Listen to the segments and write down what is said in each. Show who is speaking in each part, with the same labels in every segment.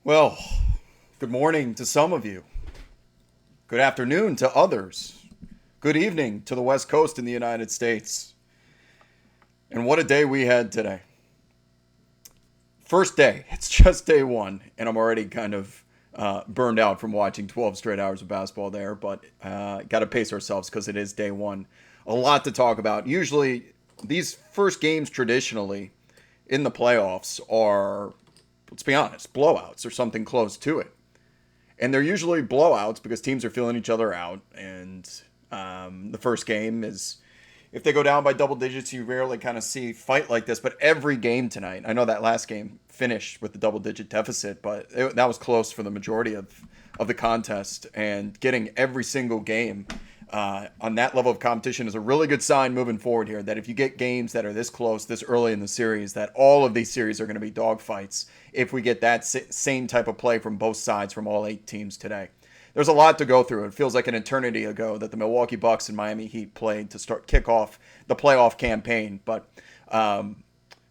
Speaker 1: Well, good morning to some of you. Good afternoon to others. Good evening to the West Coast in the United States. And what a day we had today. First day, it's just day one, and I'm already kind of burned out from watching 12 straight hours of basketball there, but got to pace ourselves because it is day one. A lot to talk about. Usually, these first games traditionally in the playoffs are, let's be honest, blowouts or something close to it. And they're usually blowouts because teams are feeling each other out. And the first game is, if they go down by double digits, you rarely kind of see fight like this. But every game tonight, I know that last game finished with the double digit deficit, but that was close for the majority of the contest. And getting every single game on that level of competition is a really good sign moving forward here, that if you get games that are this close this early in the series, that all of these series are going to be dogfights if we get that same type of play from both sides from all 8 teams today. There's a lot to go through. It feels like an eternity ago that the Milwaukee Bucks and Miami Heat played to kick off the playoff campaign, but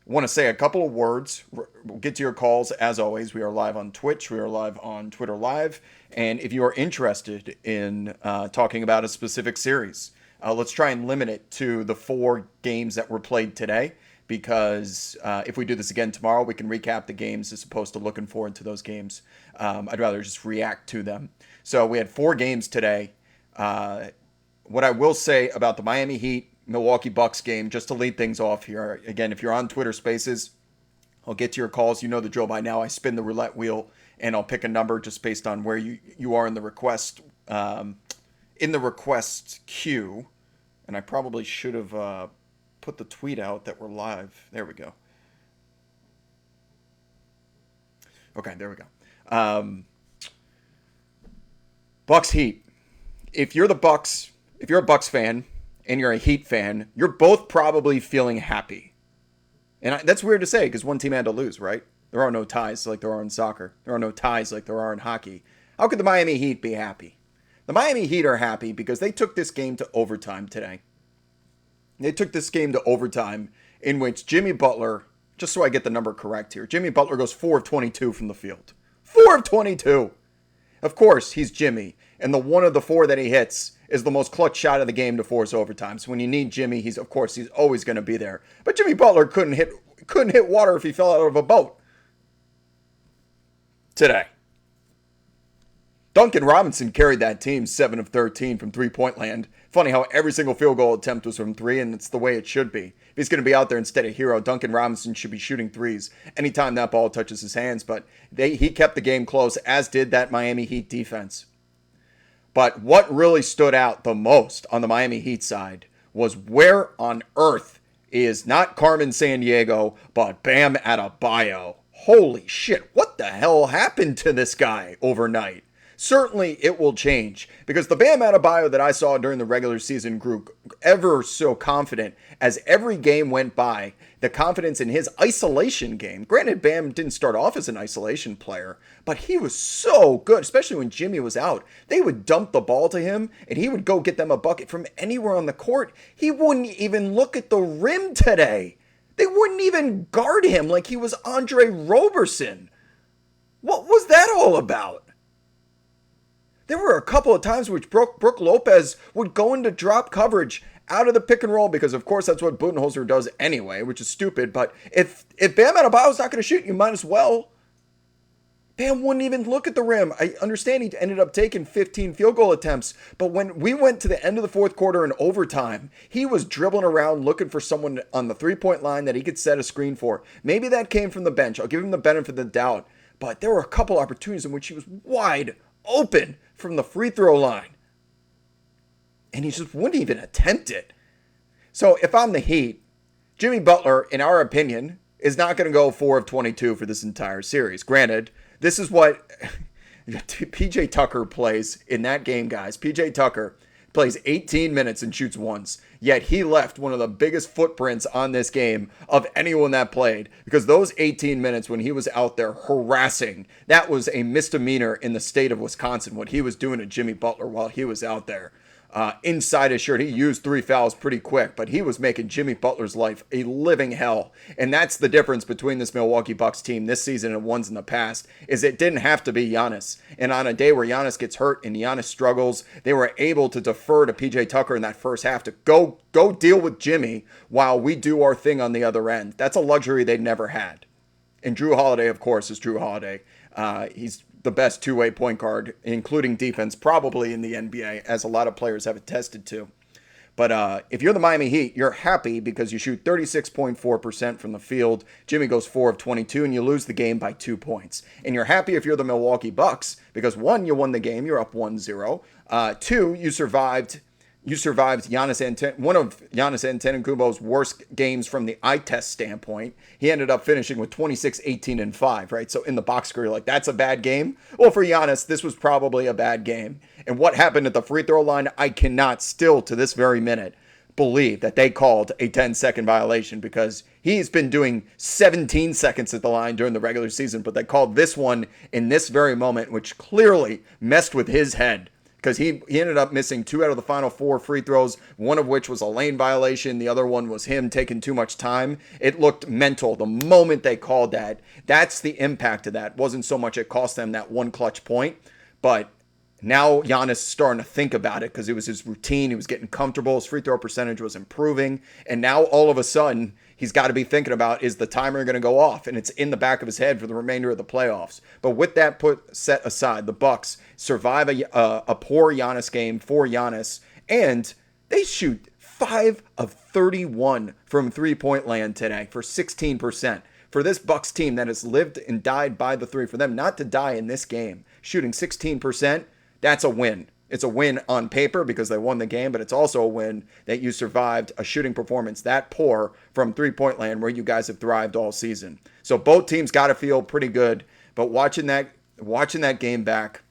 Speaker 1: want to say a couple of words. We'll get to your calls as always. We are live on Twitch. We are live on Twitter Live. And if you are interested in talking about a specific series, let's try and limit it to the 4 games that were played today. Because if we do this again tomorrow, we can recap the games as opposed to looking forward to those games. I'd rather just react to them. So we had 4 games today. What I will say about the Miami Heat Milwaukee Bucks game, just to lead things off here. Again, if you're on Twitter Spaces, I'll get to your calls. You know the drill by now. I spin the roulette wheel and I'll pick a number just based on where you are in the request queue. And I probably should have put the tweet out that we're live. There we go. Okay, there we go. Bucks Heat. If you're a Bucks fan and you're a Heat fan, you're both probably feeling happy. And that's weird to say because one team had to lose, right? There are no ties like there are in soccer. There are no ties like there are in hockey. How could the Miami Heat be happy? The Miami Heat are happy because they took this game to overtime today. They took this game to overtime in which Jimmy Butler, just so I get the number correct here, Jimmy Butler goes 4 of 22 from the field. 4 of 22. Of course, he's Jimmy, and the one of the 4 that he hits is the most clutch shot of the game to force overtime. So when you need Jimmy, he's always going to be there. But Jimmy Butler couldn't hit water if he fell out of a boat today. Duncan Robinson carried that team 7 of 13 from three-point land. Funny how every single field goal attempt was from 3, and it's the way it should be. If he's going to be out there instead of Hero, Duncan Robinson should be shooting threes anytime that ball touches his hands. But he kept the game close, as did that Miami Heat defense. But what really stood out the most on the Miami Heat side was where on earth is not Carmen Sandiego, but Bam Adebayo. Holy shit, what the hell happened to this guy overnight? Certainly it will change because the Bam Adebayo that I saw during the regular season grew ever so confident as every game went by. The confidence in his isolation game. Granted, Bam didn't start off as an isolation player, but he was so good, especially when Jimmy was out. They would dump the ball to him and he would go get them a bucket from anywhere on the court. He wouldn't even look at the rim today. They wouldn't even guard him like he was Andre Roberson. What was that all about? There were a couple of times which Brook Lopez would go into drop coverage out of the pick and roll because, of course, that's what Budenholzer does anyway, which is stupid. But if Bam Adebayo's not going to shoot, you might as well. Bam wouldn't even look at the rim. I understand he ended up taking 15 field goal attempts, but when we went to the end of the fourth quarter in overtime, he was dribbling around looking for someone on the three-point line that he could set a screen for. Maybe that came from the bench. I'll give him the benefit of the doubt. But there were a couple opportunities in which he was wide open from the free throw line. And he just wouldn't even attempt it. So if I'm the Heat, Jimmy Butler, in our opinion, is not going to go 4 of 22 for this entire series. Granted, this is what PJ Tucker plays in that game, guys. PJ Tucker plays 18 minutes and shoots once. Yet he left one of the biggest footprints on this game of anyone that played. Because those 18 minutes when he was out there harassing, that was a misdemeanor in the state of Wisconsin, what he was doing to Jimmy Butler while he was out there. inside his shirt. He used 3 fouls pretty quick, but he was making Jimmy Butler's life a living hell. And that's the difference between this Milwaukee Bucks team this season and ones in the past, is it didn't have to be Giannis. And on a day where Giannis gets hurt and Giannis struggles, they were able to defer to PJ Tucker in that first half to go deal with Jimmy while we do our thing on the other end. That's a luxury they'd never had. And Drew Holiday, of course, is Drew Holiday. He's the best two-way point guard, including defense, probably in the NBA, as a lot of players have attested to. But if you're the Miami Heat, you're happy because you shoot 36.4% from the field. Jimmy goes 4 of 22, and you lose the game by 2 points. And you're happy if you're the Milwaukee Bucks because, 1, you won the game. You're up 1-0. 2, you survived one of Giannis Antetokounmpo's worst games from the eye test standpoint. He ended up finishing with 26, 18, and 5, right? So in the box score, you're like, that's a bad game? Well, for Giannis, this was probably a bad game. And what happened at the free throw line, I cannot still, to this very minute, believe that they called a 10-second violation because he's been doing 17 seconds at the line during the regular season, but they called this one in this very moment, which clearly messed with his head. Because he ended up missing 2 out of the final 4 free throws, one of which was a lane violation. The other one was him taking too much time. It looked mental the moment they called that. That's the impact of that. Wasn't so much it cost them that one clutch point, but now Giannis is starting to think about it because it was his routine. He was getting comfortable. His free throw percentage was improving. And now all of a sudden, he's got to be thinking about, is the timer going to go off? And it's in the back of his head for the remainder of the playoffs. But with that set aside, the Bucks survive a poor Giannis game for Giannis. And they shoot 5 of 31 from three-point land today for 16%. For this Bucks team that has lived and died by the three, for them not to die in this game, shooting 16%, that's a win. It's a win on paper because they won the game, but it's also a win that you survived a shooting performance that poor from three-point land where you guys have thrived all season. So both teams got to feel pretty good, but watching that game back,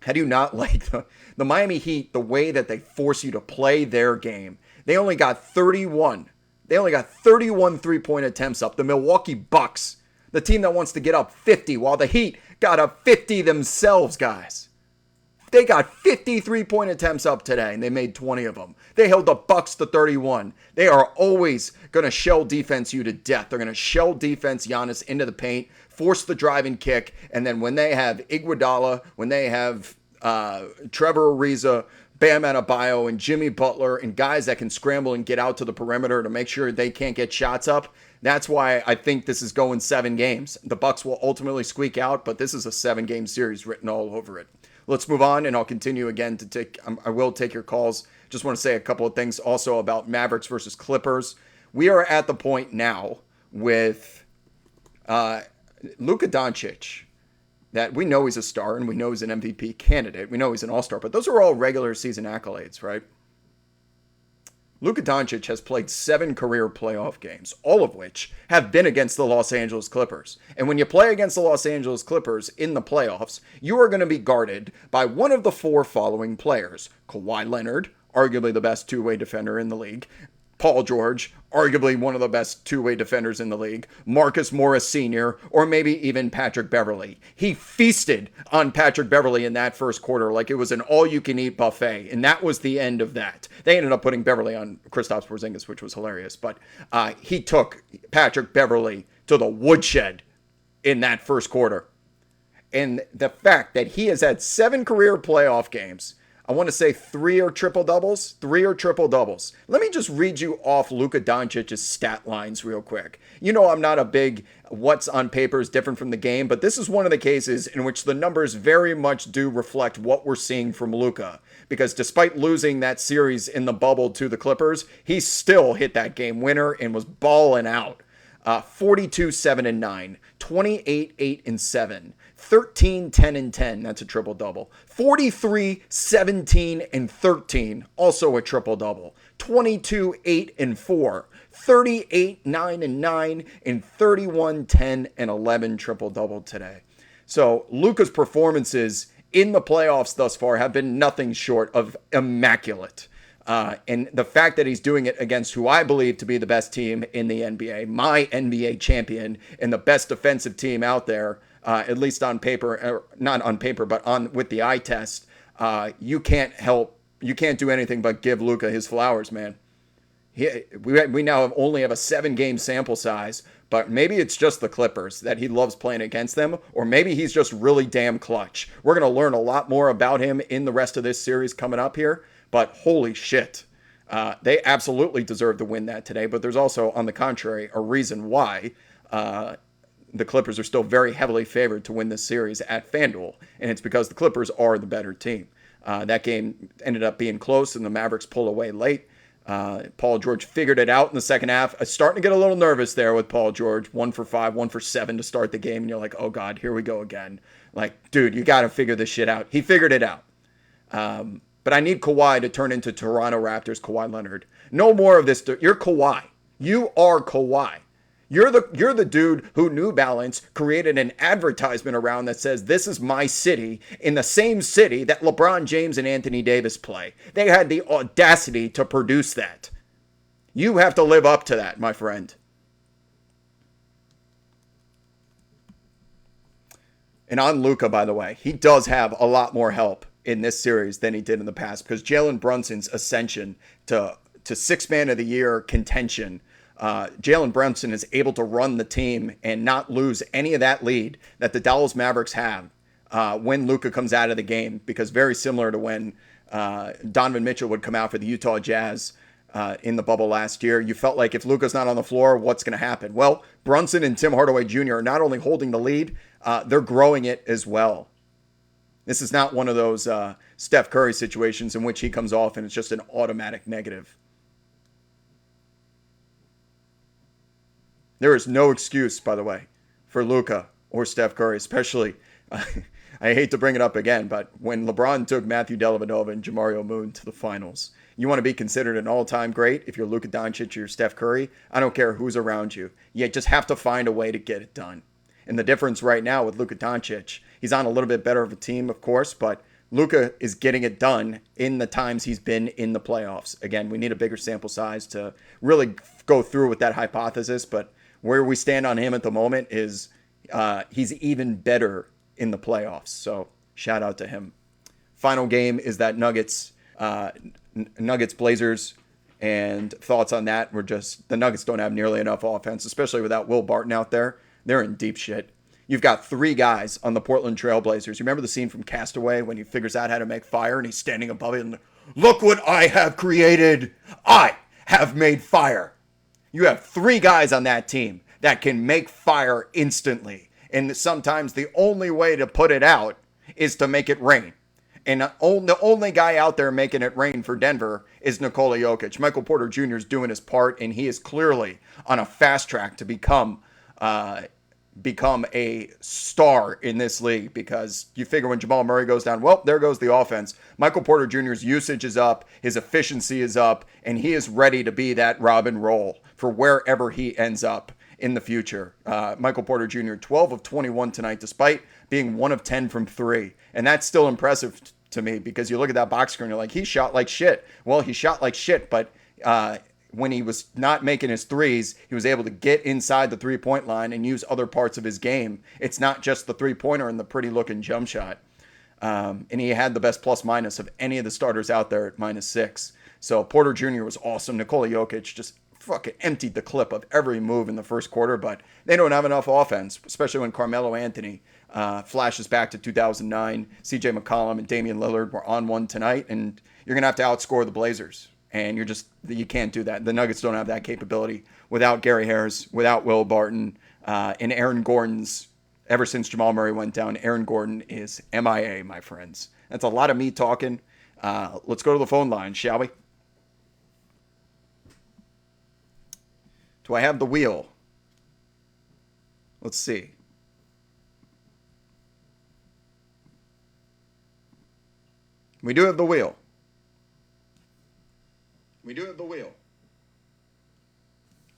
Speaker 1: how do you not like the Miami Heat, the way that they force you to play their game? They only got 31. They only got 31 three-point attempts up. The Milwaukee Bucks, the team that wants to get up 50, while the Heat got up 50 themselves, guys. They got 50 three-point attempts up today, and they made 20 of them. They held the Bucks to 31. They are always going to shell defense you to death. They're going to shell defense Giannis into the paint, force the drive and kick, and then when they have Iguodala, when they have Trevor Ariza, Bam Adebayo, and Jimmy Butler, and guys that can scramble and get out to the perimeter to make sure they can't get shots up, that's why I think this is going 7 games. The Bucks will ultimately squeak out, but this is a 7-game series written all over it. Let's move on, and I'll continue again to take. I will take your calls. Just want to say a couple of things also about Mavericks versus Clippers. We are at the point now with Luka Doncic that we know he's a star and we know he's an MVP candidate. We know he's an all-star, but those are all regular season accolades, right? Luka Doncic has played 7 career playoff games, all of which have been against the Los Angeles Clippers. And when you play against the Los Angeles Clippers in the playoffs, you are going to be guarded by one of the 4 following players. Kawhi Leonard, arguably the best two-way defender in the league. Paul George, arguably one of the best two-way defenders in the league. Marcus Morris Sr., or maybe even Patrick Beverley. He feasted on Patrick Beverley in that first quarter like it was an all-you-can-eat buffet, and that was the end of that. They ended up putting Beverley on Kristaps Porzingis, which was hilarious, but he took Patrick Beverley to the woodshed in that first quarter. And the fact that he has had 7 career playoff games, I want to say 3 are triple doubles. 3 are triple doubles. Let me just read you off Luka Doncic's stat lines real quick. You know I'm not a big what's on paper is different from the game, but this is one of the cases in which the numbers very much do reflect what we're seeing from Luka. Because despite losing that series in the bubble to the Clippers, he still hit that game winner and was balling out. 42, 7, and 9, 28, 8, and 7. 13, 10, and 10. That's a triple-double. 43, 17, and 13. Also a triple-double. 22, 8, and 4. 38, 9, and 9. And 31, 10, and 11 triple-double today. So Luka's performances in the playoffs thus far have been nothing short of immaculate. And the fact that he's doing it against who I believe to be the best team in the NBA, my NBA champion, and the best defensive team out there, at least on paper, not on paper, but with the eye test, you can't help you can't do anything but give Luka his flowers, man. We now only have a 7-game sample size, but maybe it's just the Clippers that he loves playing against them, or maybe he's just really damn clutch. We're going to learn a lot more about him in the rest of this series coming up here, but holy shit. They absolutely deserve to win that today, but there's also, on the contrary, a reason why the Clippers are still very heavily favored to win this series at FanDuel, and it's because the Clippers are the better team. That game ended up being close, and the Mavericks pulled away late. Paul George figured it out in the second half. Starting to get a little nervous there with Paul George. 1 for 5, 1 for 7 to start the game, and you're like, oh God, here we go again. Like, dude, you got to figure this shit out. He figured it out. But I need Kawhi to turn into Toronto Raptors Kawhi Leonard. No more of this. You're Kawhi. You are Kawhi. You're the dude who New Balance created an advertisement around that says, this is my city, in the same city that LeBron James and Anthony Davis play. They had the audacity to produce that. You have to live up to that, my friend. And on Luka, by the way, he does have a lot more help in this series than he did in the past, because Jalen Brunson's ascension to Sixth Man of the Year contention, Jalen Brunson is able to run the team and not lose any of that lead that the Dallas Mavericks have when Luka comes out of the game, because very similar to when Donovan Mitchell would come out for the Utah Jazz in the bubble last year, you felt like if Luka's not on the floor, what's going to happen? Well, Brunson and Tim Hardaway Jr. are not only holding the lead, they're growing it as well. This is not one of those Steph Curry situations in which he comes off and it's just an automatic negative. There is no excuse, by the way, for Luka or Steph Curry, especially, I hate to bring it up again, but when LeBron took Matthew Dellavedova and Jamario Moon to the finals, you want to be considered an all-time great if you're Luka Doncic or you're Steph Curry. I don't care who's around you. You just have to find a way to get it done. And the difference right now with Luka Doncic, he's on a little bit better of a team, of course, but Luka is getting it done in the times he's been in the playoffs. Again, we need a bigger sample size to really go through with that hypothesis, but where we stand on him at the moment is he's even better in the playoffs. So shout out to him. Final game is that Nuggets Blazers, and thoughts on that were just the Nuggets don't have nearly enough offense, especially without Will Barton out there. They're in deep shit. You've got 3 guys on the Portland Trail Blazers. You remember the scene from Castaway when he figures out how to make fire and he's standing above it and, look what I have created. I have made fire. You have 3 guys on that team that can make fire instantly. And sometimes the only way to put it out is to make it rain. And the only guy out there making it rain for Denver is Nikola Jokic. Michael Porter Jr. is doing his part, and he is clearly on a fast track to become a star in this league, because you figure when Jamal Murray goes down, well, there goes the offense. Michael Porter Jr.'s usage is up, his efficiency is up, and he is ready to be that Robin role for wherever he ends up in the future. Michael Porter Jr., 12 of 21 tonight, despite being 1 of 10 from 3. And that's still impressive to me, because you look at that box score and you're like, he shot like shit. Well, he shot like shit, but when he was not making his threes, he was able to get inside the three-point line and use other parts of his game. It's not just the three-pointer and the pretty-looking jump shot. And he had the best plus-minus of any of the starters out there at -6. So Porter Jr. was awesome. Nikola Jokic just fucking emptied the clip of every move in the first quarter, but they don't have enough offense, especially when Carmelo Anthony flashes back to 2009. CJ McCollum and Damian Lillard were on one tonight, and you're going to have to outscore the Blazers. And you can't do that. The Nuggets don't have that capability without Gary Harris, without Will Barton, and Aaron Gordon's. Ever since Jamal Murray went down, Aaron Gordon is MIA, my friends. That's a lot of me talking. Let's go to the phone line, shall we? Do I have the wheel? Let's see. We do have the wheel. We do have the wheel.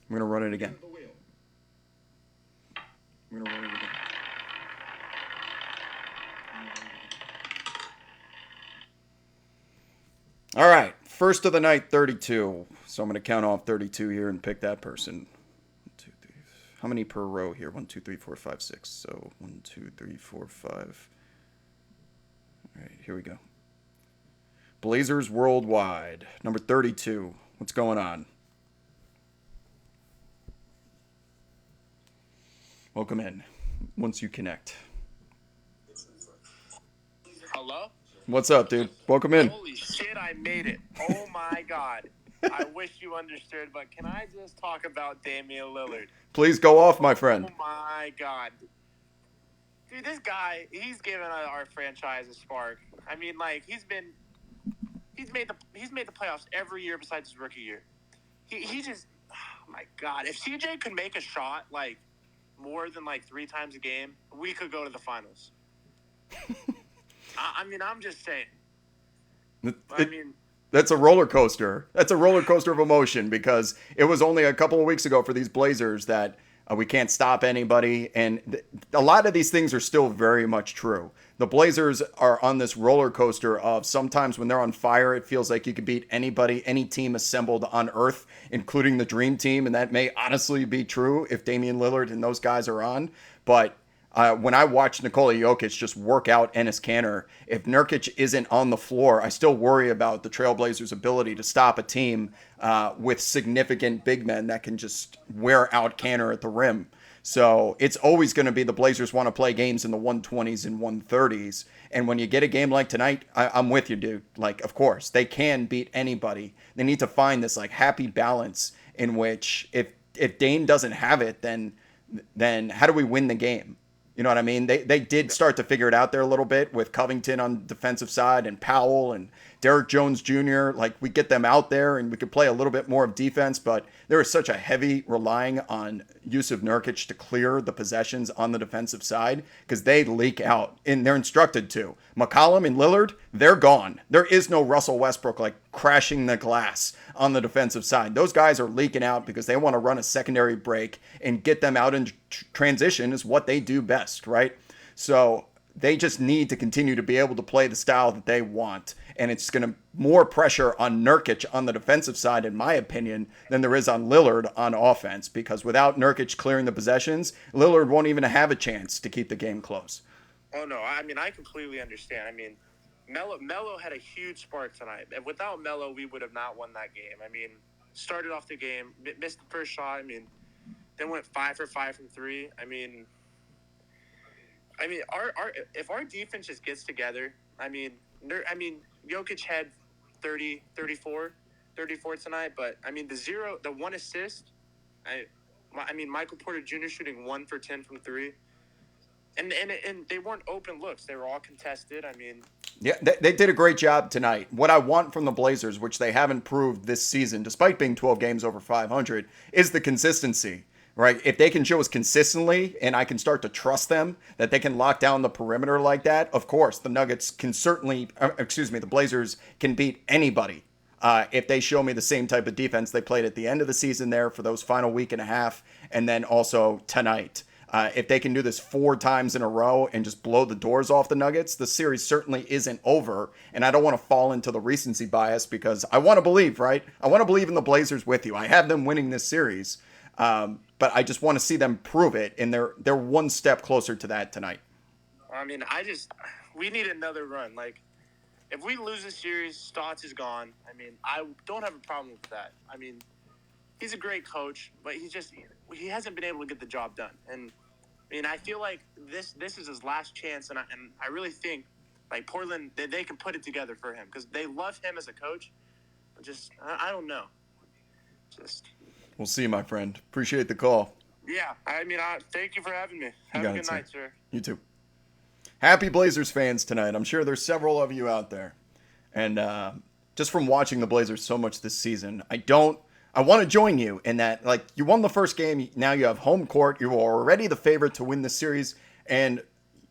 Speaker 1: I'm going to run it again. I'm going to run it again. All right. First of the night, 32. So I'm going to count off 32 here and pick that person. 1, 2, 3. How many per row here? 1, 2, 3, 4, 5, 6. So 1, 2, 3, 4, 5. All right. Here we go. Blazers Worldwide, number 32. What's going on? Welcome in. Once you connect.
Speaker 2: Hello?
Speaker 1: What's up, dude? Welcome in.
Speaker 2: Holy shit, I made it. Oh my god. I wish you understood, but can I just talk about Damian Lillard?
Speaker 1: Please go off, my friend.
Speaker 2: Oh my god. Dude, this guy, he's given our franchise a spark. I mean, like, he's made the playoffs every year besides his rookie year. He just, oh my god. If CJ could make a shot, like, more than, like, 3 times a game, we could go to the finals. I mean, I'm just saying.
Speaker 1: That's a roller coaster. That's a roller coaster of emotion because it was only a couple of weeks ago for these Blazers that we can't stop anybody. And a lot of these things are still very much true. The Blazers are on this roller coaster of sometimes when they're on fire, it feels like you could beat anybody, any team assembled on earth, including the dream team. And that may honestly be true if Damian Lillard and those guys are on. But when I watch Nikola Jokic just work out Enes Kanter, if Nurkic isn't on the floor, I still worry about the Trailblazers' ability to stop a team with significant big men that can just wear out Kanter at the rim. So it's always going to be the Blazers want to play games in the 120s and 130s. And when you get a game like tonight, I'm with you, dude. Like, of course, they can beat anybody. They need to find this like happy balance in which if Dame doesn't have it, then how do we win the game? You know what I mean? They did start to figure it out there a little bit with Covington on the defensive side and Powell and Derrick Jones Jr. Like, we get them out there and we could play a little bit more of defense, but there is such a heavy relying on Jusuf Nurkic to clear the possessions on the defensive side because they leak out and they're instructed to. McCollum and Lillard, they're gone. There is no Russell Westbrook like crashing the glass on the defensive side. Those guys are leaking out because they want to run a secondary break and get them out in transition is what they do best, right? So they just need to continue to be able to play the style that they want. And it's going to more pressure on Nurkic on the defensive side, in my opinion, than there is on Lillard on offense. Because without Nurkic clearing the possessions, Lillard won't even have a chance to keep the game close.
Speaker 2: Oh, no. I mean, I completely understand. I mean, Melo had a huge spark tonight. And without Melo, we would have not won that game. I mean, started off the game, missed the first shot. I mean, then went 5 for 5 from 3. I mean, if our defense just gets together, I mean, Jokic had 34 tonight, but I mean the 1 assist. I mean Michael Porter Jr. shooting 1 for 10 from 3, and they weren't open looks; they were all contested. I mean,
Speaker 1: yeah, they did a great job tonight. What I want from the Blazers, which they haven't proved this season, despite being 12 games over 500, is the consistency. Right? If they can show us consistently and I can start to trust them that they can lock down the perimeter like that, of course, the Nuggets can certainly, the Blazers can beat anybody if they show me the same type of defense they played at the end of the season there for those final week and a half and then also tonight. If they can do this 4 times in a row and just blow the doors off the Nuggets, the series certainly isn't over. And I don't want to fall into the recency bias because I want to believe, right? I want to believe in the Blazers with you. I have them winning this series. But I just want to see them prove it, and they're one step closer to that tonight.
Speaker 2: I mean, we need another run. Like, if we lose this series, Stotts is gone. I mean, I don't have a problem with that. I mean, he's a great coach, but he hasn't been able to get the job done. And I mean, I feel like this is his last chance, and I really think like Portland they can put it together for him because they love him as a coach. I don't know.
Speaker 1: We'll see, my friend. Appreciate the call.
Speaker 2: Yeah, I mean, thank you for having me. Have a good night, sir.
Speaker 1: You too. Happy Blazers fans tonight. I'm sure there's several of you out there. And just from watching the Blazers so much this season, I want to join you in that, like, you won the first game. Now you have home court. You are already the favorite to win the series. And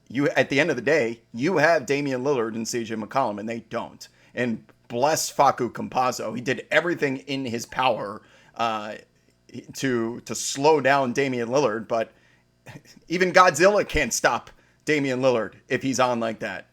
Speaker 1: you, at the end of the day, you have Damian Lillard and CJ McCollum, and they don't. And bless Facu Campazzo. He did everything in his power to slow down Damian Lillard, but even Godzilla can't stop Damian Lillard if he's on like that.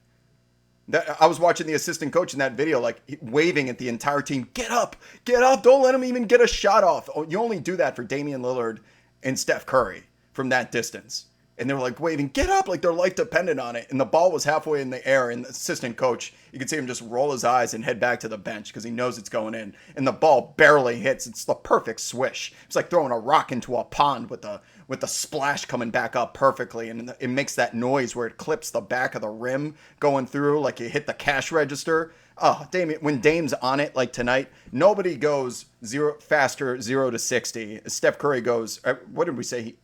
Speaker 1: I was watching the assistant coach in that video, like waving at the entire team, get up, don't let him even get a shot off. You only do that for Damian Lillard and Steph Curry from that distance. And they were like waving, get up, like their life depended on it. And the ball was halfway in the air, and the assistant coach, you could see him just roll his eyes and head back to the bench because he knows it's going in. And the ball barely hits. It's the perfect swish. It's like throwing a rock into a pond with the splash coming back up perfectly. And it makes that noise where it clips the back of the rim going through like you hit the cash register. Oh, Damian, when Dame's on it like tonight, nobody goes faster 0 to 60. Steph Curry goes, what did we say?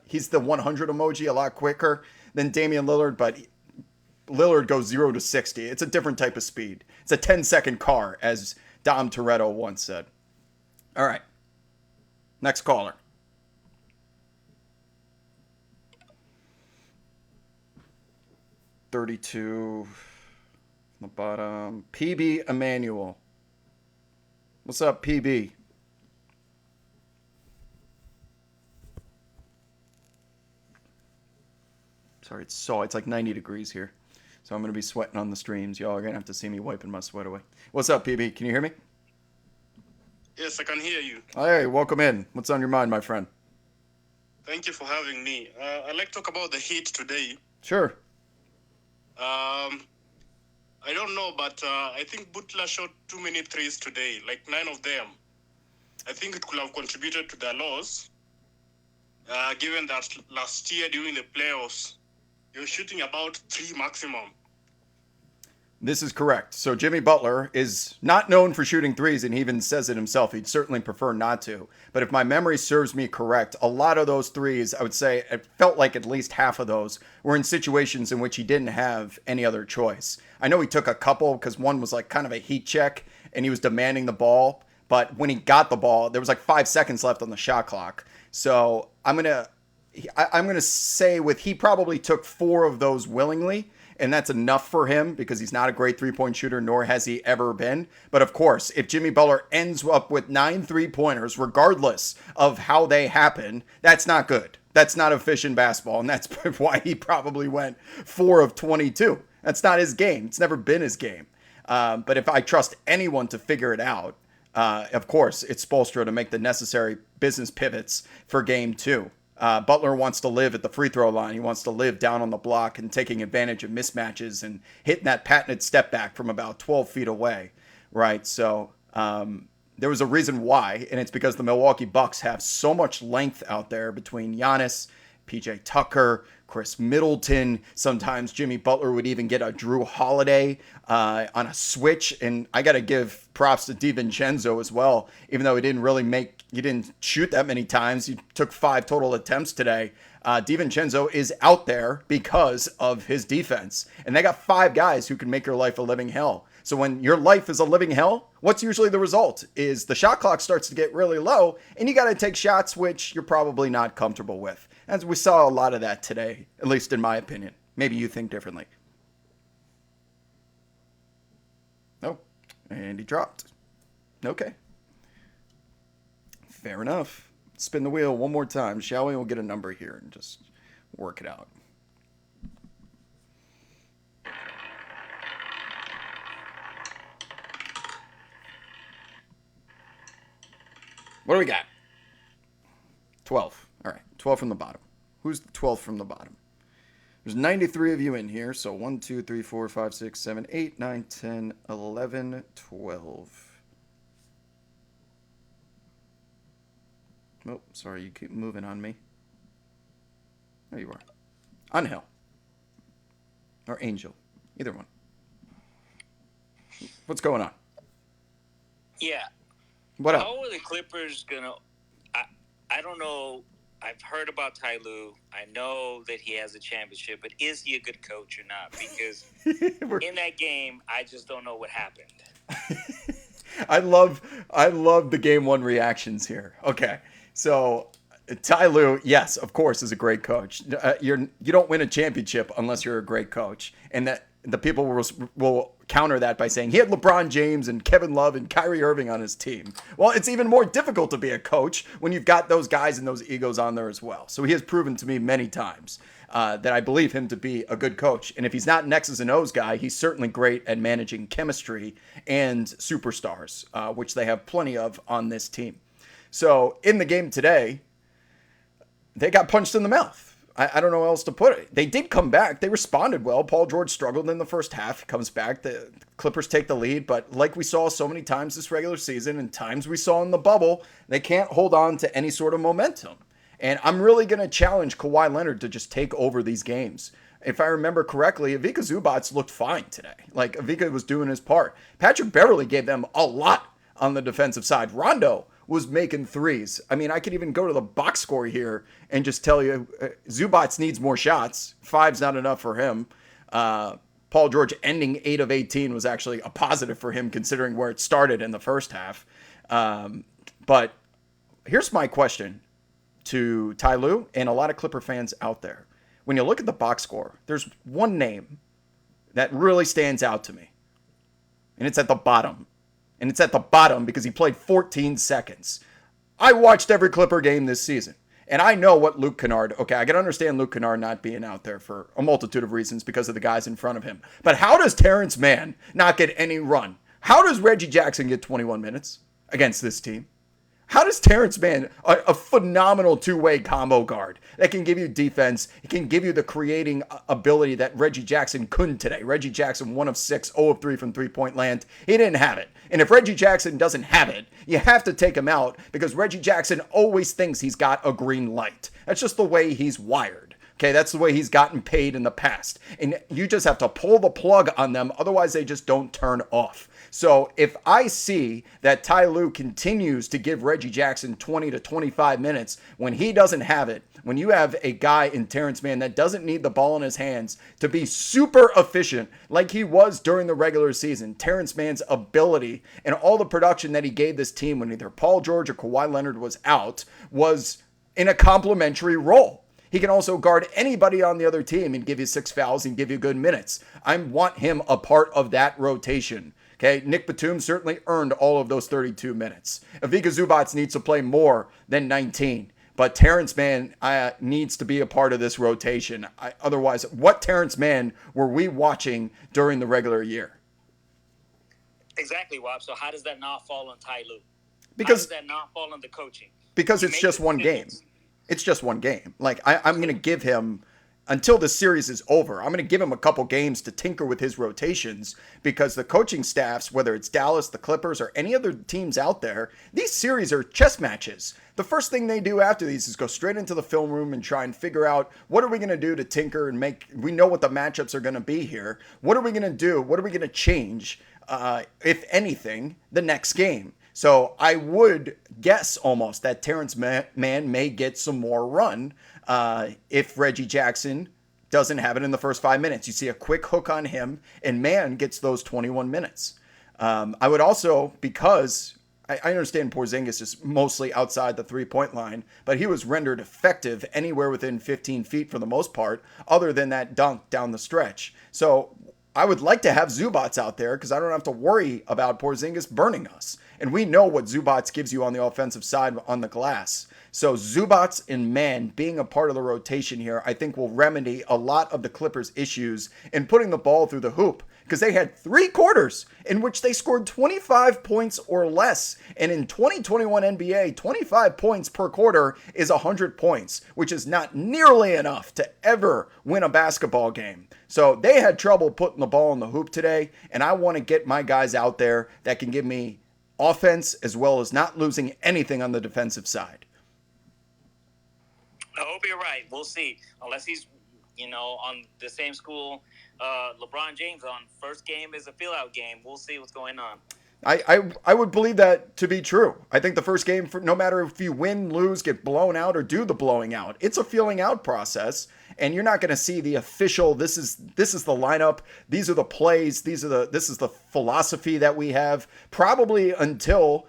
Speaker 1: He's the 100 emoji a lot quicker than Damian Lillard, but Lillard goes 0 to 60. It's a different type of speed. It's a 10-second car, as Dom Toretto once said. All right. Next caller. $32 on the bottom. PB Emmanuel. What's up, PB? Sorry, it's like 90 degrees here. So I'm going to be sweating on the streams. Y'all are going to have to see me wiping my sweat away. What's up, PB? Can you hear me?
Speaker 3: Yes, I can hear you.
Speaker 1: Hey, welcome in. What's on your mind, my friend?
Speaker 3: Thank you for having me. I'd like to talk about the Heat today.
Speaker 1: Sure.
Speaker 3: I don't know, but I think Butler shot too many threes today, like 9 of them. I think it could have contributed to their loss, given that last year during the playoffs, he was shooting about 3 maximum.
Speaker 1: This is correct. So Jimmy Butler is not known for shooting threes, and he even says it himself. He'd certainly prefer not to. But if my memory serves me correct, a lot of those threes, I would say it felt like at least half of those were in situations in which he didn't have any other choice. I know he took a couple because one was like kind of a heat check, and he was demanding the ball. But when he got the ball, there was like 5 seconds left on the shot clock. So I'm gonna say he probably took 4 of those willingly. And that's enough for him because he's not a great three-point shooter, nor has he ever been. But of course, if Jimmy Butler ends up with 9 3-pointers, regardless of how they happen, that's not good. That's not efficient basketball. And that's why he probably went 4 of 22. That's not his game. It's never been his game. But if I trust anyone to figure it out, of course, it's Spoelstra to make the necessary business pivots for game 2. Butler wants to live at the free throw line. He wants to live down on the block and taking advantage of mismatches and hitting that patented step back from about 12 feet away, right? So there was a reason why, and it's because the Milwaukee Bucks have so much length out there between Giannis, PJ Tucker, Chris Middleton. Sometimes Jimmy Butler would even get a Drew Holiday on a switch. And I got to give props to DiVincenzo as well, even though he didn't shoot that many times. He took 5 total attempts today. DiVincenzo is out there because of his defense. And they got 5 guys who can make your life a living hell. So when your life is a living hell, what's usually the result is the shot clock starts to get really low and you got to take shots which you're probably not comfortable with. As we saw a lot of that today, at least in my opinion. Maybe you think differently. Oh, and he dropped. Okay. Fair enough. Spin the wheel one more time, shall we? We'll get a number here and just work it out. What do we got? 12. All right, 12 from the bottom. Who's the 12th from the bottom? There's 93 of you in here, so 1, 2, 3, 4, 5, 6, 7, 8, 9, 10, 11, 12. Oh, sorry, you keep moving on me. There you are. Angel. Or Angel. Either one. What's going on?
Speaker 4: Yeah.
Speaker 1: What up?
Speaker 4: How are the Clippers gonna? I don't know. I've heard about Ty Lue. I know that he has a championship, but is he a good coach or not? Because in that game, I just don't know what happened.
Speaker 1: I love the game 1 reactions here. Okay, so Ty Lue, yes, of course, is a great coach. You don't win a championship unless you're a great coach, and that the people will counter that by saying he had LeBron James and Kevin Love and Kyrie Irving on his team. Well, it's even more difficult to be a coach when you've got those guys and those egos on there as well. So he has proven to me many times that I believe him to be a good coach. And if he's not an X's and O's guy, he's certainly great at managing chemistry and superstars, which they have plenty of on this team. So in the game today, they got punched in the mouth. I don't know how else to put it. They did come back. They responded well. Paul George struggled in the first half. He comes back. The Clippers take the lead. But like we saw so many times this regular season and times we saw in the bubble, they can't hold on to any sort of momentum. And I'm really going to challenge Kawhi Leonard to just take over these games. If I remember correctly, Ivica Zubac looked fine today. Like, Ivica was doing his part. Patrick Beverley gave them a lot on the defensive side. Rondo was making threes. I mean, I could even go to the box score here and just tell you Zubac needs more shots. 5's not enough for him. Paul George ending 8 of 18 was actually a positive for him considering where it started in the first half. But here's my question to Ty Lue and a lot of Clipper fans out there. When you look at the box score, there's one name that really stands out to me. And it's at the bottom. And it's at the bottom because he played 14 seconds. I watched every Clipper game this season. And I know what Luke Kennard, okay, I can understand Luke Kennard not being out there for a multitude of reasons because of the guys in front of him. But how does Terrence Mann not get any run? How does Reggie Jackson get 21 minutes against this team? How does Terrence Mann, a phenomenal two-way combo guard that can give you defense, it can give you the creating ability that Reggie Jackson couldn't today. Reggie Jackson, 1 of 6, 0 of 3 from three-point land. He didn't have it. And if Reggie Jackson doesn't have it, you have to take him out because Reggie Jackson always thinks he's got a green light. That's just the way he's wired. Okay, that's the way he's gotten paid in the past. And you just have to pull the plug on them, otherwise they just don't turn off. So if I see that Ty Lue continues to give Reggie Jackson 20 to 25 minutes when he doesn't have it, when you have a guy in Terrence Mann that doesn't need the ball in his hands to be super efficient like he was during the regular season, Terrence Mann's ability and all the production that he gave this team when either Paul George or Kawhi Leonard was out was in a complementary role. He can also guard anybody on the other team and give you 6 fouls and give you good minutes. I want him a part of that rotation. Okay, Nick Batum certainly earned all of those 32 minutes. Ivica Zubac needs to play more than 19. But Terrence Mann needs to be a part of this rotation. Otherwise, what Terrence Mann were we watching during the regular year?
Speaker 4: Exactly, Rob. So how does that not fall on Ty Lue?
Speaker 1: Because,
Speaker 4: how does that not fall on the coaching?
Speaker 1: Because it's just one game. It's just one game. Like, I'm going to give him, until the series is over, I'm going to give him a couple games to tinker with his rotations because the coaching staffs, whether it's Dallas, the Clippers, or any other teams out there, these series are chess matches. The first thing they do after these is go straight into the film room and try and figure out what are we going to do to tinker and we know what the matchups are going to be here. What are we going to do? What are we going to change, if anything, the next game? So I would guess almost that Terrence Mann may get some more run if Reggie Jackson doesn't have it in the first 5 minutes. You see a quick hook on him, and Mann gets those 21 minutes. I would also, because I understand Porzingis is mostly outside the three-point line, but he was rendered effective anywhere within 15 feet for the most part, other than that dunk down the stretch. So I would like to have Zubac out there because I don't have to worry about Porzingis burning us. And we know what Zubac gives you on the offensive side on the glass. So Zubac and Mann being a part of the rotation here, I think will remedy a lot of the Clippers' issues in putting the ball through the hoop. Because they had 3 quarters in which they scored 25 points or less. And in 2021 NBA, 25 points per quarter is 100 points, which is not nearly enough to ever win a basketball game. So they had trouble putting the ball in the hoop today. And I want to get my guys out there that can give me offense as well as not losing anything on the defensive side.
Speaker 4: I hope you're right. We'll see. Unless he's, on the same school LeBron James on. First game is a fill-out game. We'll see what's going on.
Speaker 1: I would believe that to be true. I think the first game, no matter if you win, lose, get blown out, or do the blowing out, it's a feeling out process, and you're not going to see the official. This is the lineup. These are the plays. This is the philosophy that we have. Probably until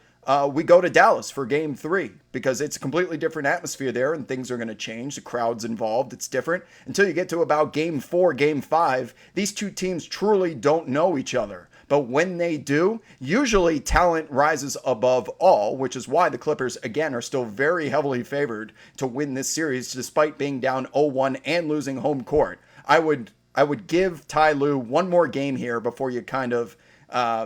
Speaker 1: we go to Dallas for Game 3, because it's a completely different atmosphere there, and things are going to change. The crowd's involved. It's different. Until you get to about Game 4, Game 5, these two teams truly don't know each other. But when they do, usually talent rises above all, which is why the Clippers, again, are still very heavily favored to win this series, despite being down 0-1 and losing home court. I would give Ty Lue one more game here before you kind of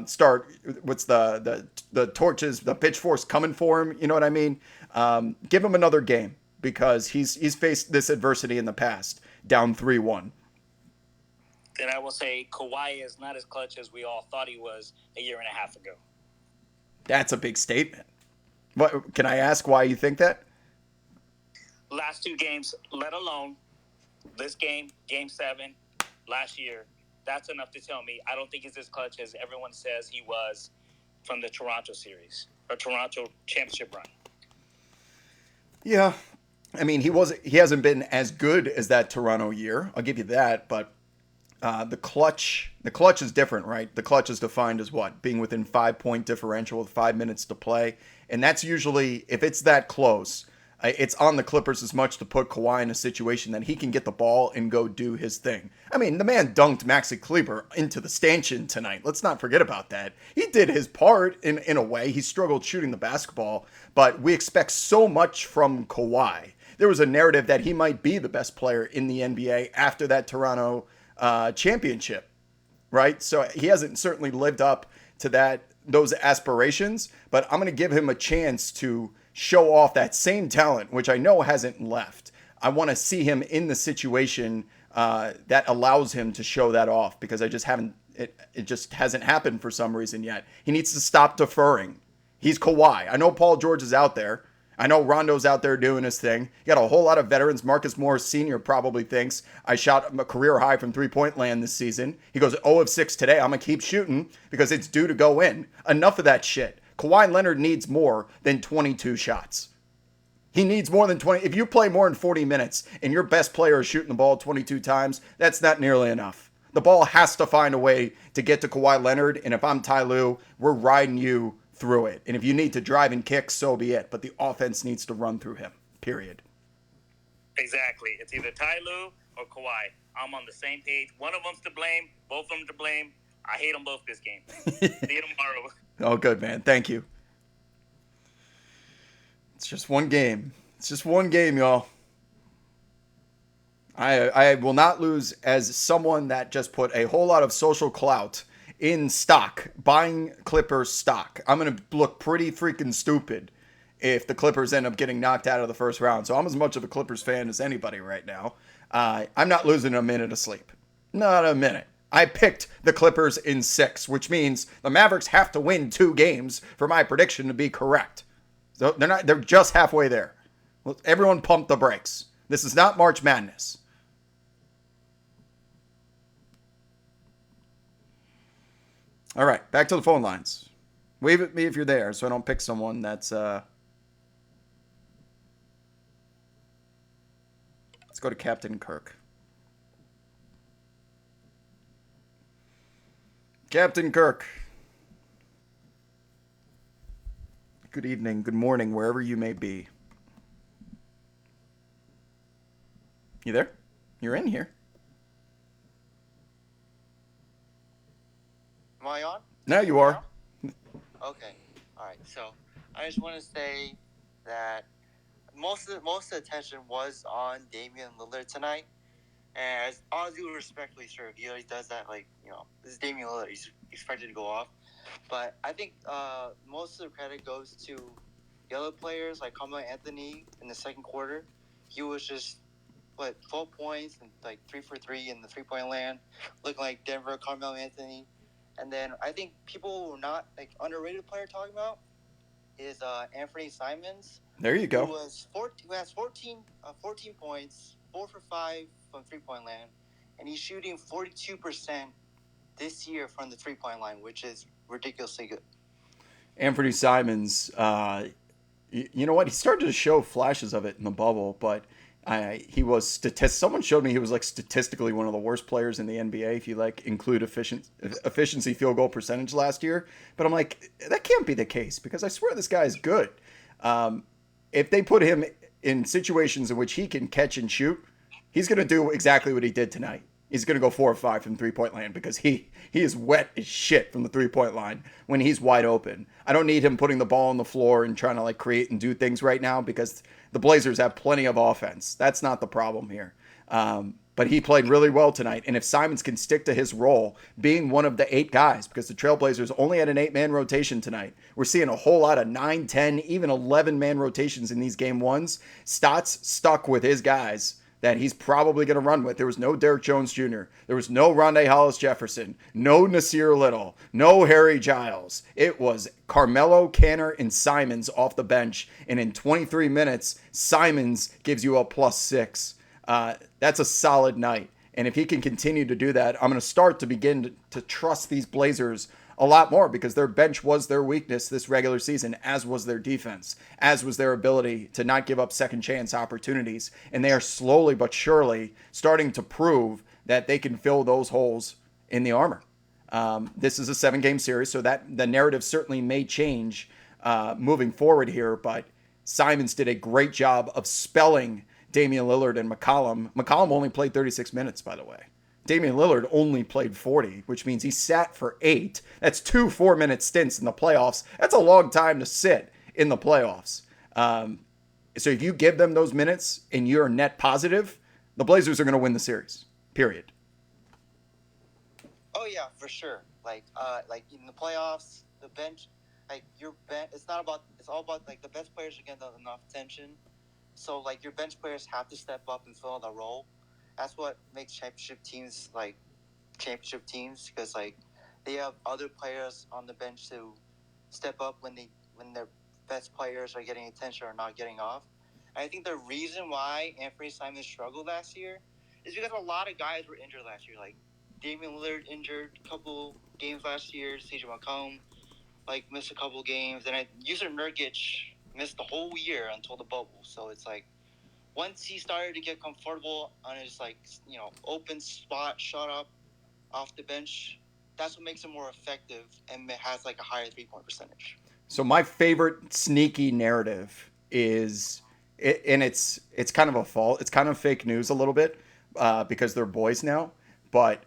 Speaker 1: start. What's the torches, the pitchforks coming for him? You know what I mean? Give him another game. because he's faced this adversity in the past, down 3-1.
Speaker 4: Then I will say Kawhi is not as clutch as we all thought he was a year and a half ago.
Speaker 1: That's a big statement. What, can I ask why you think that?
Speaker 4: Last two games, let alone this game, Game 7, last year, that's enough to tell me I don't think he's as clutch as everyone says he was from the Toronto series or Toronto championship run.
Speaker 1: Yeah. I mean, he hasn't been as good as that Toronto year. I'll give you that, but the clutch is different, right? The clutch is defined as what? Being within 5-point differential with 5 minutes to play. And that's usually, if it's that close, it's on the Clippers as much to put Kawhi in a situation that he can get the ball and go do his thing. I mean, the man dunked Maxi Kleber into the stanchion tonight. Let's not forget about that. He did his part in a way. He struggled shooting the basketball, but we expect so much from Kawhi. There was a narrative that he might be the best player in the NBA after that Toronto championship, right? So he hasn't certainly lived up to those aspirations, but I'm going to give him a chance to show off that same talent, which I know hasn't left. I want to see him in the situation that allows him to show that off, because it just hasn't happened for some reason yet. He needs to stop deferring. He's Kawhi. I know Paul George is out there. I know Rondo's out there doing his thing. You got a whole lot of veterans. Marcus Morris Sr. probably thinks I shot a career high from three-point land this season. He goes 0 of 6 today. I'm going to keep shooting because it's due to go in. Enough of that shit. Kawhi Leonard needs more than 22 shots. He needs more than 20. If you play more than 40 minutes and your best player is shooting the ball 22 times, that's not nearly enough. The ball has to find a way to get to Kawhi Leonard, and if I'm Ty Lue, we're riding you through it. And if you need to drive and kick, so be it. But the offense needs to run through him, period.
Speaker 4: Exactly. It's either Ty Lue or Kawhi. I'm on the same page. One of them's to blame. Both of them to blame. I hate them both this game. See you tomorrow.
Speaker 1: Oh, good, man. Thank you. It's just one game. It's just one game, y'all. I will not lose as someone that just put a whole lot of social clout in stock, buying Clippers stock. I'm going to look pretty freaking stupid if the Clippers end up getting knocked out of the first round. So I'm as much of a Clippers fan as anybody right now. I'm not losing a minute of sleep. Not a minute. I picked the Clippers in 6, which means the Mavericks have to win 2 games for my prediction to be correct. So they're just halfway there. Well, everyone pump the brakes. This is not March Madness. All right, back to the phone lines. Wave at me if you're there so I don't pick someone that's... Let's go to Captain Kirk. Captain Kirk. Good evening, good morning, wherever you may be. You there? You're in here.
Speaker 5: Am I on?
Speaker 1: Now you are.
Speaker 5: Okay. All right. So I just want to say that most of the attention was on Damian Lillard tonight. And as all due respectfully, sure, he always does that. Like, this is Damian Lillard. He's expected to go off. But I think most of the credit goes to the other players, like Carmelo Anthony in the second quarter. He was just 12 points and 3 for 3 in the 3-point land, looking like Denver Carmelo Anthony. And then I think people who are not underrated player talking about is Anthony Simons.
Speaker 1: There you go.
Speaker 5: Who has 14 points, 4 for 5 from 3-point land, and he's shooting 42% this year from the 3-point line, which is ridiculously good.
Speaker 1: Anthony Simons, you know what? He started to show flashes of it in the bubble, but he was someone showed me he was statistically one of the worst players in the NBA if you include efficiency field goal percentage last year. But I'm like, that can't be the case, because I swear this guy is good. If they put him in situations in which he can catch and shoot, he's going to do exactly what he did tonight. He's going to go 4 or 5 from 3-point land, because he is wet as shit from the 3-point line when he's wide open. I don't need him putting the ball on the floor and trying to create and do things right now, because the Blazers have plenty of offense. That's not the problem here. But but he played really well tonight. And if Simons can stick to his role, being one of the 8 guys, because the Trailblazers only had an 8-man rotation tonight, we're seeing a whole lot of 9, 10, even 11-man rotations in these game ones. Stotts stuck with his guys that he's probably going to run with. There was no Derek Jones Jr., there was no Rondé Hollis Jefferson, no Nasir Little, no Harry Giles. It was Carmelo, Canner, and Simons off the bench. And in 23 minutes, Simons gives you a +6. That's a solid night. And if he can continue to do that, I'm going to start to begin to trust these Blazers a lot more, because their bench was their weakness this regular season, as was their defense, as was their ability to not give up second chance opportunities. And they are slowly but surely starting to prove that they can fill those holes in the armor. This is a 7-game series, so that the narrative certainly may change moving forward here, but Simons did a great job of spelling Damian Lillard and McCollum. McCollum only played 36 minutes, by the way. Damian Lillard only played 40, which means he sat for 8. That's 2 4-minute stints in the playoffs. That's a long time to sit in the playoffs. So if you give them those minutes and you're net positive, the Blazers are going to win the series, period.
Speaker 5: Oh yeah, for sure. Like in the playoffs, the bench, like your bench, it's all about like the best players are getting enough attention. So like your bench players have to step up and fill the role. That's what makes championship teams because like they have other players on the bench to step up when their best players are getting attention or not getting off. And I think the reason why Anthony Simons struggled last year is because a lot of guys were injured last year. Like Damian Lillard injured a couple games last year. CJ McCollum missed a couple games, and Yusuf Nurkic missed the whole year until the bubble. So it's like, once he started to get comfortable on his open spot, shot up off the bench, that's what makes him more effective and has like a higher 3-point percentage.
Speaker 1: So my favorite sneaky narrative is, and it's kind of a fault. It's kind of fake news a little bit because they're boys now. But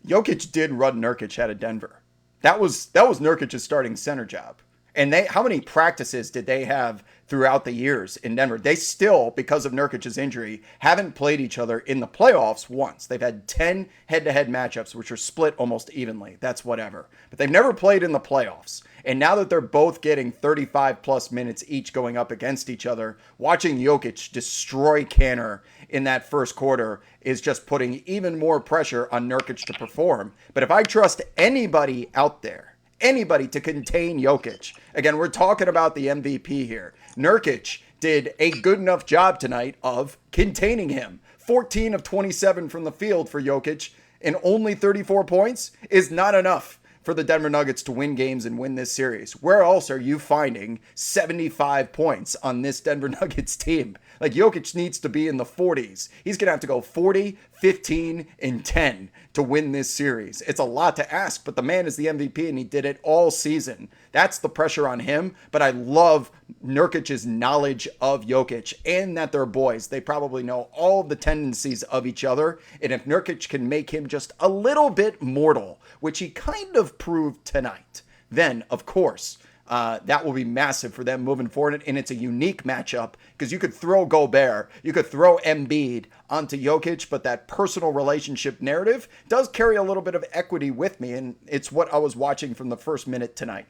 Speaker 1: Jokic did run Nurkic out of Denver. That was Nurkic's starting center job. And how many practices did they have throughout the years in Denver? They still, because of Nurkic's injury, haven't played each other in the playoffs once. They've had 10 head-to-head matchups, which are split almost evenly. That's whatever. But they've never played in the playoffs. And now that they're both getting 35-plus minutes each going up against each other, watching Jokic destroy Canner in that first quarter is just putting even more pressure on Nurkic to perform. But if I trust anybody out there, anybody to contain Jokic. Again, we're talking about the MVP here. Nurkic did a good enough job tonight of containing him. 14 of 27 from the field for Jokic and only 34 points is not enough for the Denver Nuggets to win games and win this series. Where else are you finding 75 points on this Denver Nuggets team? Like, Jokic needs to be in the 40s. He's going to have to go 40, 15, and 10 to win this series. It's a lot to ask, but the man is the MVP, and he did it all season. That's the pressure on him, but I love Nurkic's knowledge of Jokic and that they're boys. They probably know all the tendencies of each other, and if Nurkic can make him just a little bit mortal, which he kind of proved tonight, then, of course, that will be massive for them moving forward. And it's a unique matchup because you could throw Gobert, you could throw Embiid onto Jokic, but that personal relationship narrative does carry a little bit of equity with me. And it's what I was watching from the first minute tonight.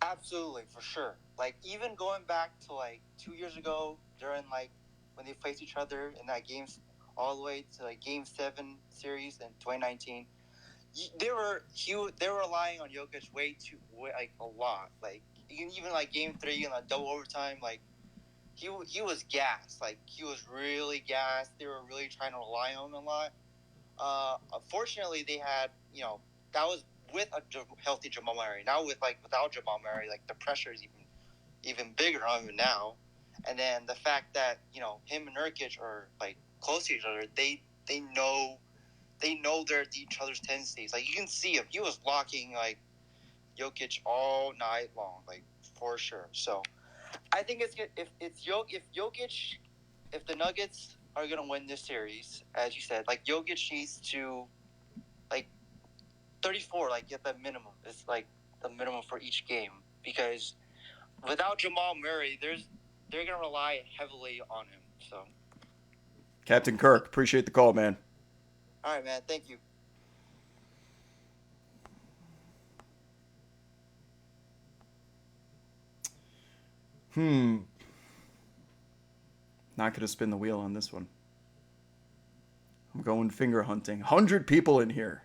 Speaker 5: Absolutely, for sure. Like, even going back to 2 years ago during when they faced each other in that games all the way to Game 7 series in 2019. They were relying on Jokic a lot. Even Game 3 and double overtime, he was gassed. He was really gassed. They were really trying to rely on him a lot. Unfortunately, they had that was with a healthy Jamal Murray. Now without Jamal Murray, the pressure is even bigger on him now. And then the fact that him and Nurkic are close to each other, they know. They know each other's tendencies. You can see if he was blocking Jokic all night long, for sure. So I think if the Nuggets are gonna win this series, as you said, Jokic needs to 34, at the minimum. It's the minimum for each game, because without Jamal Murray, they're gonna rely heavily on him. So
Speaker 1: Captain Kirk, appreciate the call, man.
Speaker 5: All right, man. Thank you.
Speaker 1: Not going to spin the wheel on this one. I'm going finger hunting. 100 people in here.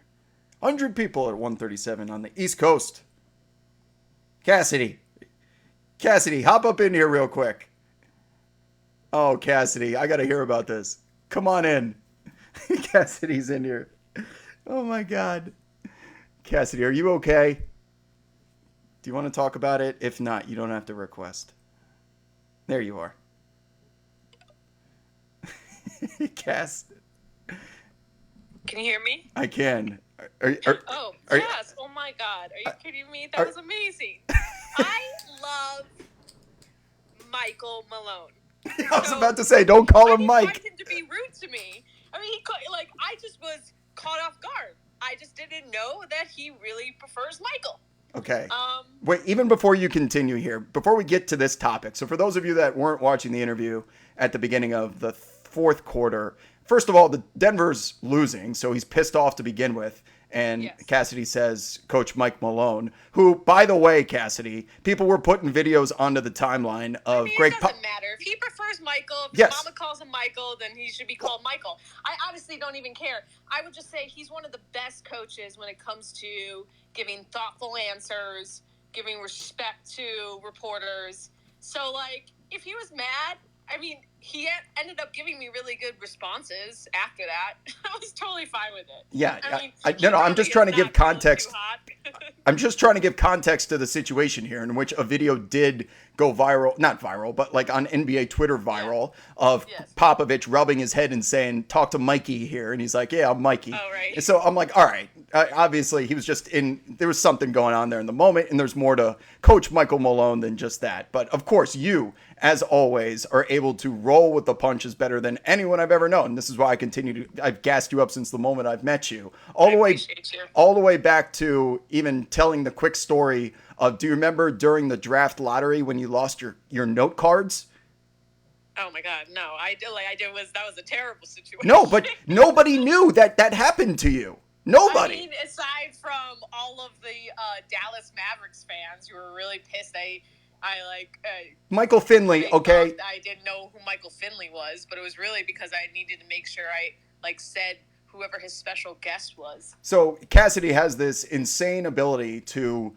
Speaker 1: 100 people at 137 on the East Coast. Cassidy, hop up in here real quick. Oh, Cassidy, I got to hear about this. Come on in. Cassidy's in here. Oh, my God. Cassidy, are you okay? Do you want to talk about it? If not, you don't have to request. There you are. Cass.
Speaker 6: Can you hear me?
Speaker 1: I can.
Speaker 6: Yes. Oh my God. Are you kidding me? That was amazing. I love Michael Malone.
Speaker 1: I was about to say, don't call him Mike.
Speaker 6: I didn't find him to be rude to me. I mean, I just was caught off guard. I just didn't know that he really prefers Michael.
Speaker 1: Okay. Wait, even before you continue here, before we get to this topic, so for those of you that weren't watching the interview at the beginning of the fourth quarter, first of all, the Denver's losing, so he's pissed off to begin with. And yes. Cassidy says, Coach Mike Malone, who, by the way, Cassidy, people were putting videos onto the timeline of Greg.
Speaker 6: It doesn't matter. If he prefers Michael, if his mama calls him Michael, then he should be called Michael. I honestly don't even care. I would just say he's one of the best coaches when it comes to giving thoughtful answers, giving respect to reporters. So, if he was mad, I mean, he ended up giving me really good responses after that. I was totally fine with it.
Speaker 1: Yeah. I'm just trying to give context. I'm just trying to give context to the situation here in which a video did go viral, not viral, but on NBA Twitter viral of Popovich rubbing his head and saying, talk to Mikey here. And he's like, yeah, I'm Mikey.
Speaker 6: Oh, right.
Speaker 1: And so I'm like, all right. Obviously, he was just there was something going on there in the moment, and there's more to Coach Michael Malone than just that. But of course, you, as always, are able to roll with the punches better than anyone I've ever known. This is why I've gassed you up since the moment I've met you. All the way back to even telling the quick story of, do you remember during the draft lottery when you lost your note cards?
Speaker 6: Oh my God, no! That was a terrible situation.
Speaker 1: No, but nobody knew that happened to you. Nobody.
Speaker 6: I mean, aside from all of the Dallas Mavericks fans who were really pissed,
Speaker 1: Michael Finley. Okay.
Speaker 6: I didn't know who Michael Finley was, but it was really because I needed to make sure I said whoever his special guest was.
Speaker 1: So Cassidy has this insane ability to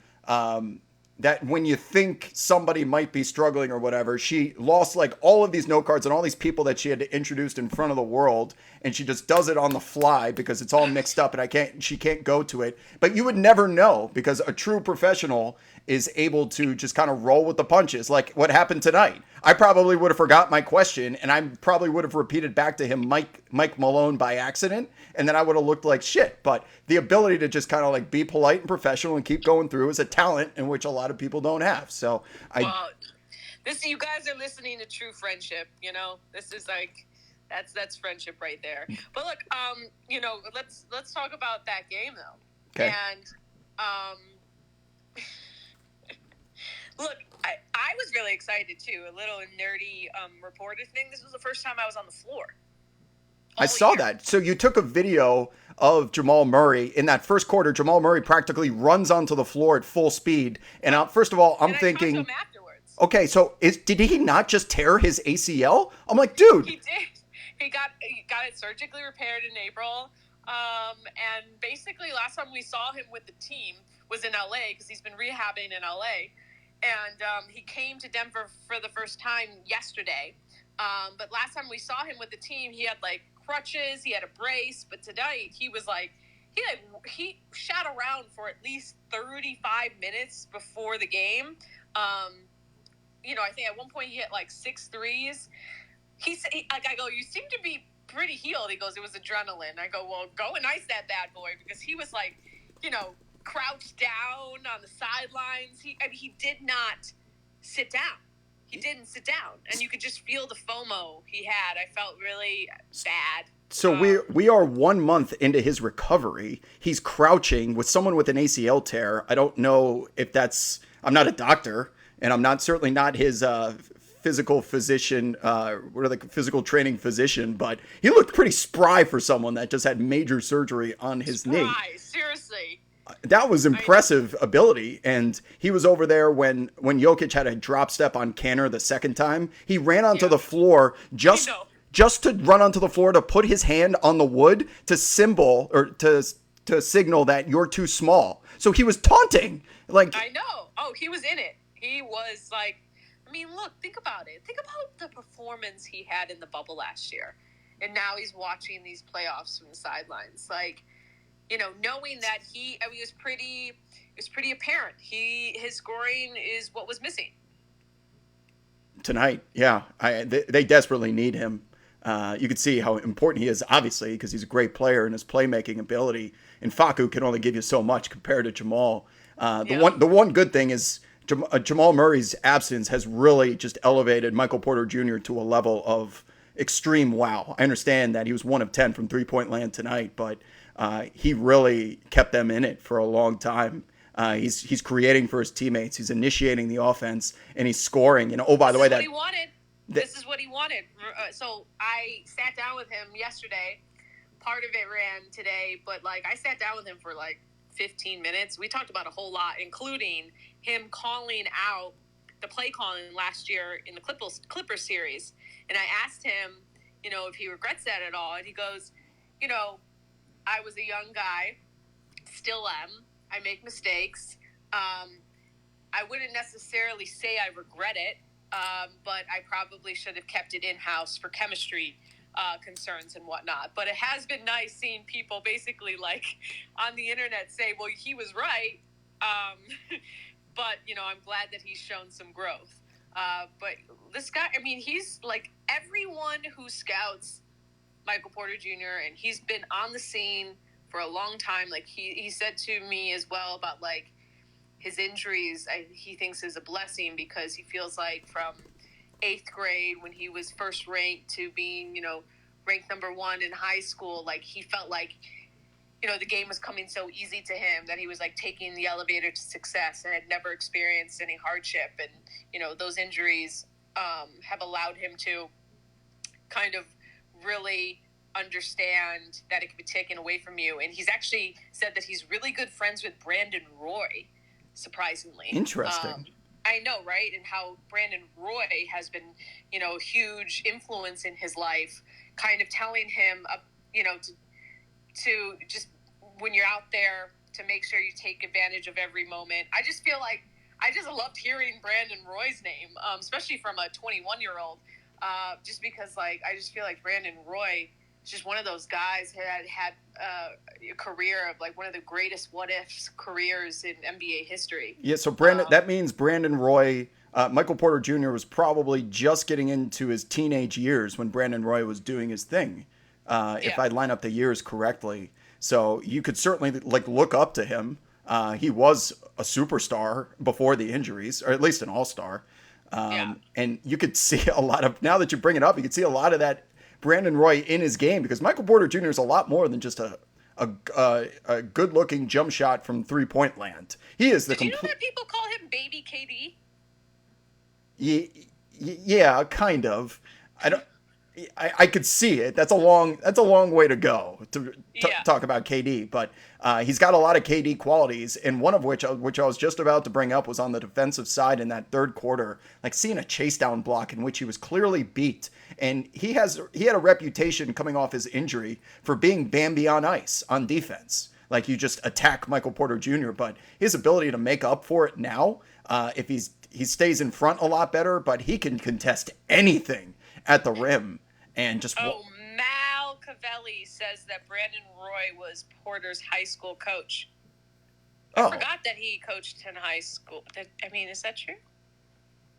Speaker 1: that when you think somebody might be struggling or whatever, she lost all of these note cards and all these people that she had to introduce in front of the world, and she just does it on the fly because it's all mixed up and she can't go to it. But you would never know because a true professional is able to just kind of roll with the punches, like what happened tonight. I probably would have forgot my question, and I probably would have repeated back to him Mike Malone by accident, and then I would have looked like shit. But the ability to just kind of be polite and professional and keep going through is a talent in which a lot of people don't have. So
Speaker 6: you guys are listening to true friendship. This is that's friendship right there. But look, let's talk about that game though.
Speaker 1: Okay.
Speaker 6: And look, I was really excited too. A little nerdy reporter thing. This was the first time I was on the floor.
Speaker 1: I saw that. So you took a video of Jamal Murray. In that first quarter, Jamal Murray practically runs onto the floor at full speed. And first of all, I'm thinking,
Speaker 6: I talked to him afterwards.
Speaker 1: Okay, so did he not just tear his ACL? I'm like, dude.
Speaker 6: He did. He got it surgically repaired in April. And basically last time we saw him with the team was in LA because he's been rehabbing in LA. And he came to Denver for the first time yesterday. But last time we saw him with the team, he had crutches, he had a brace. But tonight he was he shot around for at least 35 minutes before the game. I think at one point he hit 6 threes. I go, you seem to be pretty healed. He goes, it was adrenaline. I go, well, go and ice that bad boy because he was crouched down on the sidelines. He did not sit down. He didn't sit down, and you could just feel the FOMO he had. I felt really bad.
Speaker 1: So we are 1 month into his recovery. He's crouching with someone with an ACL tear. I don't know if I'm not a doctor, and I'm certainly not his physical physician, physical training physician, but he looked pretty spry for someone that just had major surgery on his knee.
Speaker 6: Seriously.
Speaker 1: That was impressive ability, and he was over there when Jokic had a drop step on Kanter the second time. He ran onto the floor just to run onto the floor to put his hand on the wood to signal that you're too small. So he was taunting. Like,
Speaker 6: I know. Oh, he was in it. He was like, I mean, look, think about it. Think about the performance he had in the bubble last year, and now he's watching these playoffs from the sidelines. Like, you know, knowing that it was pretty apparent. His scoring is what was missing
Speaker 1: tonight. Yeah, they desperately need him. You could see how important he is, obviously, because he's a great player and his playmaking ability. And Facu can only give you so much compared to Jamal. The one good thing is Jamal Murray's absence has really just elevated Michael Porter Jr. to a level of extreme wow. I understand that he was 1 of 10 from three-point land tonight, but he really kept them in it for a long time. He's creating for his teammates. He's initiating the offense, and he's scoring. And oh, by the way,
Speaker 6: what he wanted. This is what he wanted. So I sat down with him yesterday. Part of it ran today, but like I sat down with him for like 15 minutes. We talked about a whole lot, including him calling out the play calling last year in the Clippers series. And I asked him, you know, if he regrets that at all. And he goes, you know, I was a young guy, still am. I make mistakes. I wouldn't necessarily say I regret it, but I probably should have kept it in-house for chemistry concerns and whatnot. But it has been nice seeing people basically like on the internet say, well, he was right. But, you know, I'm glad that he's shown some growth. But this guy, I mean, he's like everyone who scouts Michael Porter Jr. and he's been on the scene for a long time. Like he said to me as well about like his injuries, he thinks is a blessing because he feels like from 8th grade when he was first ranked to being, you know, ranked number 1 in high school, like he felt like, you know, the game was coming so easy to him that he was like taking the elevator to success and had never experienced any hardship. And, you know, those injuries have allowed him to kind of really understand that it could be taken away from you. And he's actually said that he's really good friends with Brandon Roy, surprisingly.
Speaker 1: Interesting.
Speaker 6: I know, right? And how Brandon Roy has been, you know, a huge influence in his life, kind of telling him, you know, to just when you're out there to make sure you take advantage of every moment. I just feel like I just loved hearing Brandon Roy's name, especially from a 21-year-old, just because like I just feel like Brandon Roy is just one of those guys who had a career of like one of the greatest what-ifs careers in NBA history.
Speaker 1: Yeah, so that means Brandon Roy, Michael Porter Jr. was probably just getting into his teenage years when Brandon Roy was doing his thing, if I line up the years correctly. So you could certainly like look up to him. He was a superstar before the injuries, or at least an all-star. And you could see a lot of, now that you bring it up, you could see a lot of that Brandon Roy in his game, because Michael Porter Jr. is a lot more than just a good-looking jump shot from three-point land. He is the
Speaker 6: Did you know that people call him Baby KD?
Speaker 1: Yeah, kind of. I could see it. That's a long way to go to talk about KD, but he's got a lot of KD qualities, and one of which I was just about to bring up was on the defensive side in that third quarter, like seeing a chase down block in which he was clearly beat, and he had a reputation coming off his injury for being Bambi on ice on defense. Like you just attack Michael Porter Jr., but his ability to make up for it now, if he stays in front a lot better, but he can contest anything at the rim and just.
Speaker 6: Oh, Mal Cavelli says that Brandon Roy was Porter's high school coach. I forgot that he coached in high school. I mean, is that true?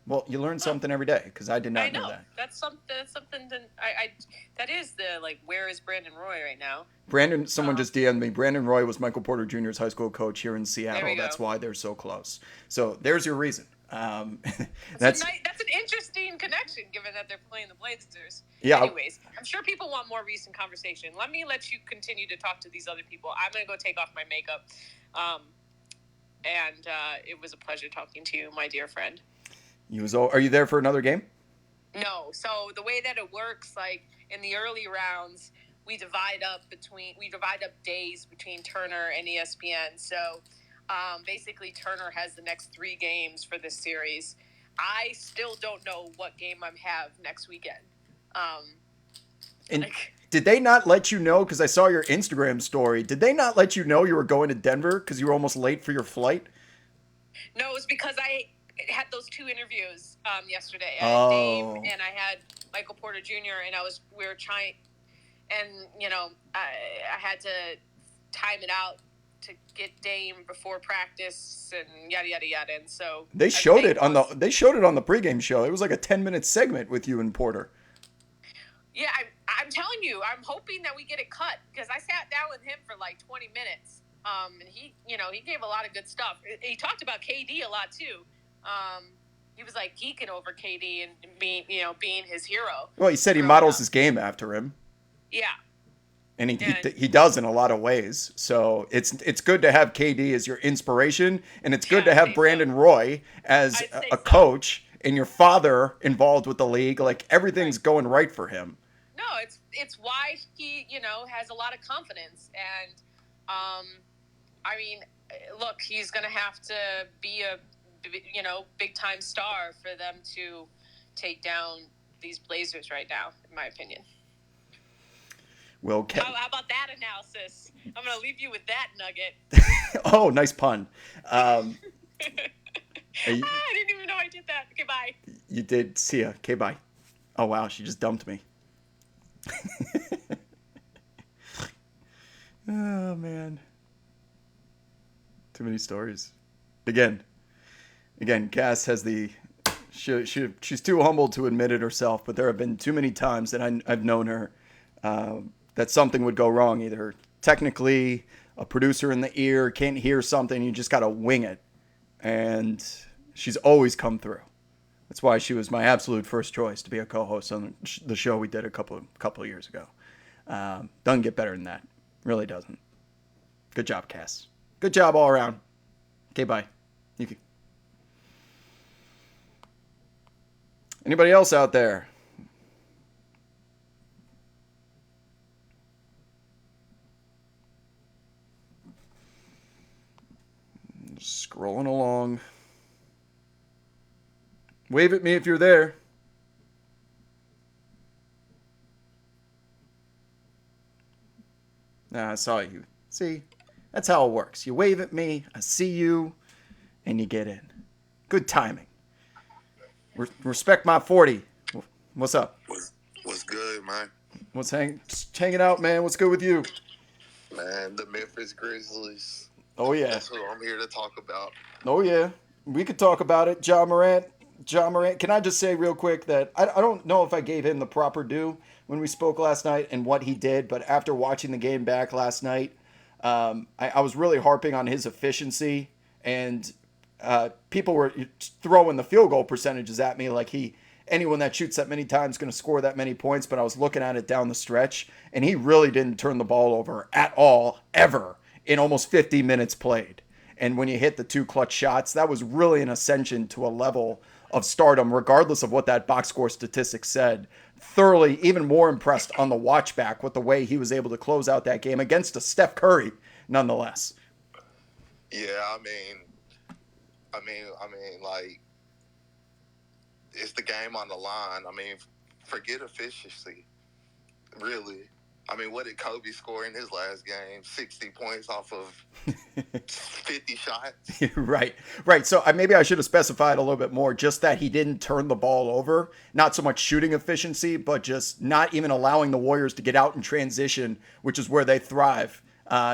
Speaker 1: Well, you learn something every day, because I did not know that.
Speaker 6: That's something that that is the, like, where is Brandon Roy right now?
Speaker 1: Someone just DM'd me. Brandon Roy was Michael Porter Jr.'s high school coach here in Seattle. That's why they're so close. So there's your reason. That's
Speaker 6: an interesting connection, given that they're playing the Blazers.
Speaker 1: Yeah.
Speaker 6: Anyways, I'm sure people want more recent conversation. Let you continue to talk to these other people. I'm going to go take off my makeup. And it was a pleasure talking to you, my dear friend.
Speaker 1: Are you there for another game?
Speaker 6: No. So the way that it works, like in the early rounds, we divide up days between Turner and ESPN. So basically, Turner has the next 3 games for this series. I still don't know what game I have next weekend.
Speaker 1: And did they not let you know? Because I saw your Instagram story. Did they not let you know you were going to Denver because you were almost late for your flight?
Speaker 6: No, it was because I had those 2 interviews yesterday. I had Dame and I had Michael Porter Jr. and we were trying, and I had to time it out to get Dame before practice and yada yada yada. And so
Speaker 1: they showed it on the pregame show. It was like a 10-minute segment with you and Porter.
Speaker 6: Yeah, I'm telling you, I'm hoping that we get it cut because I sat down with him for like 20 minutes. And he gave a lot of good stuff. He talked about KD a lot too. He was like geeking over KD and being his hero.
Speaker 1: Well, he said he models his game after him.
Speaker 6: Yeah.
Speaker 1: And he does in a lot of ways. So it's good to have KD as your inspiration, and it's good to have Brandon Roy as a coach and your father involved with the league. Like everything's going right for him.
Speaker 6: No, it's why he has a lot of confidence, and I mean, look, he's gonna have to be a big time star for them to take down these Blazers right now, in my opinion.
Speaker 1: Well,
Speaker 6: how about that analysis? I'm going to leave you with that nugget.
Speaker 1: Oh, nice pun.
Speaker 6: I didn't even know I did that. Okay, bye.
Speaker 1: You did. See ya. Okay, bye. Oh, wow. She just dumped me. Oh, man. Too many stories. Again, Cass has she's too humble to admit it herself, but there have been too many times that I've known her that something would go wrong. Either technically a producer in the ear can't hear something, you just got to wing it. And she's always come through. That's why she was my absolute first choice to be a co-host on the show we did a couple of years ago. Doesn't get better than that. Really doesn't. Good job, Cass. Good job all around. Okay, bye. You can. Anybody else out there? Scrolling along. Wave at me if you're there. I saw you. See? That's how it works. You wave at me, I see you, and you get in. Good timing. Respect my 40. What's up?
Speaker 7: What's good, man?
Speaker 1: Just hanging out, man. What's good with you?
Speaker 7: Man, the Memphis Grizzlies.
Speaker 1: Oh, yeah.
Speaker 7: That's what I'm here to talk about.
Speaker 1: Oh, yeah. We could talk about it. Ja Morant. Can I just say real quick that I don't know if I gave him the proper due when we spoke last night and what he did, but after watching the game back last night, I was really harping on his efficiency, and people were throwing the field goal percentages at me like anyone that shoots that many times is going to score that many points, but I was looking at it down the stretch, and he really didn't turn the ball over at all, ever, in almost 50 minutes played. And when you hit the 2 clutch shots, that was really an ascension to a level of stardom, regardless of what that box score statistic said. Thoroughly, even more impressed on the watch back with the way he was able to close out that game against a Steph Curry, nonetheless.
Speaker 7: Yeah, I mean, like, it's the game on the line. I mean, forget efficiency, really. I mean, what did Kobe score in his last game? 60 points off of 50 shots?
Speaker 1: Right. So maybe I should have specified a little bit more, just that he didn't turn the ball over. Not so much shooting efficiency, but just not even allowing the Warriors to get out in transition, which is where they thrive,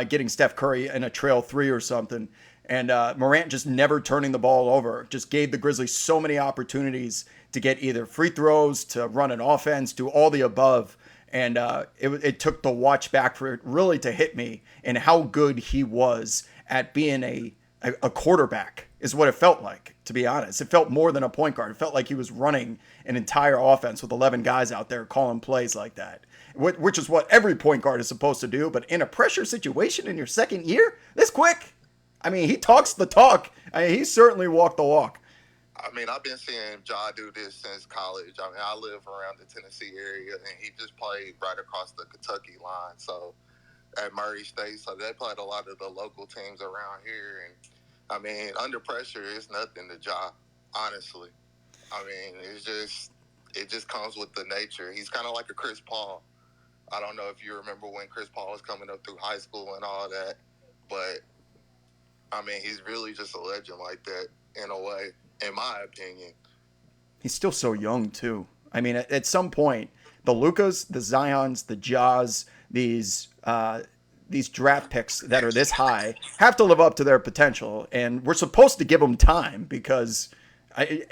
Speaker 1: getting Steph Curry in a trail 3 or something. And Morant just never turning the ball over, just gave the Grizzlies so many opportunities to get either free throws, to run an offense, do all the above. And it took the watch back for it really to hit me and how good he was at being a quarterback is what it felt like, to be honest. It felt more than a point guard. It felt like he was running an entire offense with 11 guys out there calling plays like that, which is what every point guard is supposed to do. But in a pressure situation in your second year, this quick, I mean, he talks the talk. I mean, he certainly walked the walk.
Speaker 7: I mean, I've been seeing Ja do this since college. I mean, I live around the Tennessee area, and he just played right across the Kentucky line. So at Murray State, so they played a lot of the local teams around here. And I mean, under pressure, it's nothing to Ja. Honestly, I mean, it just comes with the nature. He's kind of like a Chris Paul. I don't know if you remember when Chris Paul was coming up through high school and all that, but I mean, he's really just a legend like that in a way, in my opinion.
Speaker 1: He's still so young too. I mean, at some point, the Lukas, the Zions, the Jaws, these draft picks that are this high have to live up to their potential, and we're supposed to give them time because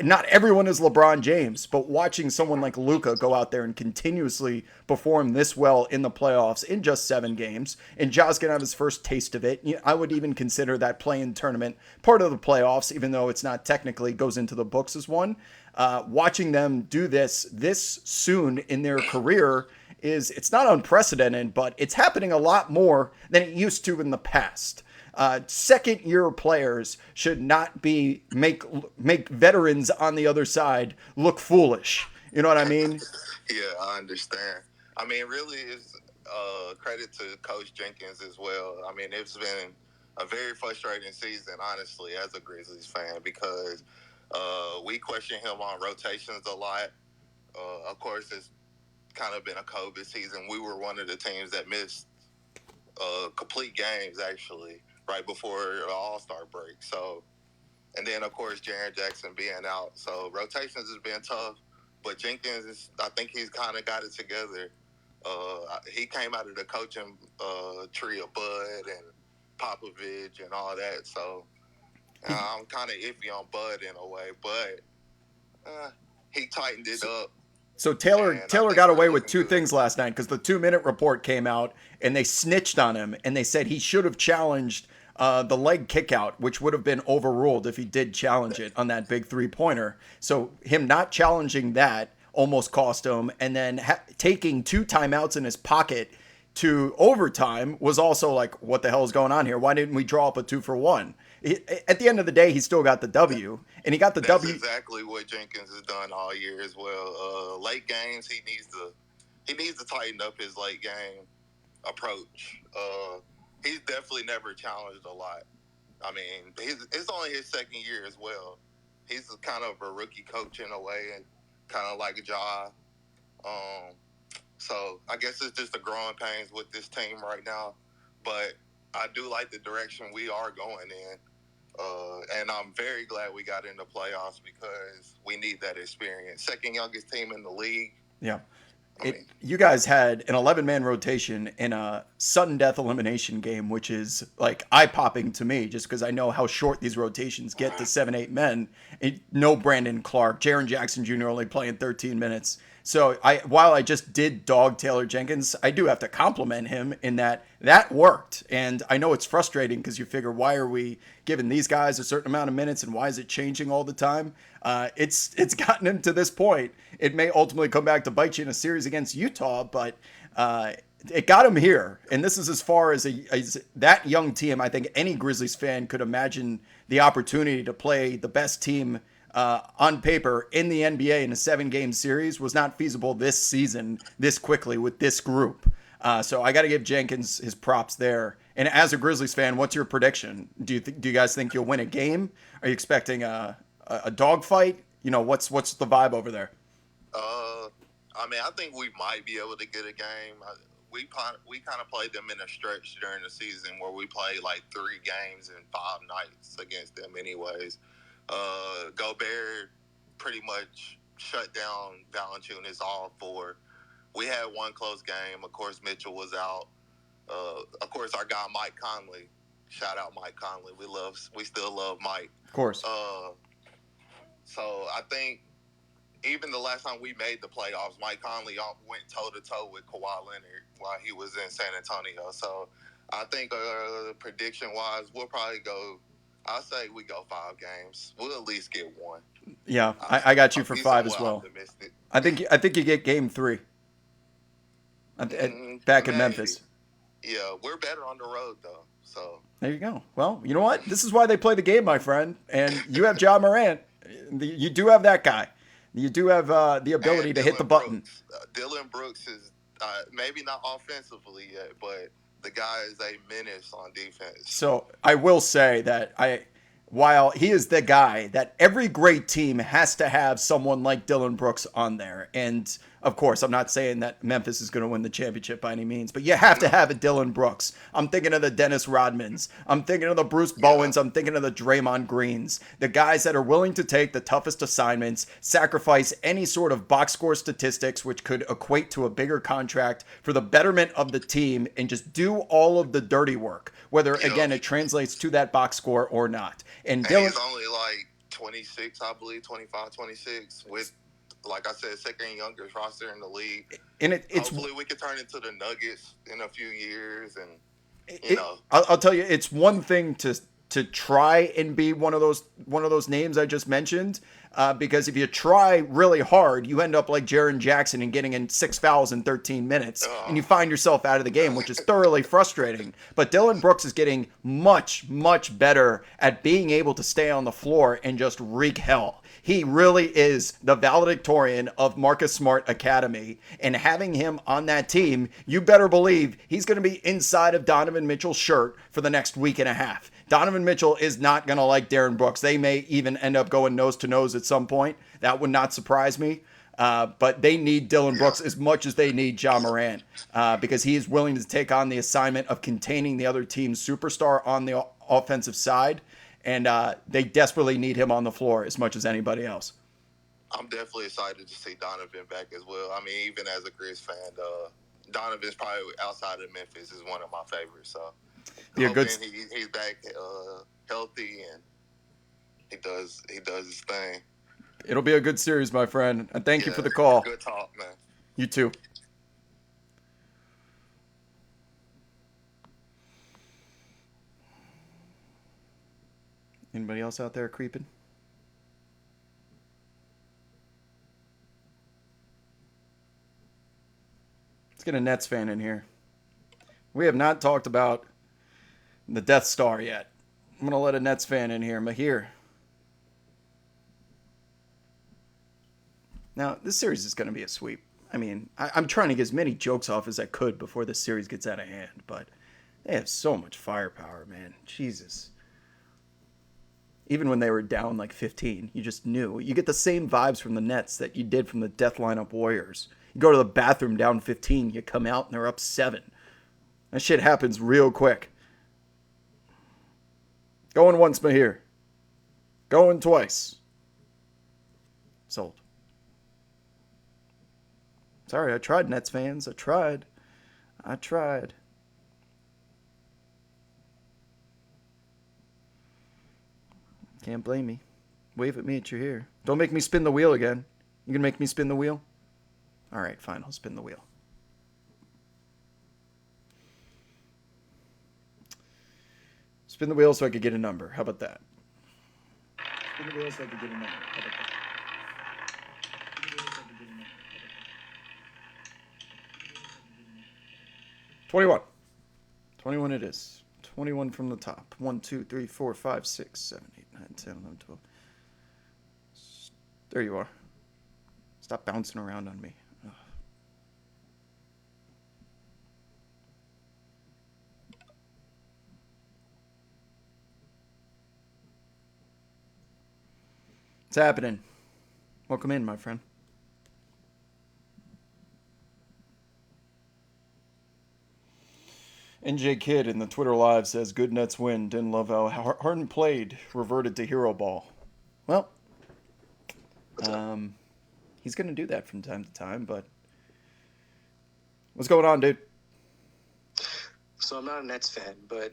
Speaker 1: not everyone is LeBron James, but watching someone like Luka go out there and continuously perform this well in the playoffs in just 7 games, and Ja's going to have his first taste of it. I would even consider that play-in tournament part of the playoffs, even though it's not technically goes into the books as one. Watching them do this soon in their career it's not unprecedented, but it's happening a lot more than it used to in the past. Second year players should not be make veterans on the other side look foolish. You know what I mean?
Speaker 7: Yeah, I understand. I mean, really, it's credit to Coach Jenkins as well. I mean, it's been a very frustrating season, honestly, as a Grizzlies fan, because we question him on rotations a lot. Of course, it's kind of been a COVID season. We were one of the teams that missed complete games, actually, right before the All-Star break. So, and then, of course, Jaren Jackson being out. So, rotations has been tough. But Jenkins, I think he's kind of got it together. He came out of the coaching tree of Bud and Popovich and all that. So, I'm kind of iffy on Bud in a way. But he tightened it up.
Speaker 1: So Taylor got away with 2 things last night because the 2-minute report came out and they snitched on him and they said he should have challenged the leg kick out, which would have been overruled if he did challenge it on that big 3-pointer. So him not challenging that almost cost him, and then taking 2 timeouts in his pocket to overtime was also like, what the hell is going on here? Why didn't we draw up a 2-for-1? At the end of the day, he still got the W, and he got the W.
Speaker 7: That's exactly what Jenkins has done all year as well. Late games, he needs to tighten up his late game approach. He's definitely never challenged a lot. I mean, it's only his second year as well. He's kind of a rookie coach in a way, and kind of like Ja. So I guess it's just the growing pains with this team right now. But I do like the direction we are going in. And I'm very glad we got in the playoffs because we need that experience. Second youngest team in the league.
Speaker 1: Yeah. You guys had an 11-man rotation in a sudden death elimination game, which is like eye-popping to me just because I know how short these rotations get to 7-8 men. No Brandon Clark, Jaren Jackson Jr. only playing 13 minutes. So while I just did dog Taylor Jenkins, I do have to compliment him in that worked. And I know it's frustrating because you figure, why are we giving these guys a certain amount of minutes and why is it changing all the time? It's gotten him to this point. It may ultimately come back to bite you in a series against Utah, but it got him here. And this is as far as that young team. I think any Grizzlies fan could imagine the opportunity to play the best team on paper in the NBA in a 7-game series was not feasible this season this quickly with this group. So I got to give Jenkins his props there. And as a Grizzlies fan, what's your prediction? Do you guys think you'll win a game? Are you expecting a dogfight? You know, what's the vibe over there?
Speaker 7: I mean, I think we might be able to get a game. We kind of played them in a stretch during the season where we played like 3 games in 5 nights against them anyways. Gobert pretty much shut down Valanciunas all 4. We had one close game. Of course, Mitchell was out. Of course, our guy Mike Conley. Shout out Mike Conley. We still love Mike.
Speaker 1: Of course.
Speaker 7: So I think even the last time we made the playoffs, Mike Conley went toe-to-toe with Kawhi Leonard while he was in San Antonio. So I think prediction-wise, we'll probably go – I'll say we go 5 games. We'll at least get 1.
Speaker 1: Yeah, I got you for 5 as well. Optimistic. I think you get game 3 back in Memphis.
Speaker 7: Yeah, we're better on the road, though. So
Speaker 1: there you go. Well, you know what? This is why they play the game, my friend. And you have Ja Morant. You do have that guy. You do have the ability to hit the button.
Speaker 7: Dylan Brooks is maybe not offensively yet, but the guy is a menace on defense.
Speaker 1: So I will say that while he is the guy that every great team has to have someone like Dylan Brooks on there. And of course, I'm not saying that Memphis is going to win the championship by any means, but you have to have a Dylan Brooks. I'm thinking of the Dennis Rodmans. I'm thinking of the Bruce Bowens. I'm thinking of the Draymond Greens. The guys that are willing to take the toughest assignments, sacrifice any sort of box score statistics, which could equate to a bigger contract for the betterment of the team, and just do all of the dirty work, whether, again, it translates to that box score or not. And Dylan,
Speaker 7: he's only like 26, I believe, 25, 26, with, like I said, second youngest roster in the league.
Speaker 1: And it's
Speaker 7: hopefully we can turn into the Nuggets in a few years, and you know.
Speaker 1: I'll tell you, it's one thing to try and be one of those names I just mentioned, because if you try really hard, you end up like Jaren Jackson and getting in 6 fouls in 13 minutes, and you find yourself out of the game, which is thoroughly frustrating. But Dylan Brooks is getting much, much better at being able to stay on the floor and just wreak hell. He really is the valedictorian of Marcus Smart Academy, and having him on that team, you better believe he's going to be inside of Donovan Mitchell's shirt for the next week and a half. Donovan Mitchell is not going to like Darren Brooks. They may even end up going nose to nose at some point. That would not surprise me. But they need Dylan Brooks as much as they need Ja Morant, because he is willing to take on the assignment of containing the other team's superstar on the offensive side. And they desperately need him on the floor as much as anybody else.
Speaker 7: I'm definitely excited to see Donovan back as well. I mean, even as a Grizz fan, Donovan's probably outside of Memphis is one of my favorites. So
Speaker 1: yeah, good.
Speaker 7: He's back healthy, and he does his thing.
Speaker 1: It'll be a good series, my friend. And thank you for the call.
Speaker 7: Good talk, man.
Speaker 1: You too. Anybody else out there creeping? Let's get a Nets fan in here. We have not talked about the Death Star yet. I'm going to let a Nets fan in here. Mahir. Now, this series is going to be a sweep. I mean, I'm trying to get as many jokes off as I could before this series gets out of hand, but they have so much firepower, man. Jesus. Even when they were down like 15, you just knew. You get the same vibes from the Nets that you did from the Death Lineup Warriors. You go to the bathroom down 15, you come out and they're up 7. That shit happens real quick. Going once, Mahir. Going twice. Sold. Sorry, I tried, Nets fans. I tried. Can't blame me. Wave at me at you're here. Don't make me spin the wheel again. You gonna make me spin the wheel? All right, fine. I'll spin the wheel. Spin the wheel so I could get a number. How about that? Spin the wheel so I could get a number. How about that? 21. 21 it is. 21 from the top. 1, 2, 3, 4, 5, 6, 7, 8, 9, 10, 11, 12. There you are. Stop bouncing around on me. Ugh. What's happening? Welcome in, my friend. NJ Kidd in the Twitter Live says, good Nets win. Didn't love how Harden played. Reverted to hero ball. Well, he's going to do that from time to time, but what's going on, dude?
Speaker 8: So I'm not a Nets fan, but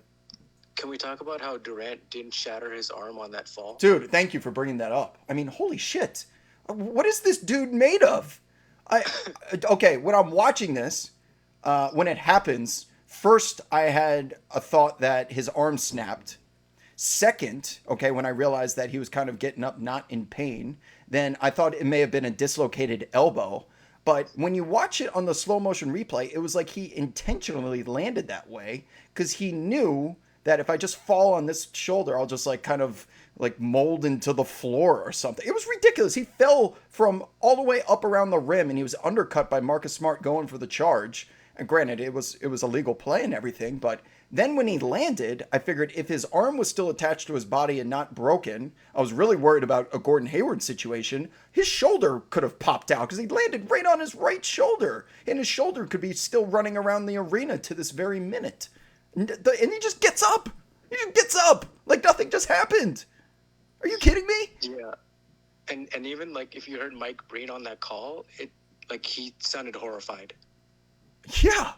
Speaker 8: can we talk about how Durant didn't shatter his arm on that fall?
Speaker 1: Dude, thank you for bringing that up. I mean, holy shit. What is this dude made of? Okay, when I'm watching this, when it happens, first, I had a thought that his arm snapped. Second, okay, when I realized that he was kind of getting up, not in pain, then I thought it may have been a dislocated elbow. But when you watch it on the slow motion replay, it was like he intentionally landed that way because he knew that if I just fall on this shoulder, I'll just like kind of like mold into the floor or something. It was ridiculous. He fell from all the way up around the rim, and he was undercut by Marcus Smart going for the charge. And granted, it was a legal play and everything, but then when he landed, I figured if his arm was still attached to his body and not broken, I was really worried about a Gordon Hayward situation. His shoulder could have popped out because he landed right on his right shoulder, and his shoulder could be still running around the arena to this very minute. And he just gets up. He just gets up like nothing just happened. Are you kidding me?
Speaker 8: Yeah, and even like if you heard Mike Breen on that call, it like he sounded horrified.
Speaker 1: Yeah,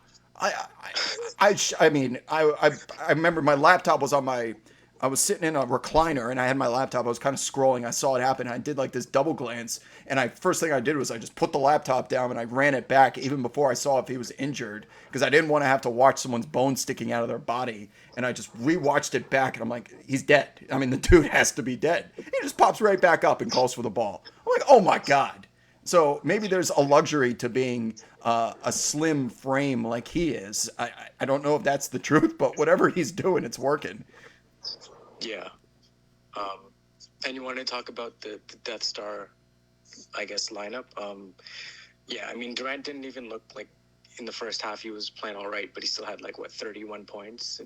Speaker 1: I mean, I remember my laptop was I was sitting in a recliner and I had my laptop. I was kind of scrolling. I saw it happen. I did like this double glance, and first thing I did was I just put the laptop down and I ran it back even before I saw if he was injured because I didn't want to have to watch someone's bone sticking out of their body. And I just rewatched it back and I'm like, he's dead. I mean, the dude has to be dead. He just pops right back up and calls for the ball. I'm like, oh my God. So maybe there's a luxury to being a slim frame like he is. I don't know if that's the truth, but whatever he's doing, it's working.
Speaker 8: Yeah. And you want to talk about the Death Star, I guess, lineup? Yeah, I mean, Durant didn't even look like in the first half he was playing all right, but he still had 31 points.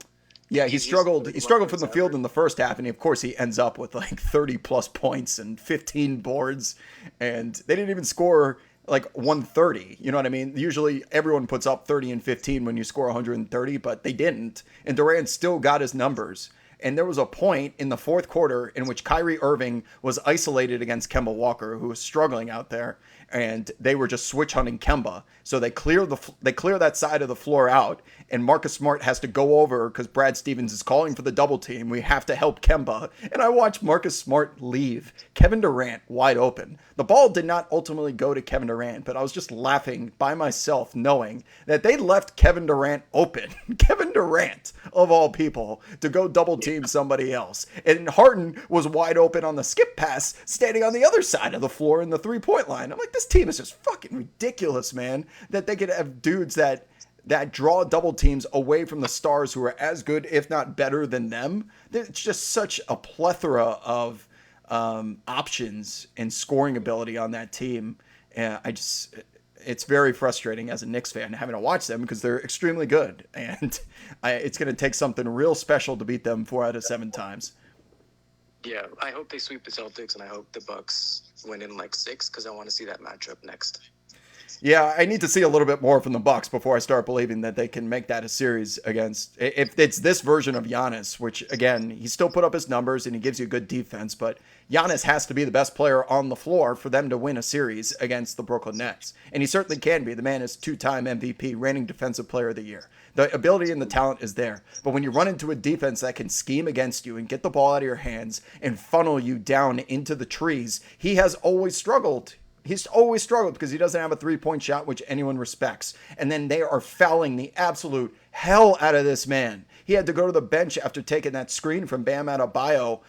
Speaker 1: Yeah, he struggled from the field in the first half, and of course he ends up with 30 plus points and 15 boards, and they didn't even score 130. You know what I mean? Usually everyone puts up 30 and 15 when you score 130, but they didn't, and Durant still got his numbers. And there was a point in the fourth quarter in which Kyrie Irving was isolated against Kemba Walker, who was struggling out there, and they were just switch hunting Kemba. So they clear that side of the floor out, and Marcus Smart has to go over because Brad Stevens is calling for the double team. We have to help Kemba. And I watched Marcus Smart leave Kevin Durant wide open. The ball did not ultimately go to Kevin Durant, but I was just laughing by myself knowing that they left Kevin Durant open. Kevin Durant, of all people, to go double team somebody else. And Harden was wide open on the skip pass, standing on the other side of the floor in the three-point line. I'm like, this team is just fucking ridiculous, man, that they could have dudes that draw double teams away from the stars who are as good, if not better than them. It's just such a plethora of options and scoring ability on that team. It's very frustrating as a Knicks fan having to watch them because they're extremely good. And it's going to take something real special to beat them 4 out of 7 times.
Speaker 8: Yeah, I hope they sweep the Celtics, and I hope the Bucks win in 6 because I want to see that matchup next.
Speaker 1: Yeah, I need to see a little bit more from the Bucks before I start believing that they can make that a series against. If it's this version of Giannis, which again he still put up his numbers and he gives you good defense, but Giannis has to be the best player on the floor for them to win a series against the Brooklyn Nets, and he certainly can be. The man is 2-time MVP, reigning Defensive Player of the Year. The ability and the talent is there, but when you run into a defense that can scheme against you and get the ball out of your hands and funnel you down into the trees, he has always struggled. He's always struggled because he doesn't have a three-point shot, which anyone respects. And then they are fouling the absolute hell out of this man. He had to go to the bench after taking that screen from Bam Adebayo.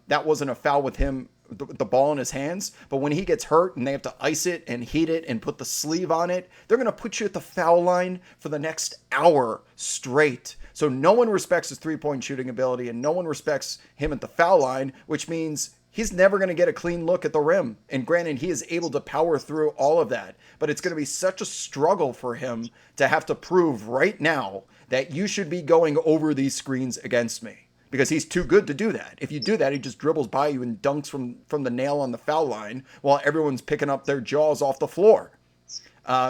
Speaker 1: That wasn't a foul with him, the ball in his hands. But when he gets hurt and they have to ice it and heat it and put the sleeve on it, they're going to put you at the foul line for the next hour straight. So no one respects his three-point shooting ability and no one respects him at the foul line, which means he's never going to get a clean look at the rim. And granted, he is able to power through all of that. But it's going to be such a struggle for him to have to prove right now that you should be going over these screens against me. Because he's too good to do that. If you do that, he just dribbles by you and dunks from the nail on the foul line while everyone's picking up their jaws off the floor.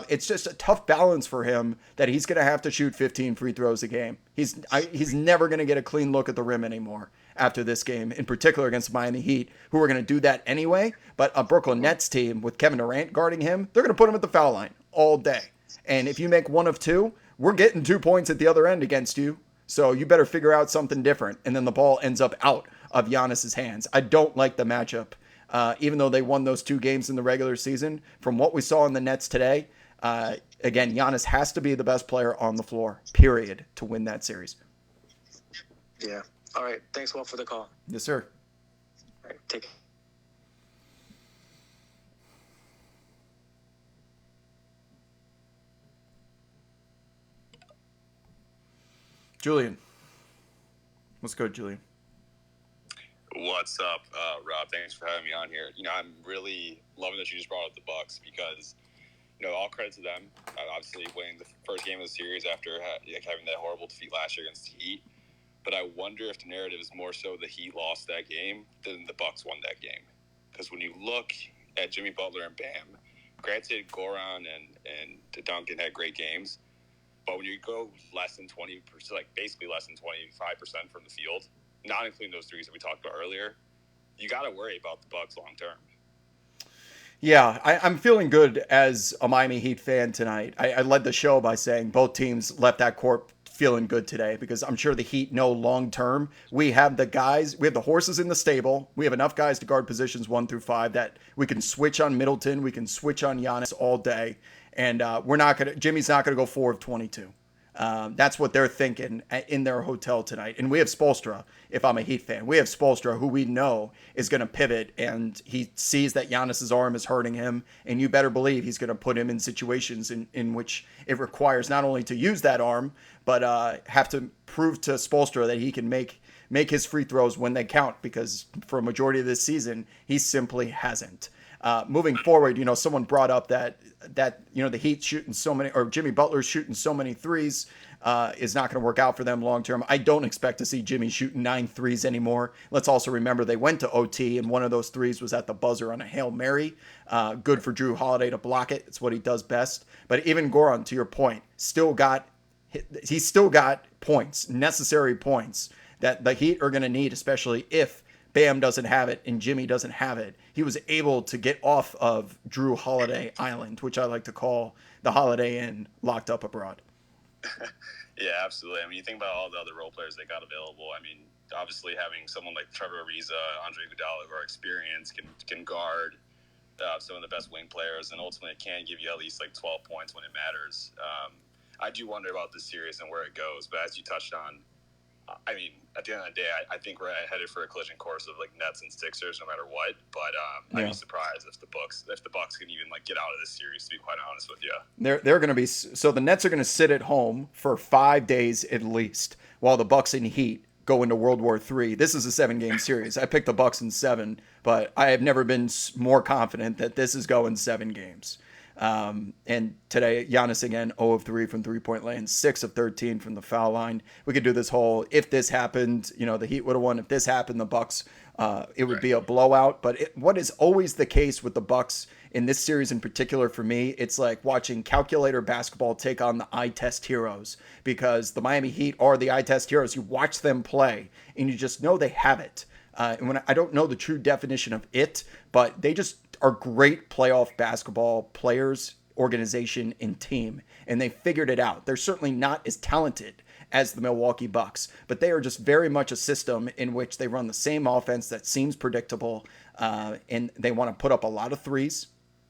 Speaker 1: It's just a tough balance for him that he's going to have to shoot 15 free throws a game. He's never going to get a clean look at the rim anymore after this game, in particular against Miami Heat, who are going to do that anyway. But a Brooklyn Nets team with Kevin Durant guarding him, they're going to put him at the foul line all day. And if you make one of two, we're getting 2 points at the other end against you. So you better figure out something different. And then the ball ends up out of Giannis's hands. I don't like the matchup. Even though they won those 2 games in the regular season, from what we saw in the Nets today, again, Giannis has to be the best player on the floor, period, to win that series.
Speaker 8: Yeah. All right. Thanks, Will, for the call.
Speaker 1: Yes, sir.
Speaker 8: All right. Take care.
Speaker 1: Julian. Let's go, Julian.
Speaker 9: What What's up, Rob? Thanks for having me on here. I'm really loving that you just brought up the Bucks because, all credit to them. Obviously, winning the first game of the series after having that horrible defeat last year against the Heat. But I wonder if the narrative is more so the Heat lost that game than the Bucks won that game. Because when you look at Jimmy Butler and Bam, granted, Goran and Duncan had great games, but when you go less than 20%, basically less than 25% from the field, not including those threes that we talked about earlier, you got to worry about the Bucks long term.
Speaker 1: Yeah, I'm feeling good as a Miami Heat fan tonight. I led the show by saying both teams left that court feeling good today because I'm sure the Heat know long term we have the guys, we have the horses in the stable. We have enough guys to guard positions 1 through 5 that we can switch on Middleton, we can switch on Giannis all day, and Jimmy's not gonna go 4 of 22. That's what they're thinking in their hotel tonight. And we have Spoelstra, if I'm a Heat fan. We have Spoelstra, who we know is going to pivot, and he sees that Giannis's arm is hurting him, and you better believe he's going to put him in situations in which it requires not only to use that arm, but have to prove to Spoelstra that he can make his free throws when they count, because for a majority of this season, he simply hasn't. Moving forward, someone brought up that the Heat shooting so many, or Jimmy Butler's shooting so many threes is not going to work out for them long term. I don't expect to see Jimmy shooting 9 threes anymore. Let's also remember they went to OT, and one of those threes was at the buzzer on a Hail Mary. Good for Drew Holiday to block it. It's what he does best. But even Goran, to your point, he's still got points, necessary points that the Heat are going to need, especially if Bam doesn't have it and Jimmy doesn't have it. He was able to get off of Drew Holiday Island, which I like to call the Holiday Inn locked up abroad.
Speaker 9: Yeah, absolutely. I mean, you think about all the other role players they got available. I mean, obviously having someone like Trevor Ariza, Andre Iguodala, who are experienced, can guard some of the best wing players, and ultimately can give you at least 12 points when it matters. I do wonder about this series and where it goes, but as you touched on, I mean, at the end of the day, I think we're headed for a collision course of Nets and Sixers, no matter what. But I'd be surprised if the Bucks can even get out of this series. To be quite honest with you,
Speaker 1: they're going to be so the Nets are going to sit at home for 5 days at least, while the Bucks and Heat go into World War III. This is a 7-game series. I picked the Bucks in 7, but I have never been more confident that this is going 7 games. And today, Giannis again, 0 of 3 from three-point land, 6 of 13 from the foul line. We could do this whole, if this happened, the Heat would have won. If this happened, the Bucks, it would be a blowout. But what is always the case with the Bucks in this series in particular for me, it's like watching calculator basketball take on the eye test heroes, because the Miami Heat are the eye test heroes. You watch them play and you just know they have it. And when I don't know the true definition of it, but they just are great playoff basketball players, organization, and team, and they figured it out. They're certainly not as talented as the Milwaukee Bucks, but they are just very much a system in which they run the same offense that seems predictable, and they want to put up a lot of threes,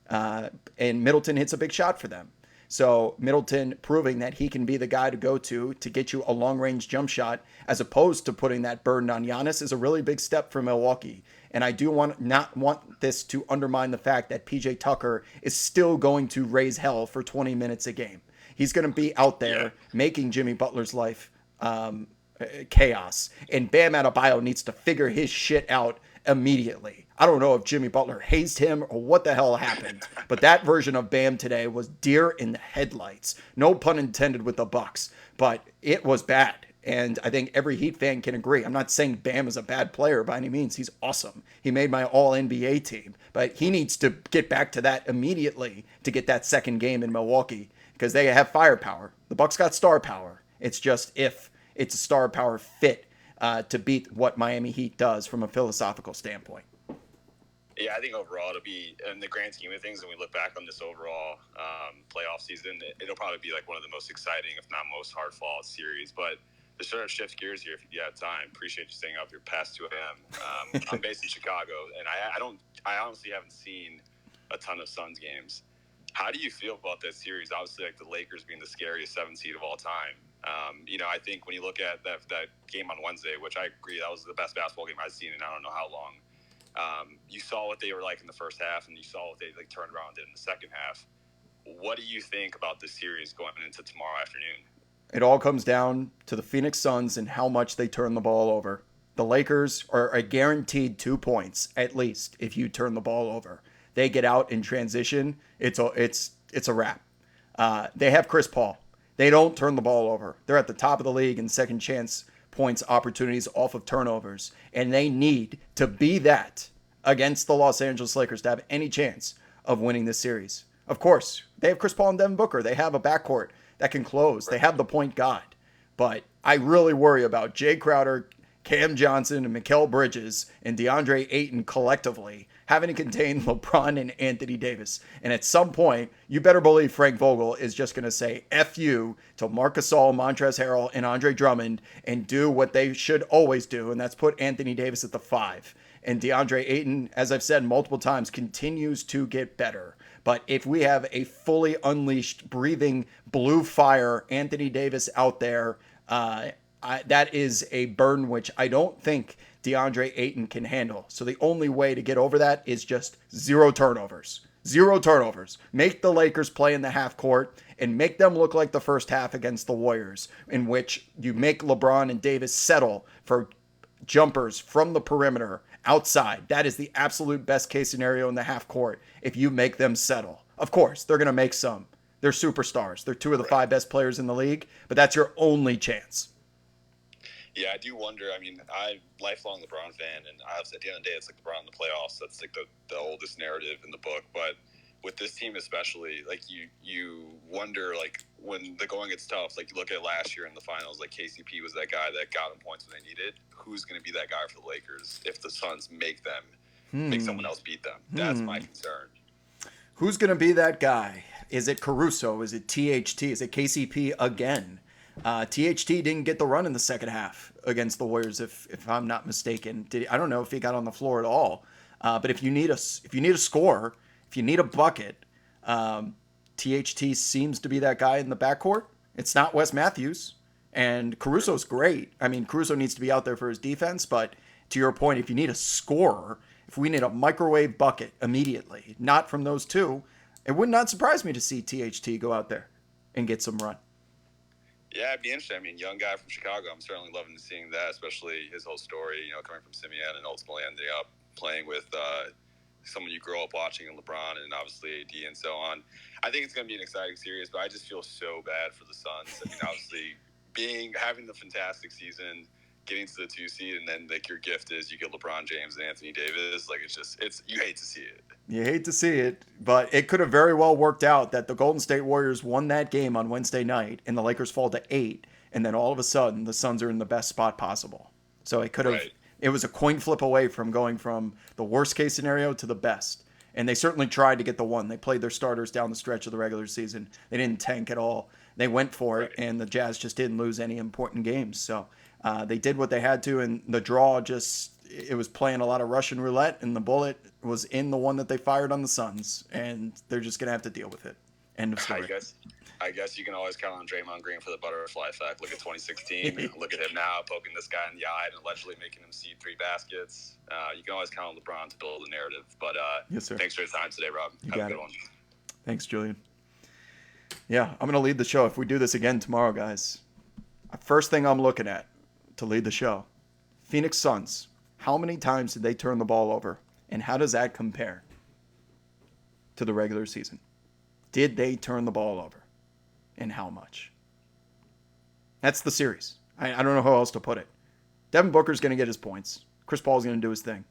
Speaker 1: and Middleton hits a big shot for them. So Middleton proving that he can be the guy to go to get you a long-range jump shot, as opposed to putting that burden on Giannis, is a really big step for Milwaukee. And I do not want this to undermine the fact that PJ Tucker is still going to raise hell for 20 minutes a game. He's going to be out there making Jimmy Butler's life chaos. And Bam Adebayo needs to figure his shit out immediately. I don't know if Jimmy Butler hazed him or what the hell happened, but that version of Bam today was deer in the headlights. No pun intended with the Bucks, but it was bad. And I think every Heat fan can agree. I'm not saying Bam is a bad player by any means. He's awesome. He made my all-NBA team. But he needs to get back to that immediately to get that second game in Milwaukee, because they have firepower. The Bucks got star power. It's just if it's a star power fit to beat what Miami Heat does from a philosophical standpoint.
Speaker 9: Yeah, I think overall it'll be, in the grand scheme of things, when we look back on this overall playoff season, it'll probably be one of the most exciting, if not most hard-fought series. But to sort of shift gears here, if you have time, appreciate you staying up here past 2 a.m. I'm based in Chicago, and I honestly haven't seen a ton of Suns games. How do you feel about that series? Obviously, the Lakers being the scariest 7th seed of all time. I think when you look at that game on Wednesday, which I agree, that was the best basketball game I've seen in I don't know how long. You saw what they were like in the first half, and you saw what they turned around and did in the second half. What do you think about this series going into tomorrow afternoon?
Speaker 1: It all comes down to the Phoenix Suns and how much they turn the ball over. The Lakers are a guaranteed 2 points at least if you turn the ball over. They get out in transition, it's a wrap. They have Chris Paul. They don't turn the ball over. They're at the top of the league in second chance points opportunities off of turnovers, and they need to be that against the Los Angeles Lakers to have any chance of winning this series. Of course, they have Chris Paul and Devin Booker. They have a backcourt that can close. They have the point guard. But I really worry about Jay Crowder, Cam Johnson, and Mikal Bridges and DeAndre Ayton collectively having to contain LeBron and Anthony Davis. And at some point, you better believe Frank Vogel is just going to say F you to Marc Gasol, Montrezl Harrell, and Andre Drummond and do what they should always do, and that's put Anthony Davis at the 5. And DeAndre Ayton, as I've said multiple times, continues to get better. But if we have a fully unleashed, breathing, blue fire Anthony Davis out there, that is a burden which I don't think DeAndre Ayton can handle. So the only way to get over that is just 0 turnovers. 0 turnovers. Make the Lakers play in the half court and make them look like the first half against the Warriors, in which you make LeBron and Davis settle for jumpers from the perimeter outside. That is the absolute best case scenario in the half court if you make them settle. Of course, they're going to make some. They're superstars. They're 2 of the 5 best players in the league, but that's your only chance.
Speaker 9: Yeah, I do wonder. I mean, I'm a lifelong LeBron fan, and at the end of the day, it's like LeBron in the playoffs. That's like the oldest narrative in the book. But with this team especially, like you wonder, like when the going gets tough, like you look at last year in the finals, like KCP was that guy that got them points when they needed. Who's going to be that guy for the Lakers if the Suns make someone else beat them? That's my concern.
Speaker 1: Who's going to be that guy? Is it Caruso? Is it THT? Is it KCP again? THT didn't get the run in the second half against the Warriors, if I'm not mistaken. I don't know if he got on the floor at all. But if you need a score, if you need a bucket, THT seems to be that guy in the backcourt. It's not Wes Matthews, and Caruso's great. I mean, Caruso needs to be out there for his defense, but to your point, if you need a scorer, if we need a microwave bucket immediately, not from those two, it would not surprise me to see THT go out there and get some run.
Speaker 9: Yeah, it'd be interesting. I mean, young guy from Chicago. I'm certainly loving seeing that, especially his whole story, coming from Simeon and ultimately ending up playing with someone you grow up watching in LeBron and obviously AD and so on. I think it's going to be an exciting series, but I just feel so bad for the Suns. I mean, obviously having the fantastic season, getting to the 2 seed, and then like your gift is you get LeBron James and Anthony Davis. Like it's you hate to see it.
Speaker 1: You hate to see it, but it could have very well worked out that the Golden State Warriors won that game on Wednesday night and the Lakers fall to 8, and then all of a sudden the Suns are in the best spot possible. So it could have. Right. It was a coin flip away from going from the worst case scenario to the best. And they certainly tried to get the one. They played their starters down the stretch of the regular season. They didn't tank at all. They went for it, and the Jazz just didn't lose any important games. So they did what they had to, and the draw it was playing a lot of Russian roulette, and the bullet was in the one that they fired on the Suns, and they're just going to have to deal with it. End of story.
Speaker 9: I guess you can always count on Draymond Green for the butterfly effect. Look at 2016. Look at him now poking this guy in the eye and allegedly making him see 3 baskets. You can always count on LeBron to build a narrative. But
Speaker 1: yes, sir.
Speaker 9: Thanks for your time today, Rob. Have a good one.
Speaker 1: Thanks, Julian. Yeah, I'm going to lead the show. If we do this again tomorrow, guys, first thing I'm looking at to lead the show, Phoenix Suns. How many times did they turn the ball over? And how does that compare to the regular season? Did they turn the ball over? And how much? That's the series. I don't know how else to put it. Devin Booker's going to get his points. Chris Paul's going to do his things.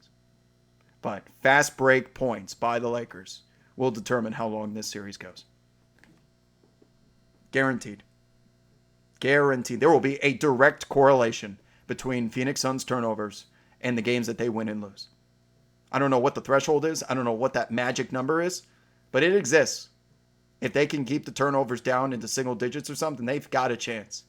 Speaker 1: But fast break points by the Lakers will determine how long this series goes. Guaranteed. Guaranteed. There will be a direct correlation between Phoenix Suns turnovers and the games that they win and lose. I don't know what the threshold is. I don't know what that magic number is, but it exists. If they can keep the turnovers down into single digits or something, they've got a chance.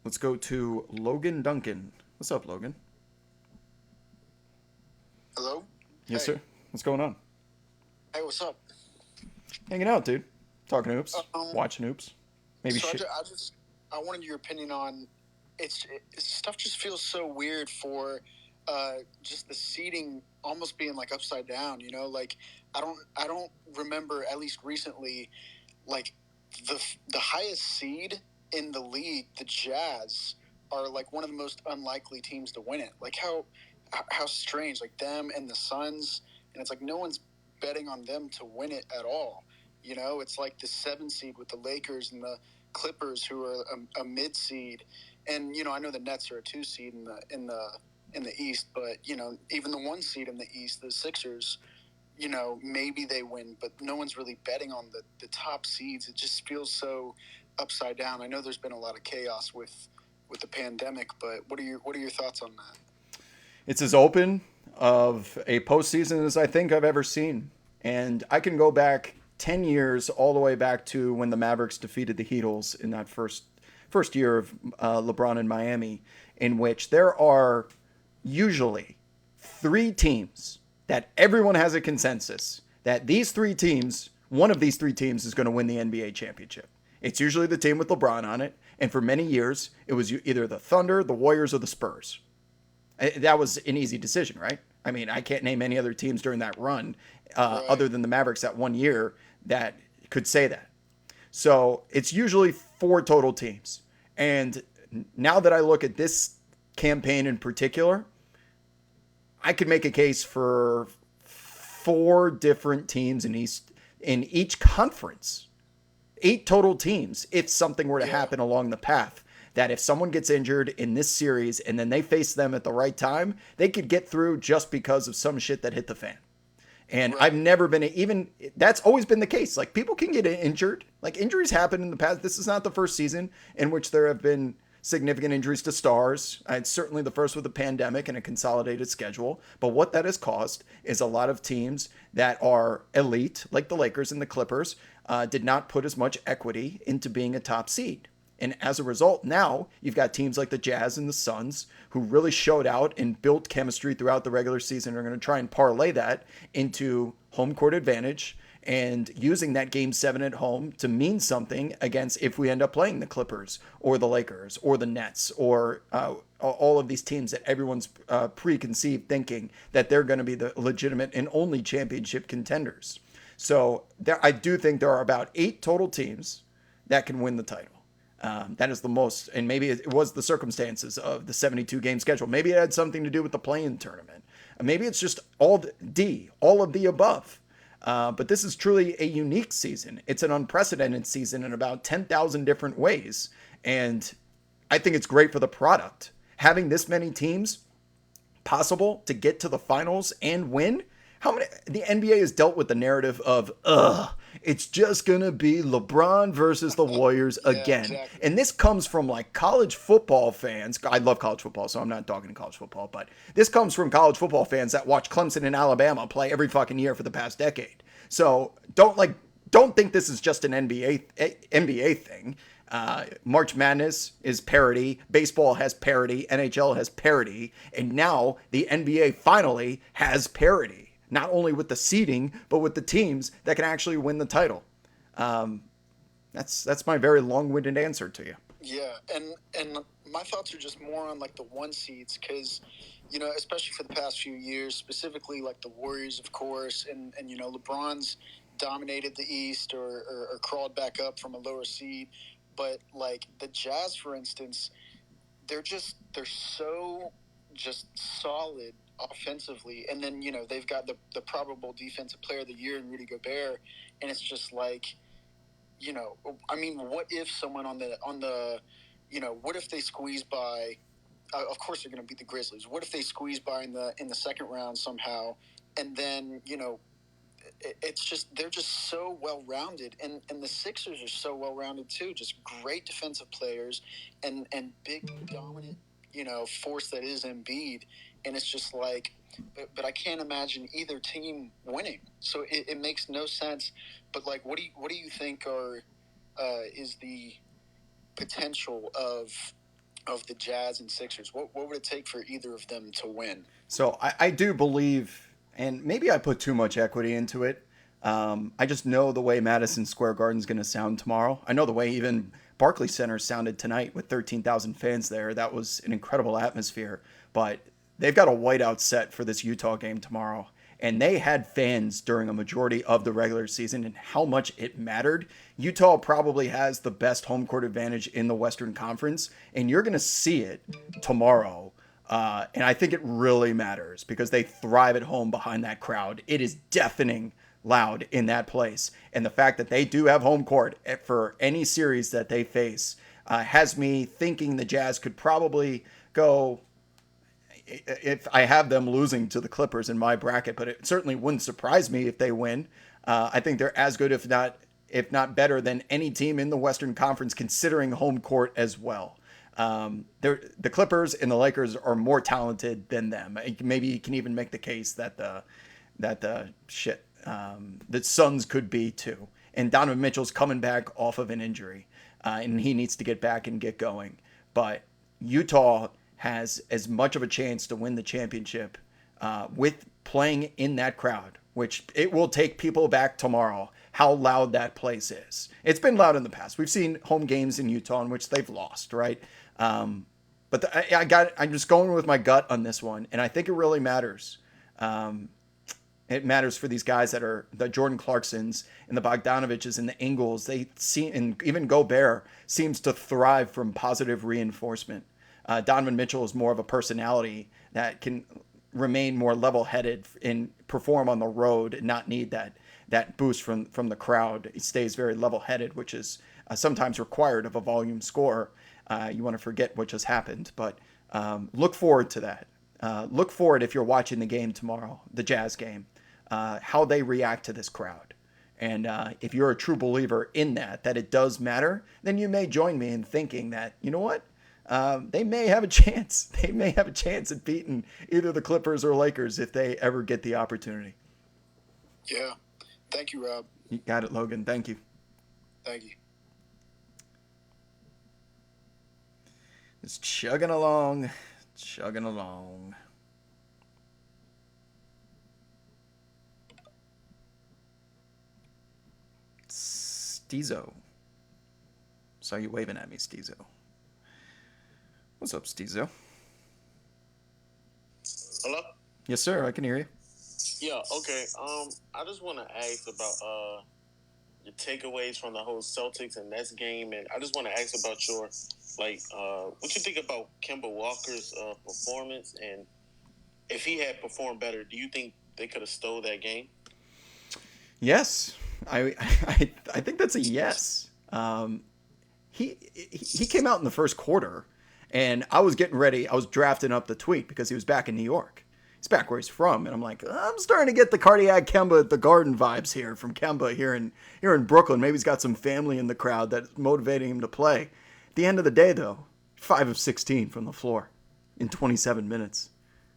Speaker 1: Let's go to Logan Duncan. What's up, Logan?
Speaker 10: Hello?
Speaker 1: Yes, sir. What's going on?
Speaker 10: Hey, what's up?
Speaker 1: Hanging out, dude. Talking hoops. Watching hoops. Maybe
Speaker 10: so
Speaker 1: shit.
Speaker 10: I wanted your opinion on stuff just feels so weird for just the seeding almost being like upside down. You know, like I don't remember, at least recently, like the highest seed in the league, the Jazz, are like one of the most unlikely teams to win it. Like how strange, like them and the Suns, and it's like no one's betting on them to win it at all. You know, it's like the 7 seed with the Lakers and the Clippers, who are a mid seed, and you know I know the Nets are a 2 seed in the East, but you know even the 1 seed in the East, the Sixers, you know, maybe they win, but no one's really betting on the top seeds. It just feels so upside down. I know there's been a lot of chaos with the pandemic, but what are your thoughts on that?
Speaker 1: It's as open of a postseason as I think I've ever seen. And I can go back 10 years all the way back to when the Mavericks defeated the Heatles in that first year of LeBron in Miami, in which there are usually 3 teams that everyone has a consensus that these 3 teams, one of these 3 teams is going to win the NBA championship. It's usually the team with LeBron on it. And for many years, it was either the Thunder, the Warriors, or the Spurs. That was an easy decision, right? I mean, I can't name any other teams during that run other than the Mavericks that 1 year that could say that. So it's usually 4 total teams. And now that I look at this campaign in particular, I could make a case for 4 different teams in each conference. 8 total teams if something were to happen along the path. That if someone gets injured in this series and then they face them at the right time, they could get through just because of some shit that hit the fan. And I've never been that's always been the case. Like, people can get injured. Like, injuries happen in the past. This is not the first season in which there have been significant injuries to stars. It's certainly the first with a pandemic and a consolidated schedule. But what that has caused is a lot of teams that are elite, like the Lakers and the Clippers, did not put as much equity into being a top seed. And as a result, now you've got teams like the Jazz and the Suns who really showed out and built chemistry throughout the regular season. Are going to try and parlay that into home court advantage and using that game 7 at home to mean something against if we end up playing the Clippers or the Lakers or the Nets or all of these teams that everyone's preconceived thinking that they're going to be the legitimate and only championship contenders. So I do think there are about 8 total teams that can win the title. That is the most, and maybe it was the circumstances of the 72-game schedule. Maybe it had something to do with the play-in tournament. Maybe it's just all of the above. But this is truly a unique season. It's an unprecedented season in about 10,000 different ways. And I think it's great for the product. Having this many teams possible to get to the finals and win. The NBA has dealt with the narrative of, it's just going to be LeBron versus the Warriors again. Exactly. And this comes from like college football fans. I love college football, so I'm not dogging college football, but this comes from college football fans that watch Clemson and Alabama play every fucking year for the past decade. So don't think this is just an NBA thing. March Madness is parity. Baseball has parity. NHL has parity. And now the NBA finally has parity. Not only with the seeding, but with the teams that can actually win the title. That's my very long-winded answer to you.
Speaker 10: Yeah, and my thoughts are just more on like the 1 seeds because, you know, especially for the past few years, specifically like the Warriors, of course, and you know LeBron's dominated the East or crawled back up from a lower seed, but like the Jazz, for instance, they're so just solid offensively, and then you know they've got the probable defensive player of the year in Rudy Gobert, and it's just like, you know, I mean, what if someone on the you know, what if they squeeze by? Of course they're going to beat the Grizzlies. What if they squeeze by in the second round somehow, and then you know, it's just they're just so well rounded, and the Sixers are so well rounded too. Just great defensive players, and big dominant, you know, force that is Embiid. And it's just like, but I can't imagine either team winning. So it makes no sense. But like, what do you think is the potential of the Jazz and Sixers? What would it take for either of them to win?
Speaker 1: So I do believe, and maybe I put too much equity into it. I just know the way Madison Square Garden is going to sound tomorrow. I know the way even Barclays Center sounded tonight with 13,000 fans there. That was an incredible atmosphere. But they've got a whiteout set for this Utah game tomorrow. And they had fans during a majority of the regular season, and how much it mattered. Utah probably has the best home court advantage in the Western Conference, and you're going to see it tomorrow. And I think it really matters because they thrive at home behind that crowd. It is deafening loud in that place. And the fact that they do have home court for any series that they face has me thinking the Jazz could probably go, if I have them losing to the Clippers in my bracket, but it certainly wouldn't surprise me if they win. I think they're as good, if not better, than any team in the Western Conference, considering home court as well. The Clippers and the Lakers are more talented than them. Maybe you can even make the case that the Suns could be too. And Donovan Mitchell's coming back off of an injury, and he needs to get back and get going. But Utah has as much of a chance to win the championship with playing in that crowd, which it will take people back tomorrow how loud that place is. It's been loud in the past. We've seen home games in Utah in which they've lost, right? I'm just going with my gut on this one, and I think it really matters. It matters for these guys that are the Jordan Clarksons and the Bogdanoviches and the Ingles. And even Gobert seems to thrive from positive reinforcement. Donovan Mitchell is more of a personality that can remain more level-headed and perform on the road and not need that boost from the crowd. He stays very level-headed, which is sometimes required of a volume scorer. You want to forget what just happened, but look forward to that. Look forward, if you're watching the game tomorrow, the Jazz game, how they react to this crowd. And if you're a true believer in that it does matter, then you may join me in thinking that, you know what? They may have a chance. They may have a chance at beating either the Clippers or Lakers if they ever get the opportunity.
Speaker 10: Yeah. Thank you, Rob.
Speaker 1: You got it, Logan. Thank you.
Speaker 10: Thank you.
Speaker 1: Just chugging along. Chugging along. Steezo. Saw you waving at me, Steezo. What's up, Steezo?
Speaker 11: Hello?
Speaker 1: Yes, sir. I can hear you.
Speaker 11: Yeah, okay. I just want to ask about your takeaways from the whole Celtics and Nets game, and I just want to ask about your, what you think about Kemba Walker's performance, and if he had performed better, do you think they could have stole that game?
Speaker 1: Yes, I think that's a yes. He came out in the first quarter, and I was getting ready. I was drafting up the tweet because he was back in New York. He's back where he's from, and I'm like, I'm starting to get the cardiac Kemba at the Garden vibes here from Kemba here in Brooklyn. Maybe he's got some family in the crowd that's motivating him to play. At the end of the day, though, 5 of 16 from the floor in 27 minutes.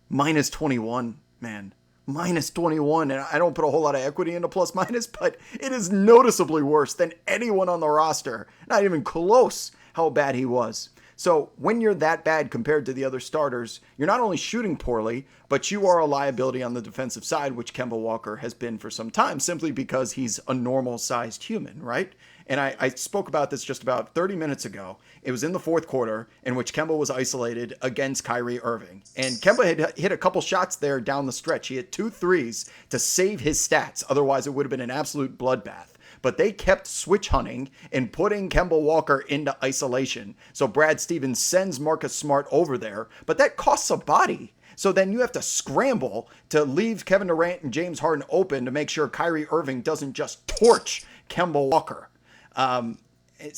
Speaker 1: Minus 21, man. Minus 21, and I don't put a whole lot of equity into plus minus, but it is noticeably worse than anyone on the roster. Not even close how bad he was. So when you're that bad compared to the other starters, you're not only shooting poorly, but you are a liability on the defensive side, which Kemba Walker has been for some time, simply because he's a normal-sized human, right? And I spoke about this just about 30 minutes ago. It was in the fourth quarter in which Kemba was isolated against Kyrie Irving. And Kemba had hit a couple shots there down the stretch. He hit 2 threes to save his stats. Otherwise, it would have been an absolute bloodbath. But they kept switch hunting and putting Kemba Walker into isolation. So Brad Stevens sends Marcus Smart over there, but that costs a body. So then you have to scramble to leave Kevin Durant and James Harden open to make sure Kyrie Irving doesn't just torch Kemba Walker.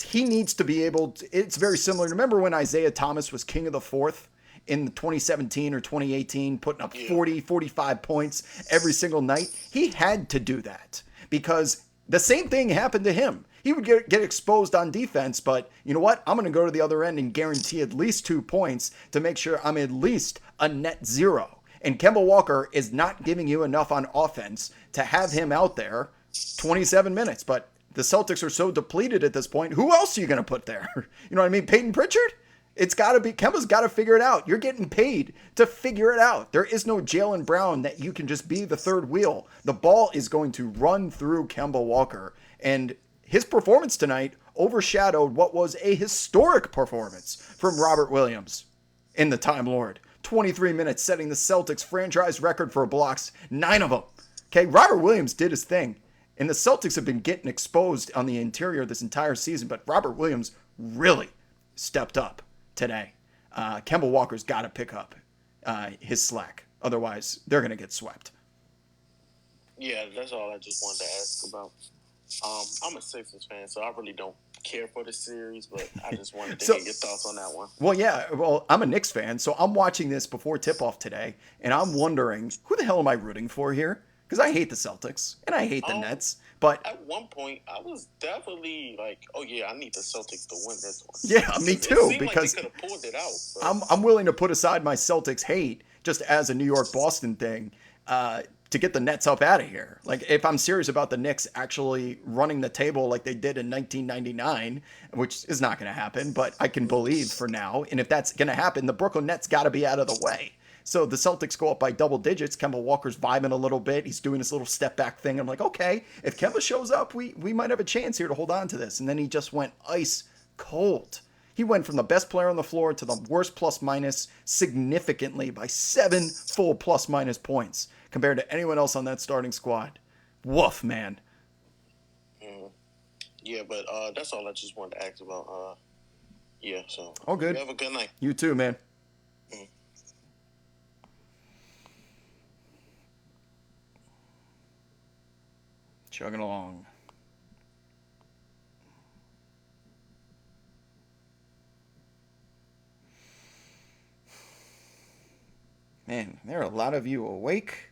Speaker 1: He needs to be able to, it's very similar. Remember when Isaiah Thomas was king of the fourth in 2017 or 2018, putting up 40, 45 points every single night? He had to do that because the same thing happened to him. He would get exposed on defense, but you know what? I'm going to go to the other end and guarantee at least 2 points to make sure I'm at least a net zero. And Kemba Walker is not giving you enough on offense to have him out there 27 minutes. But the Celtics are so depleted at this point. Who else are you going to put there? You know what I mean? Peyton Pritchard? It's got to be, Kemba's got to figure it out. You're getting paid to figure it out. There is no Jaylen Brown that you can just be the third wheel. The ball is going to run through Kemba Walker. And his performance tonight overshadowed what was a historic performance from Robert Williams in the Time Lord. 23 minutes, setting the Celtics franchise record for blocks, 9 of them. Okay, Robert Williams did his thing. And the Celtics have been getting exposed on the interior this entire season, but Robert Williams really stepped up today. Kemba Walker's got to pick up his slack. Otherwise, they're going to get swept.
Speaker 11: Yeah, that's all I just wanted to ask about. I'm a Sixers fan, so I really don't care for the series, but I just wanted to get your thoughts on that one.
Speaker 1: Well, yeah. Well, I'm a Knicks fan, so I'm watching this before tip-off today, and I'm wondering, who the hell am I rooting for here? Because I hate the Celtics, and I hate the Nets, but...
Speaker 11: At one point, I was definitely like, oh, yeah, I need the Celtics to win this one.
Speaker 1: Yeah, me too, because
Speaker 11: like they could have pulled it out.
Speaker 1: I'm willing to put aside my Celtics hate, just as a New York-Boston thing, to get the Nets up out of here. Like, if I'm serious about the Knicks actually running the table like they did in 1999, which is not going to happen, but I can believe for now, and if that's going to happen, the Brooklyn Nets got to be out of the way. So the Celtics go up by double digits. Kemba Walker's vibing a little bit. He's doing this little step back thing. I'm like, okay, if Kemba shows up, we might have a chance here to hold on to this. And then he just went ice cold. He went from the best player on the floor to the worst plus minus significantly by 7 full plus minus points compared to anyone else on that starting squad. Woof, man.
Speaker 11: Yeah, but that's all I just wanted to ask about. Yeah, so.
Speaker 1: All good.
Speaker 11: You have a good night.
Speaker 1: You too, man. Chugging along. Man, there are a lot of you awake.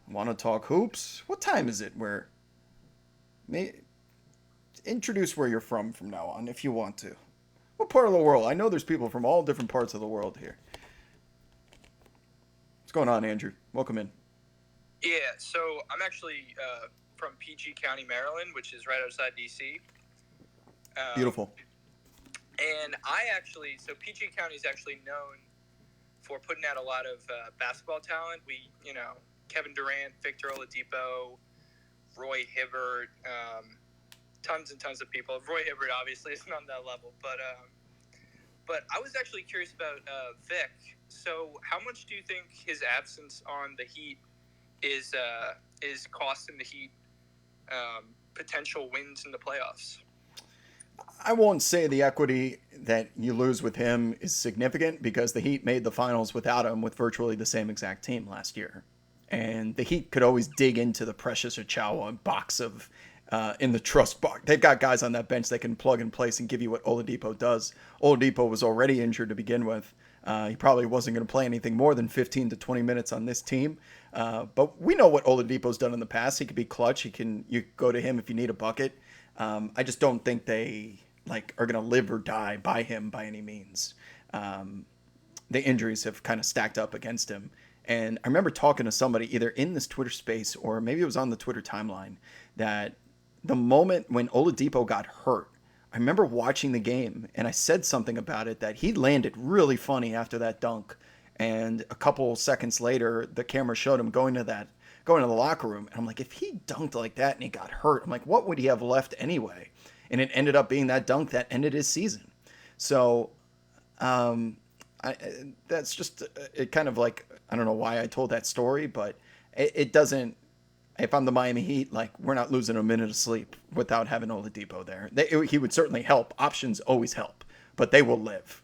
Speaker 1: Want to talk hoops? What time is it? Introduce where you're from now on, if you want to. What part of the world? I know there's people from all different parts of the world here. What's going on, Andrew? Welcome in.
Speaker 12: Yeah, so I'm actually from PG County, Maryland, which is right outside D.C.
Speaker 1: Beautiful.
Speaker 12: And so PG County is actually known for putting out a lot of basketball talent. Kevin Durant, Victor Oladipo, Roy Hibbert, tons and tons of people. Roy Hibbert obviously isn't on that level, but I was actually curious about Vic. So how much do you think his absence on the Heat is costing the Heat potential wins in the playoffs?
Speaker 1: I won't say the equity that you lose with him is significant because the Heat made the finals without him with virtually the same exact team last year. And the Heat could always dig into the Precious Achiuwa box of in the trust box. They've got guys on that bench that can plug and place and give you what Oladipo does. Oladipo was already injured to begin with. He probably wasn't going to play anything more than 15 to 20 minutes on this team. But we know what Oladipo's done in the past. He could be clutch. You go to him if you need a bucket. I just don't think they are going to live or die by him by any means. The injuries have kind of stacked up against him. And I remember talking to somebody either in this Twitter space or maybe it was on the Twitter timeline that the moment when Oladipo got hurt, I remember watching the game and I said something about it that he landed really funny after that dunk. And a couple seconds later, the camera showed him going to the locker room. And I'm like, if he dunked like that and he got hurt, I'm like, what would he have left anyway? And it ended up being that dunk that ended his season. So that's just it kind of like, I don't know why I told that story, but it doesn't, if I'm the Miami Heat, we're not losing a minute of sleep without having Oladipo there. He would certainly help. Options always help, but they will live.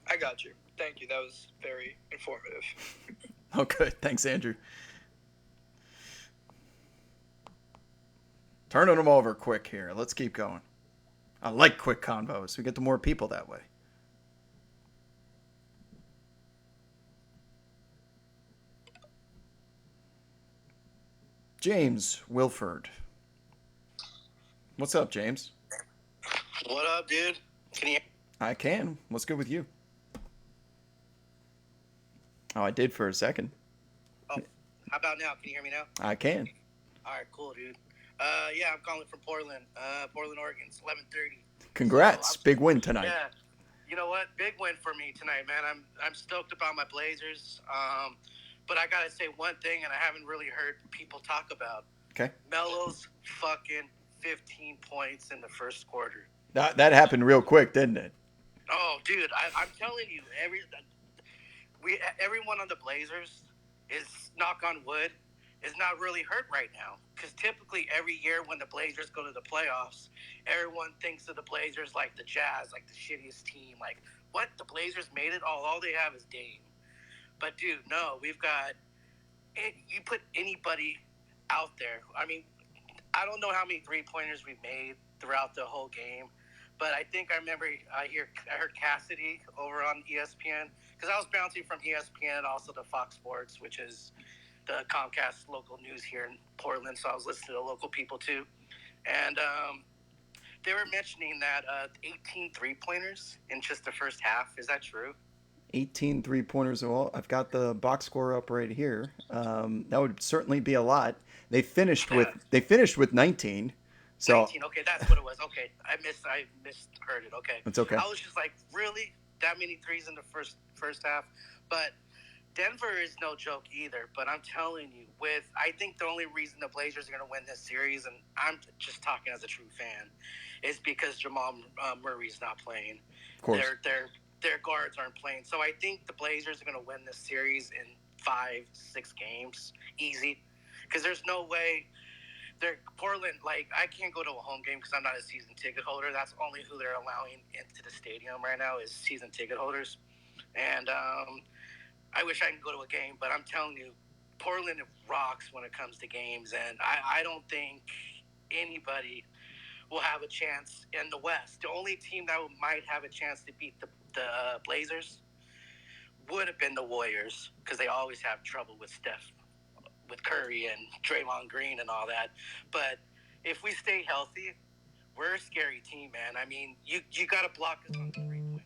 Speaker 12: I got you. Thank you. That was very informative.
Speaker 1: Oh, good. Thanks, Andrew. Turning them over quick here. Let's keep going. I like quick convos. We get to more people that way. James Wilford. What's up, James?
Speaker 13: What up, dude? Can you?
Speaker 1: I can. What's good with you? Oh, I did for a second.
Speaker 13: Oh, how about now? Can you hear me now?
Speaker 1: I can.
Speaker 13: All right, cool, dude. Yeah, I'm calling from Portland, Oregon. It's 11:30.
Speaker 1: Congrats, big win tonight.
Speaker 13: Yeah, you know what? Big win for me tonight, man. I'm stoked about my Blazers. But I gotta say one thing, and I haven't really heard people talk about.
Speaker 1: Okay.
Speaker 13: Melo's fucking 15 points in the first quarter.
Speaker 1: That happened real quick, didn't it?
Speaker 13: Oh, dude, I'm telling you, everyone on the Blazers is, knock on wood, is not really hurt right now. Because typically every year when the Blazers go to the playoffs, everyone thinks of the Blazers like the Jazz, like the shittiest team. Like, what? The Blazers made it? All they have is Dame. But, dude, no, we've got – you put anybody out there. I mean, I don't know how many three-pointers we made throughout the whole game. But I think I remember I heard Cassidy over on ESPN, because I was bouncing from ESPN and also to Fox Sports, which is the Comcast local news here in Portland. So I was listening to local people too. And they were mentioning that 18 three-pointers in just the first half. Is that true?
Speaker 1: 18 three-pointers. Well, I've got the box score up right here. That would certainly be a lot. They finished with 19. So
Speaker 13: 19. Okay, that's what it was. Okay, I misheard it. Okay,
Speaker 1: that's okay.
Speaker 13: I was just like, really, that many threes in the first half? But Denver is no joke either. But I'm telling you, I think the only reason the Blazers are going to win this series, and I'm just talking as a true fan, is because Jamal Murray's not playing.
Speaker 1: Of course.
Speaker 13: Their guards aren't playing. So I think the Blazers are going to win this series in 5-6 games, easy. Because there's no way. Portland, like, I can't go to a home game because I'm not a season ticket holder. That's only who they're allowing into the stadium right now is season ticket holders. And I wish I could go to a game, but I'm telling you, Portland rocks when it comes to games. And I don't think anybody will have a chance in the West. The only team that might have a chance to beat the Blazers would have been the Warriors, because they always have trouble with Steph, with Curry and Draymond Green and all that. But if we stay healthy, we're a scary team, man. I mean, you got to block us on the three-pointers.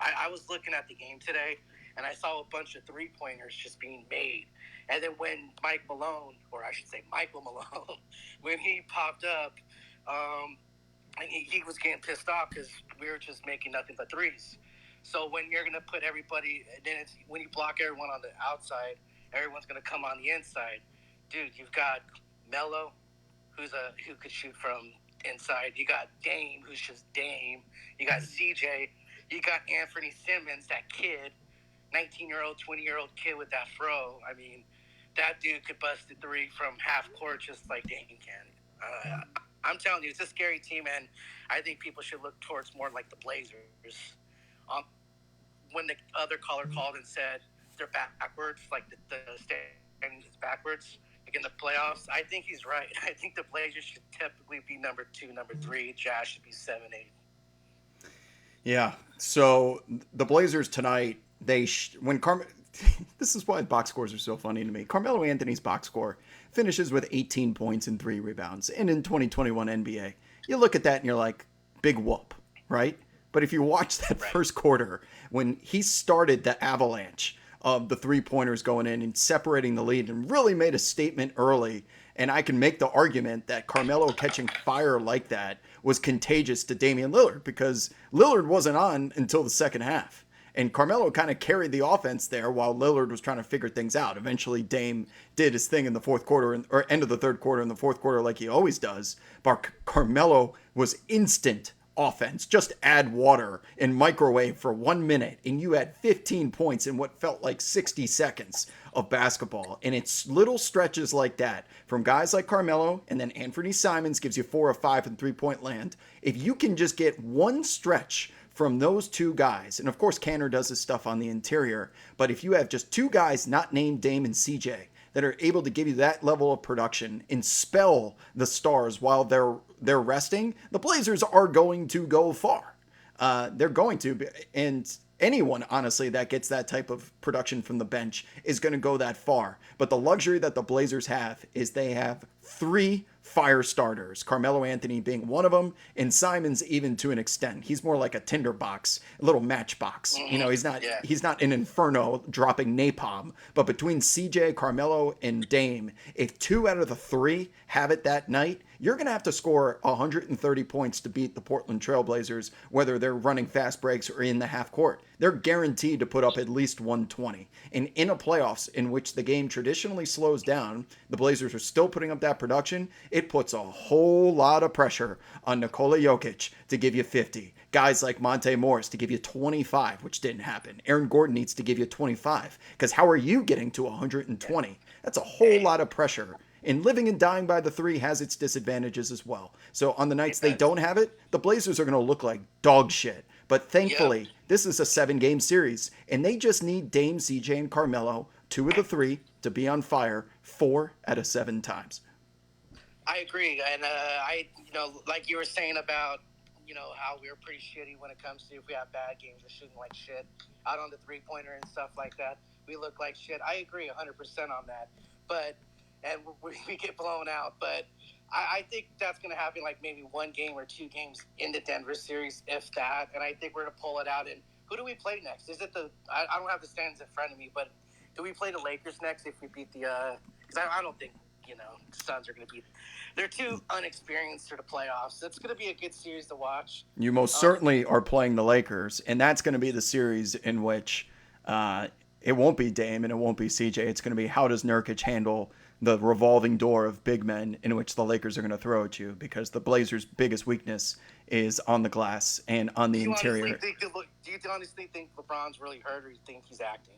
Speaker 13: I was looking at the game today, and I saw a bunch of three-pointers just being made. And then when Michael Malone, when he popped up, he was getting pissed off because we were just making nothing but threes. So when you're going to put everybody, then when you block everyone on the outside, everyone's going to come on the inside. Dude, you've got Melo, who could shoot from inside. You got Dame, who's just Dame. You got CJ. You got Anthony Simmons, that kid, 19-year-old, 20-year-old kid with that fro. I mean, that dude could bust a three from half court just like Dame can. I'm telling you, it's a scary team, and I think people should look towards more like the Blazers. When the other caller called and said they're backwards, like the standing is backwards, like in the playoffs, I think he's right. I think the Blazers should typically be number 2, number 3. Jazz should be 7, 8.
Speaker 1: Yeah. So the Blazers tonight, this is why box scores are so funny to me. Carmelo Anthony's box score finishes with 18 points and 3 rebounds. And in 2021 NBA, you look at that and you're like, big whoop, right? But if you watch that first quarter, when he started the avalanche of the three-pointers going in and separating the lead and really made a statement early, and I can make the argument that Carmelo catching fire like that was contagious to Damian Lillard, because Lillard wasn't on until the second half. And Carmelo kind of carried the offense there while Lillard was trying to figure things out. Eventually, Dame did his thing in the fourth quarter, or end of the third quarter, in the fourth quarter, like he always does. But Carmelo was instant offense. Just add water and microwave for 1 minute, and you had 15 points in what felt like 60 seconds of basketball. And it's little stretches like that from guys like Carmelo, and then Anthony Simons gives you 4 or 5 in three-point land. If you can just get one stretch from those two guys, and of course Canner does his stuff on the interior, but if you have just two guys not named Dame and CJ that are able to give you that level of production and spell the stars while they're resting, the Blazers are going to go far. They're going to, and anyone, honestly, that gets that type of production from the bench is going to go that far. But the luxury that the Blazers have is they have 3 fire starters, Carmelo Anthony being one of them, and Simons even to an extent. He's more like a tinderbox, a little matchbox. You know, he's not an inferno dropping napalm. But between CJ, Carmelo, and Dame, if 2 out of the 3 have it that night, you're going to have to score 130 points to beat the Portland Trailblazers, whether they're running fast breaks or in the half court. They're guaranteed to put up at least 120. And in a playoffs in which the game traditionally slows down, the Blazers are still putting up that production. it puts a whole lot of pressure on Nikola Jokic to give you 50. Guys like Monte Morris to give you 25, which didn't happen. Aaron Gordon needs to give you 25, because how are you getting to 120? That's a whole lot of pressure. And living and dying by the three has its disadvantages as well. So on the nights they don't have it, the Blazers are going to look like dog shit. But thankfully, this is a 7-game series, and they just need Dame, CJ, and Carmelo, 2 of the 3, to be on fire 4 out of 7 times.
Speaker 13: I agree, and like you were saying about, how we were pretty shitty when it comes to if we have bad games, we're shooting like shit out on the 3-pointer and stuff like that. We look like shit. I agree 100% on that, and we get blown out. But I think that's going to happen like maybe 1 game or 2 games in the Denver series, if that. And I think we're going to pull it out. And who do we play next? Is it I don't have the standings in front of me, but do we play the Lakers next if we beat the? Because I don't think the Suns are going to beat. They're too unexperienced for the playoffs. It's going to be a good series to watch.
Speaker 1: You most certainly are playing the Lakers, and that's going to be the series in which it won't be Dame and it won't be CJ. It's going to be how does Nurkic handle the revolving door of big men in which the Lakers are going to throw at you, because the Blazers' biggest weakness is on the glass and on the interior.
Speaker 13: Do you honestly think LeBron's really hurt, or do you think he's acting?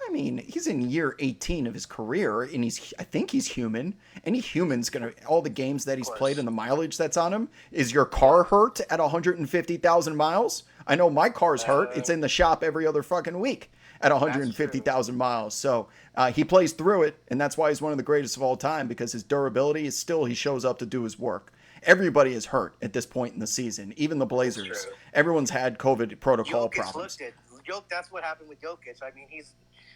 Speaker 1: I mean, he's in year 18 of his career, and I think he's human. Any human's going to, all the games that he's played and the mileage that's on him. Is your car hurt at 150,000 miles? I know my car's hurt. It's in the shop every other fucking week at 150,000 miles. So he plays through it, and that's why he's one of the greatest of all time, because his durability is still, he shows up to do his work. Everybody is hurt at this point in the season, even the Blazers. Everyone's had COVID protocol problems.
Speaker 13: That's what happened with Jokic. I mean, he's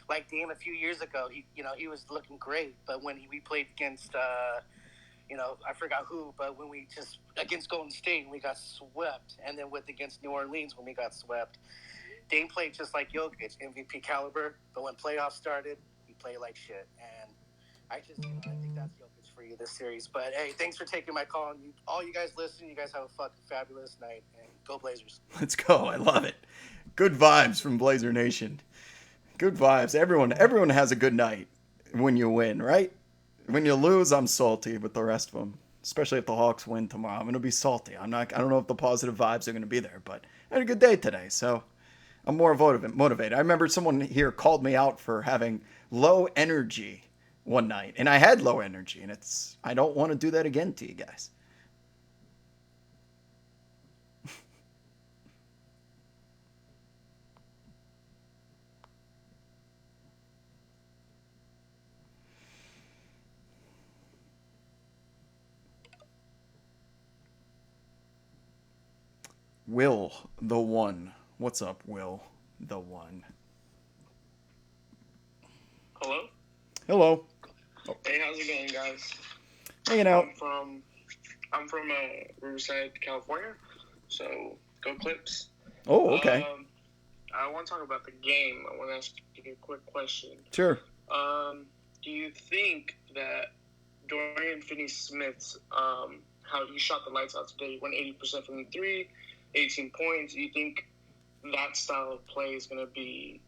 Speaker 13: like Dame a few years ago. He was looking great, but when we played against, I forgot who, but when we just against Golden State, we got swept, and then against New Orleans when we got swept, Dame played just like Jokic, MVP caliber. But when playoffs started, he played like shit, and I think that's Jokic for you this series. But hey, thanks for taking my call. And all you guys listening, you guys have a fucking fabulous night, and go Blazers.
Speaker 1: Let's go. I love it. Good vibes from Blazer Nation. Good vibes. Everyone has a good night when you win, right? When you lose, I'm salty with the rest of them. Especially if the Hawks win tomorrow, I'm going to be salty. I don't know if the positive vibes are going to be there, but I had a good day today, so I'm more motivated. I remember someone here called me out for having low energy one night, and I had low energy, and I don't want to do that again to you guys. Will the One. What's up, Will the One?
Speaker 14: Hello?
Speaker 1: Hello.
Speaker 14: Hey, how's it going, guys?
Speaker 1: Hanging out.
Speaker 14: I'm from Riverside, California, so go Clips.
Speaker 1: Oh, okay.
Speaker 14: I want to talk about the game. I want to ask you a quick question.
Speaker 1: Sure.
Speaker 14: Do you think that Dorian Finney-Smith's, how he shot the lights out today, he went 80% from the 3, 18 points, do you think that style of play is going to be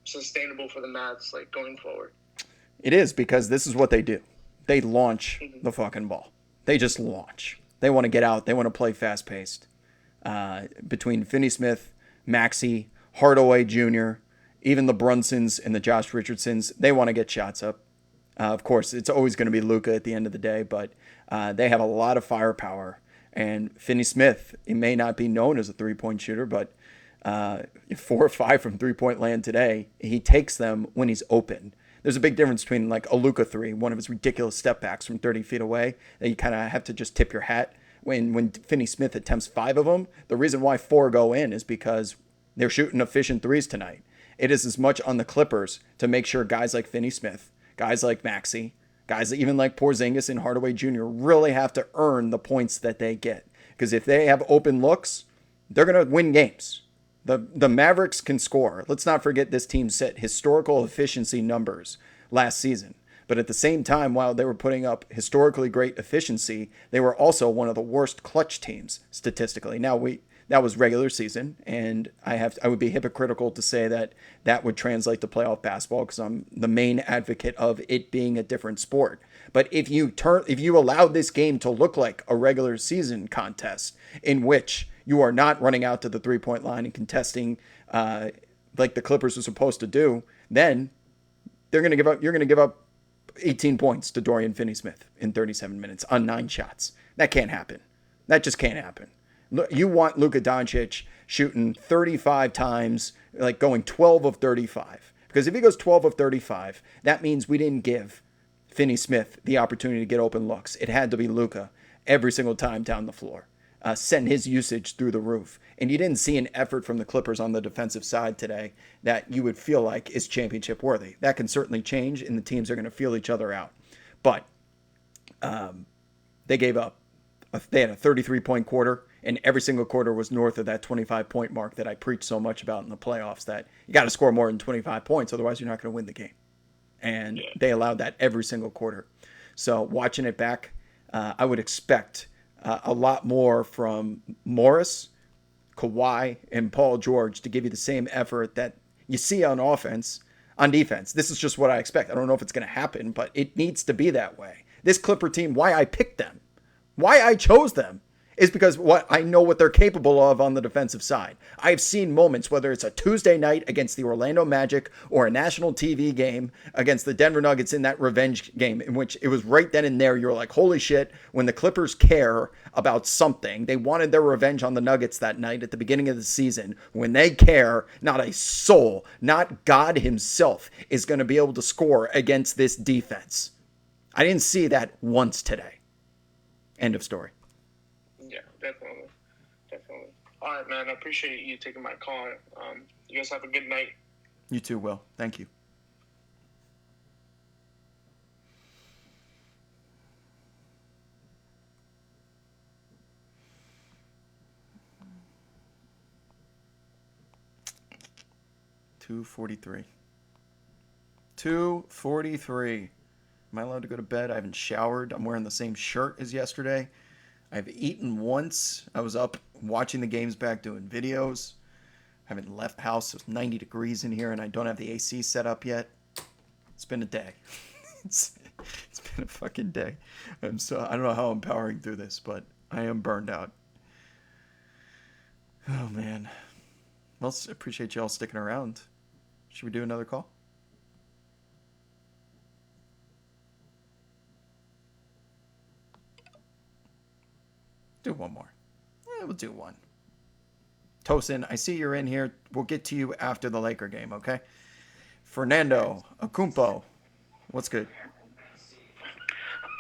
Speaker 14: sustainable for the Mavs, like, going forward?
Speaker 1: It is, because this is what they do. They launch the fucking ball. They just launch. They want to get out. They want to play fast-paced. Between Finney-Smith, Maxey, Hardaway Jr., even the Brunsons and the Josh Richardsons, they want to get shots up. Of course, it's always going to be Luka at the end of the day, but they have a lot of firepower. And Finney-Smith, he may not be known as a three-point shooter, but 4 or 5 from three-point land today, he takes them when he's open. There's a big difference between like a Luka 3, one of his ridiculous step backs from 30 feet away, that you kind of have to just tip your hat. When Finney-Smith attempts 5 of them, the reason why 4 go in is because they're shooting efficient threes tonight. It is as much on the Clippers to make sure guys like Finney-Smith, guys like Maxey, guys even like Porzingis and Hardaway Jr. really have to earn the points that they get. Because if they have open looks, they're going to win games. The Mavericks can score. Let's not forget this team set historical efficiency numbers last season. But at the same time, while they were putting up historically great efficiency, they were also one of the worst clutch teams statistically. Now, that was regular season, and I would be hypocritical to say that that would translate to playoff basketball because I'm the main advocate of it being a different sport. But if you allow this game to look like a regular season contest in which you are not running out to the 3-point line and contesting like the Clippers are supposed to do, then you're going to give up 18 points to Dorian Finney-Smith in 37 minutes on 9 shots. That can't happen. That just can't happen. You want Luka Doncic shooting 35 times, like going 12 of 35. Because if he goes 12 of 35, that means we didn't give Finney-Smith the opportunity to get open looks. It had to be Luka every single time down the floor. Send his usage through the roof. And you didn't see an effort from the Clippers on the defensive side today that you would feel like is championship worthy. That can certainly change, and the teams are going to feel each other out. But they gave up. They had a 33-point quarter, and every single quarter was north of that 25-point mark that I preach so much about in the playoffs, that you got to score more than 25 points, otherwise you're not going to win the game. And they allowed that every single quarter. So watching it back, I would expect a lot more from Morris, Kawhi, and Paul George to give you the same effort that you see on defense. This is just what I expect. I don't know if it's going to happen, but it needs to be that way. This Clipper team, why I picked them, why I chose them, is because I know what they're capable of on the defensive side. I've seen moments, whether it's a Tuesday night against the Orlando Magic or a national TV game against the Denver Nuggets in that revenge game, in which it was right then and there, you're like, holy shit, when the Clippers care about something, they wanted their revenge on the Nuggets that night at the beginning of the season. When they care, not a soul, not God himself, is going to be able to score against this defense. I didn't see that once today. End of story.
Speaker 14: Yeah, definitely. All right, man. I appreciate you taking my call. You guys have a good night.
Speaker 1: You too, Will. Thank you. $2:43. 2:43. Am I allowed to go to bed? I haven't showered. I'm wearing the same shirt as yesterday. I've eaten once. I was up watching the games back, doing videos. I haven't left the house. It's 90 degrees in here, and I don't have the AC set up yet. It's been a day. It's been a fucking day. I don't know how I'm powering through this, but I am burned out. Oh, man. Well, appreciate y'all sticking around. Should we do another call? Do one more. Yeah, we'll do one. Tosin, I see you're in here. We'll get to you after the Laker game, okay? Fernando Akumpo, what's good?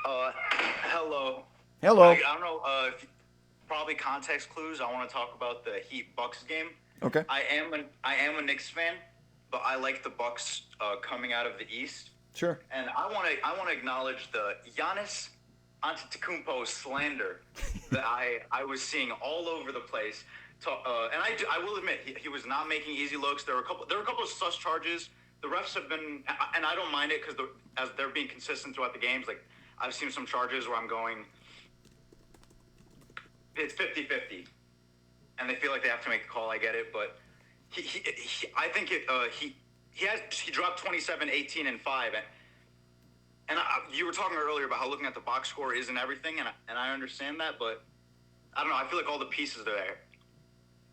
Speaker 15: Hello.
Speaker 1: Hello.
Speaker 15: I don't know, probably context clues. I want to talk about the Heat-Bucks game.
Speaker 1: Okay.
Speaker 15: I am a Knicks fan, but I like the Bucks coming out of the East.
Speaker 1: Sure.
Speaker 15: And I want to acknowledge the Giannis Antetokounmpo slander that I was seeing all over the place. And I will admit he was not making easy looks. There were a couple of sus charges. The refs have been, and I don't mind it because as they're being consistent throughout the games. Like I've seen some charges where I'm going, it's 50-50, and they feel like they have to make a call. I get it, but I think he dropped 27, 18, and 5. And you were talking earlier about how looking at the box score isn't everything, and I understand that, but I don't know. I feel like all the pieces are there.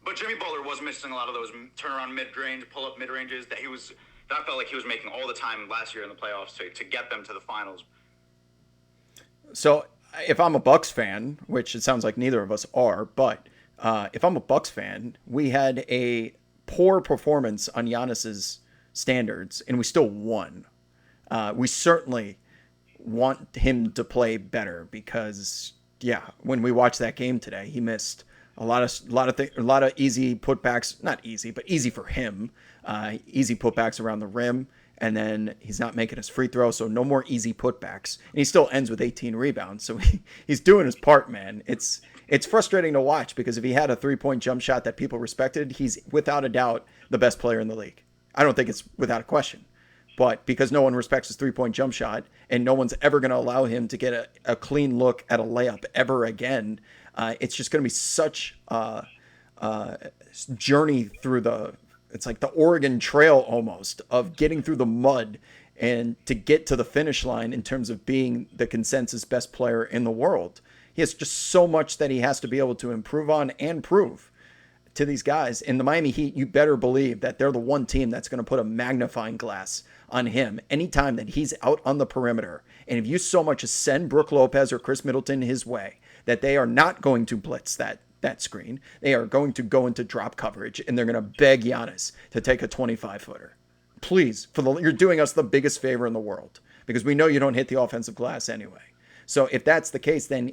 Speaker 15: But Jimmy Butler was missing a lot of those turnaround mid-range, pull-up mid-ranges that I felt like he was making all the time last year in the playoffs to get them to the finals.
Speaker 1: So if I'm a Bucks fan, which it sounds like neither of us are, but if I'm a Bucks fan, we had a poor performance on Giannis's standards, and we still won. We certainly want him to play better because, when we watched that game today, he missed a lot of easy putbacks. Not easy, but easy for him. Easy putbacks around the rim, and then he's not making his free throw, so no more easy putbacks. And he still ends with 18 rebounds, so he's doing his part, man. It's frustrating to watch because if he had a 3-point jump shot that people respected, he's without a doubt the best player in the league. I don't think it's without a question. But because no one respects his 3-point jump shot and no one's ever going to allow him to get a clean look at a layup ever again, it's just going to be such a journey through it's like the Oregon Trail almost of getting through the mud and to get to the finish line in terms of being the consensus best player in the world. He has just so much that he has to be able to improve on and prove to these guys. In the Miami Heat, you better believe that they're the one team that's going to put a magnifying glass on him anytime that he's out on the perimeter. And if you so much as send Brook Lopez or Chris Middleton his way, that they are not going to blitz that screen. They are going to go into drop coverage, and they're going to beg Giannis to take a 25-footer. Please, you're doing us the biggest favor in the world because we know you don't hit the offensive glass anyway. So if that's the case, then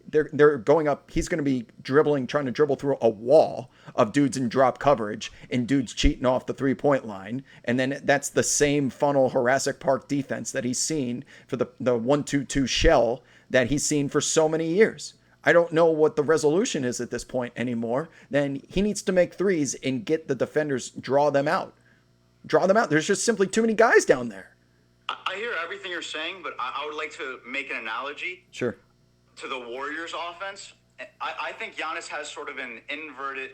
Speaker 1: they're going up. He's going to be trying to dribble through a wall of dudes in drop coverage and dudes cheating off the 3-point line. And then that's the same funnel Jurassic Park defense that he's seen for the 1-2-2 shell that he's seen for so many years. I don't know what the resolution is at this point anymore. Then he needs to make threes and get the defenders, draw them out. There's just simply too many guys down there.
Speaker 15: I hear everything you're saying, but I would like to make an analogy.
Speaker 1: Sure.
Speaker 15: To the Warriors offense. I think Giannis has sort of an inverted,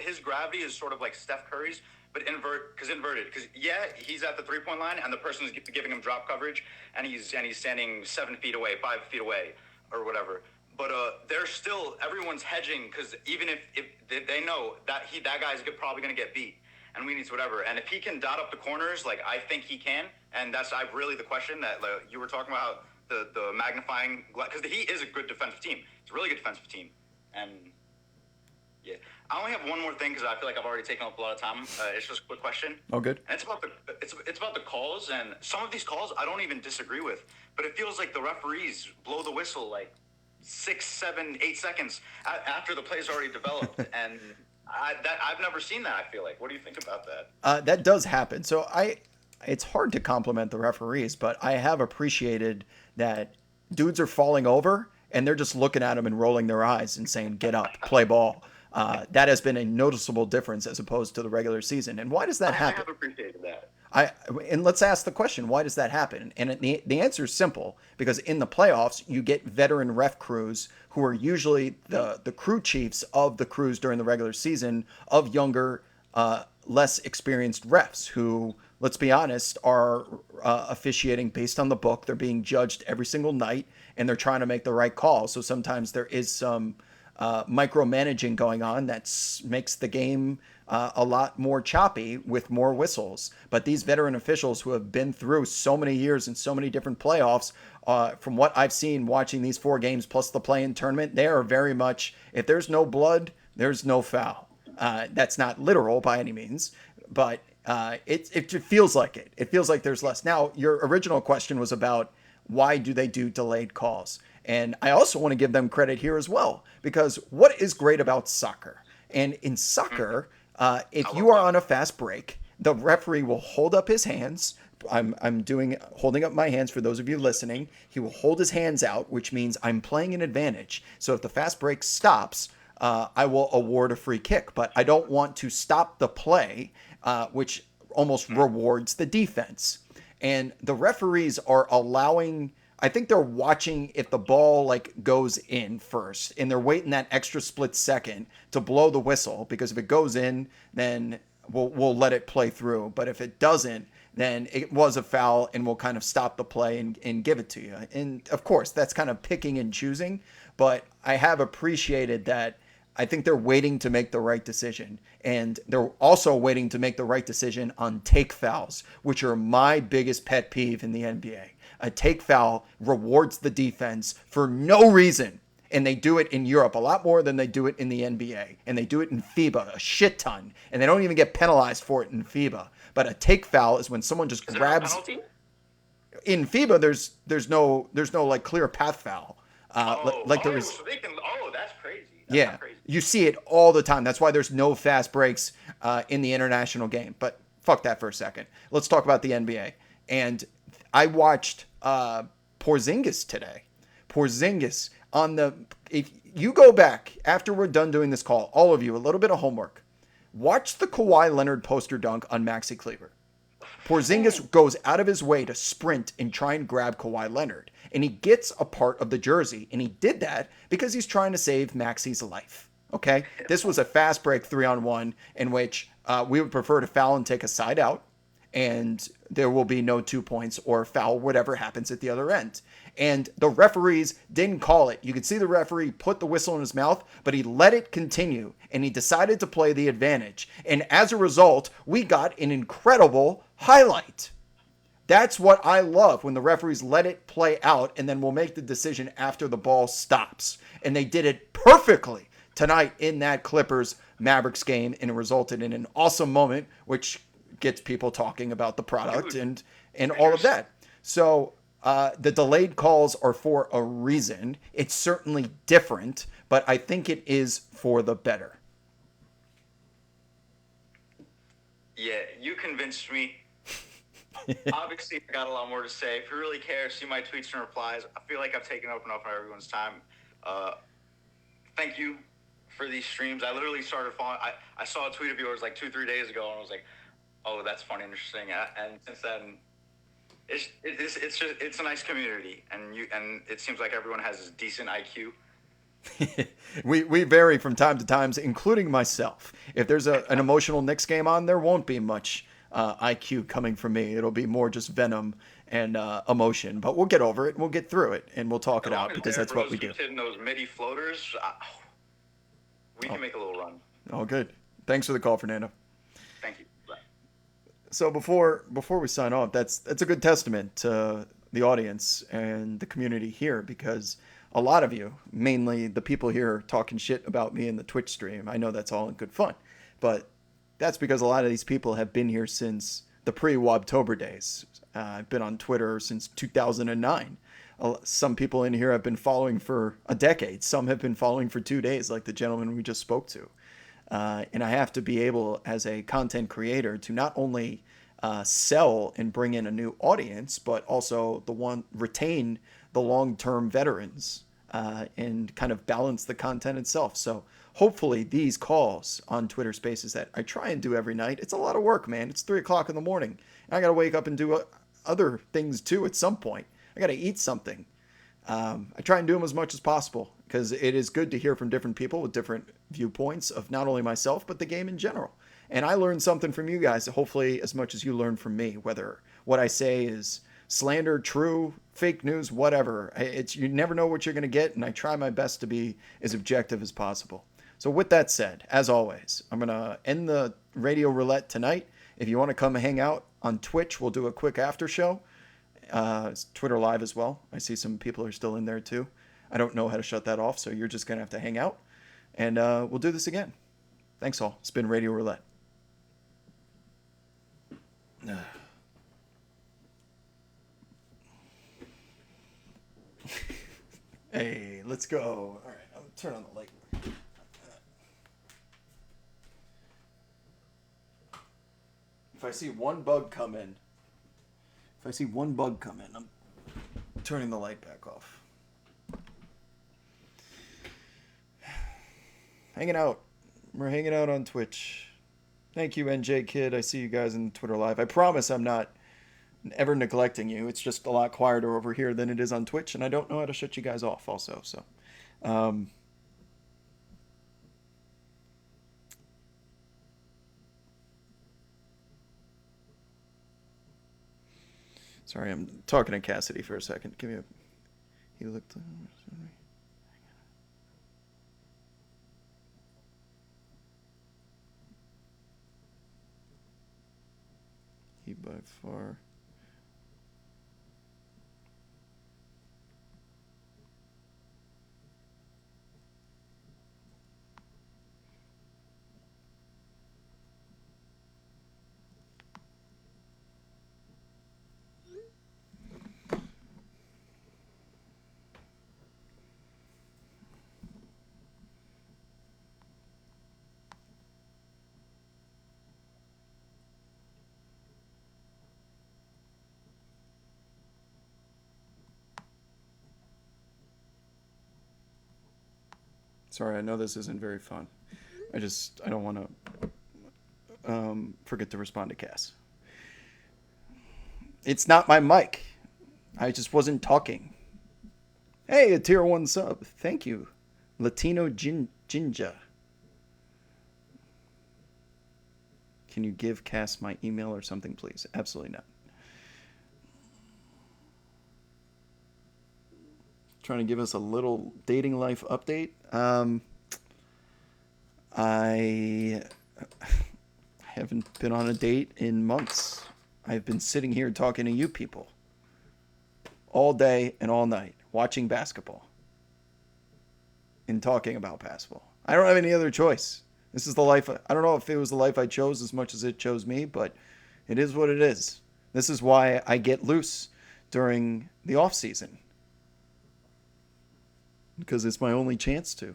Speaker 15: his gravity is sort of like Steph Curry's, but inverted. Because yeah, he's at the 3-point line and the person is giving him drop coverage and he's standing 7 feet away, 5 feet away or whatever. But they're still, everyone's hedging because even if they know that that guy's probably going to get beat and we need whatever. And if he can dot up the corners, like I think he can, and that's really the question that you were talking about, the magnifying, because the Heat is a good defensive team. It's a really good defensive team. And yeah, I only have one more thing because I feel like I've already taken up a lot of time. It's just a quick question.
Speaker 1: Oh, good.
Speaker 15: And it's about the calls, and some of these calls I don't even disagree with, but it feels like the referees blow the whistle like 6, 7, 8 seconds after the play's already developed, and I've never seen that. I feel like. What do you think about that?
Speaker 1: That does happen. So it's hard to compliment the referees, but I have appreciated that dudes are falling over and they're just looking at them and rolling their eyes and saying, "Get up, play ball." That has been a noticeable difference as opposed to the regular season. And why does that happen?
Speaker 15: I have appreciated that.
Speaker 1: And let's ask the question, why does that happen? And the answer is simple, because in the playoffs, you get veteran ref crews who are usually the crew chiefs of the crews during the regular season of younger, less experienced refs who, let's be honest, are officiating based on the book. They're being judged every single night, and they're trying to make the right call. So sometimes there is some micromanaging going on that makes the game a lot more choppy with more whistles. But these veteran officials who have been through so many years and so many different playoffs, from what I've seen watching these 4 games plus the play-in tournament, they are very much, if there's no blood, there's no foul. That's not literal by any means, but it feels like it. It feels like there's less. Now, your original question was about why do they do delayed calls? And I also want to give them credit here as well, because what is great about soccer? And in soccer, if you are on a fast break, the referee will hold up his hands. I'm holding up my hands for those of you listening. He will hold his hands out, which means I'm playing an advantage. So if the fast break stops, I will award a free kick, but I don't want to stop the play, which almost rewards the defense. And the referees are allowing, I think they're watching if the ball goes in first, and they're waiting that extra split second to blow the whistle, because if it goes in, then we'll let it play through. But if it doesn't, then it was a foul and we'll kind of stop the play and give it to you. And of course, that's kind of picking and choosing, but I have appreciated that. I think they're waiting to make the right decision. And they're also waiting to make the right decision on take fouls, which are my biggest pet peeve in the NBA. A take foul rewards the defense for no reason. And they do it in Europe a lot more than they do it in the NBA. And they do it in FIBA a shit ton. And they don't even get penalized for it in FIBA. But a take foul is when someone just grabs.
Speaker 15: There a penalty?
Speaker 1: In FIBA, there's no clear path foul. There is.
Speaker 15: So they can. Oh, that's crazy.
Speaker 1: Yeah, you see it all the time. That's why there's no fast breaks in the international game. But fuck that for a second. Let's talk about the NBA. And I watched Porzingis today. Porzingis if you go back after we're done doing this call, all of you, a little bit of homework. Watch the Kawhi Leonard poster dunk on Maxi Kleber. Porzingis goes out of his way to sprint and try and grab Kawhi Leonard. And he gets a part of the jersey. And he did that because he's trying to save Maxi's life. Okay, this was a fast break 3-on-1 in which we would prefer to foul and take a side out, and there will be no 2 points or foul, whatever happens at the other end. And the referees didn't call it. You could see the referee put the whistle in his mouth, but he let it continue, and he decided to play the advantage. And as a result, we got an incredible highlight. That's what I love, when the referees let it play out and then will make the decision after the ball stops. And they did it perfectly tonight in that Clippers Mavericks game, and it resulted in an awesome moment, which gets people talking about the product and all of that. So the delayed calls are for a reason. It's certainly different, but I think it is for the better.
Speaker 15: Yeah, you convinced me. Obviously, I got a lot more to say. If you really care, see my tweets and replies. I feel like I've taken up enough of everyone's time. Thank you for these streams. I literally started following. I saw a tweet of yours like 2-3 days ago, and I was like, "Oh, that's funny, interesting." And since then, it's a nice community, and it seems like everyone has a decent IQ.
Speaker 1: we vary from time to time, including myself. If there's an emotional Knicks game on, there won't be much IQ coming from me. It'll be more just venom and emotion. But we'll get over it. We'll get through it, and we'll talk it out, because that's what we do.
Speaker 15: Hitting those midi floaters, we can make a little run.
Speaker 1: Oh, good. Thanks for the call, Fernando.
Speaker 15: Thank you. Bye.
Speaker 1: So before we sign off, that's a good testament to the audience and the community here, because a lot of you, mainly the people here talking shit about me in the Twitch stream, I know that's all in good fun, but that's because a lot of these people have been here since the pre-Wobtober days. I've been on Twitter since 2009. Some people in here have been following for a decade. Some have been following for 2 days, like the gentleman we just spoke to. And I have to be able, as a content creator, to not only sell and bring in a new audience, but also retain the long-term veterans and kind of balance the content itself. So hopefully these calls on Twitter Spaces that I try and do every night, it's a lot of work, man. It's 3 o'clock in the morning. And I got to wake up and do other things too at some point. I got to eat something. I try and do them as much as possible, because it is good to hear from different people with different viewpoints of not only myself, but the game in general. And I learned something from you guys, hopefully as much as you learn from me, whether what I say is slander, true, fake news, whatever. You never know what you're going to get, and I try my best to be as objective as possible. So with that said, as always, I'm going to end the Radio Roulette tonight. If you want to come hang out on Twitch, we'll do a quick after show. It's Twitter Live as well. I see some people are still in there too. I don't know how to shut that off, so you're just going to have to hang out. And we'll do this again. Thanks all. It's been Radio Roulette. Hey, let's go. All right, I'll turn on the light. If I see one bug come in, I'm turning the light back off. Hanging out. We're hanging out on Twitch. Thank you, NJ Kid. I see you guys in Twitter Live. I promise I'm not ever neglecting you. It's just a lot quieter over here than it is on Twitch, and I don't know how to shut you guys off also. So, sorry, I'm talking to Cassidy for a second. Give me a... He looked... He by far... Sorry, I know this isn't very fun. I don't want to forget to respond to Cass. It's not my mic. I just wasn't talking. Hey, a tier 1 sub. Thank you. Latino Jinja. Can you give Cass my email or something, please? Absolutely not. Trying to give us a little dating life update. I haven't been on a date in months. I've been sitting here talking to you people all day and all night, watching basketball and talking about basketball. I don't have any other choice. This is the life. I don't know if it was the life I chose as much as it chose me, but it is what it is. This is why I get loose during the off season, because it's my only chance to.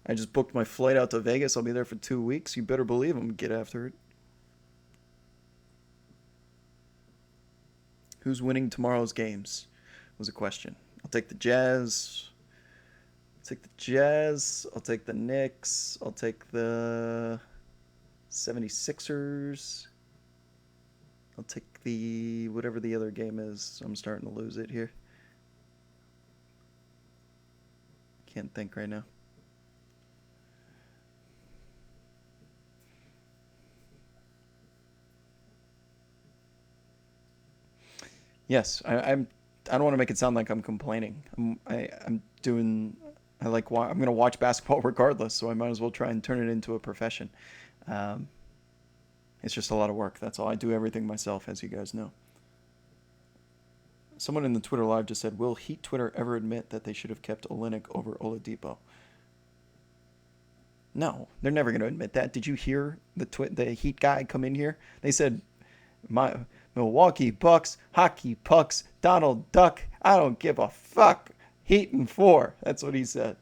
Speaker 1: I just booked my flight out to Vegas. I'll be there for 2 weeks. You better believe I'm get after it. Who's winning tomorrow's games was a question. I'll take the Jazz. I'll take the Jazz. I'll take the Knicks. I'll take the 76ers. I'll take the whatever the other game is. I'm starting to lose it here. Can't think right now. Yes, I'm. I don't want to make it sound like I'm complaining. I'm doing. I'm going to watch basketball regardless, so I might as well try and turn it into a profession. It's just a lot of work. That's all. I do everything myself, as you guys know. Someone in the Twitter live just said, "Will Heat Twitter ever admit that they should have kept Olynyk over Oladipo?" No, they're never going to admit that. Did you hear the Heat guy come in here? They said, "My Milwaukee Bucks, hockey pucks, Donald Duck, I don't give a fuck. Heat in 4." That's what he said.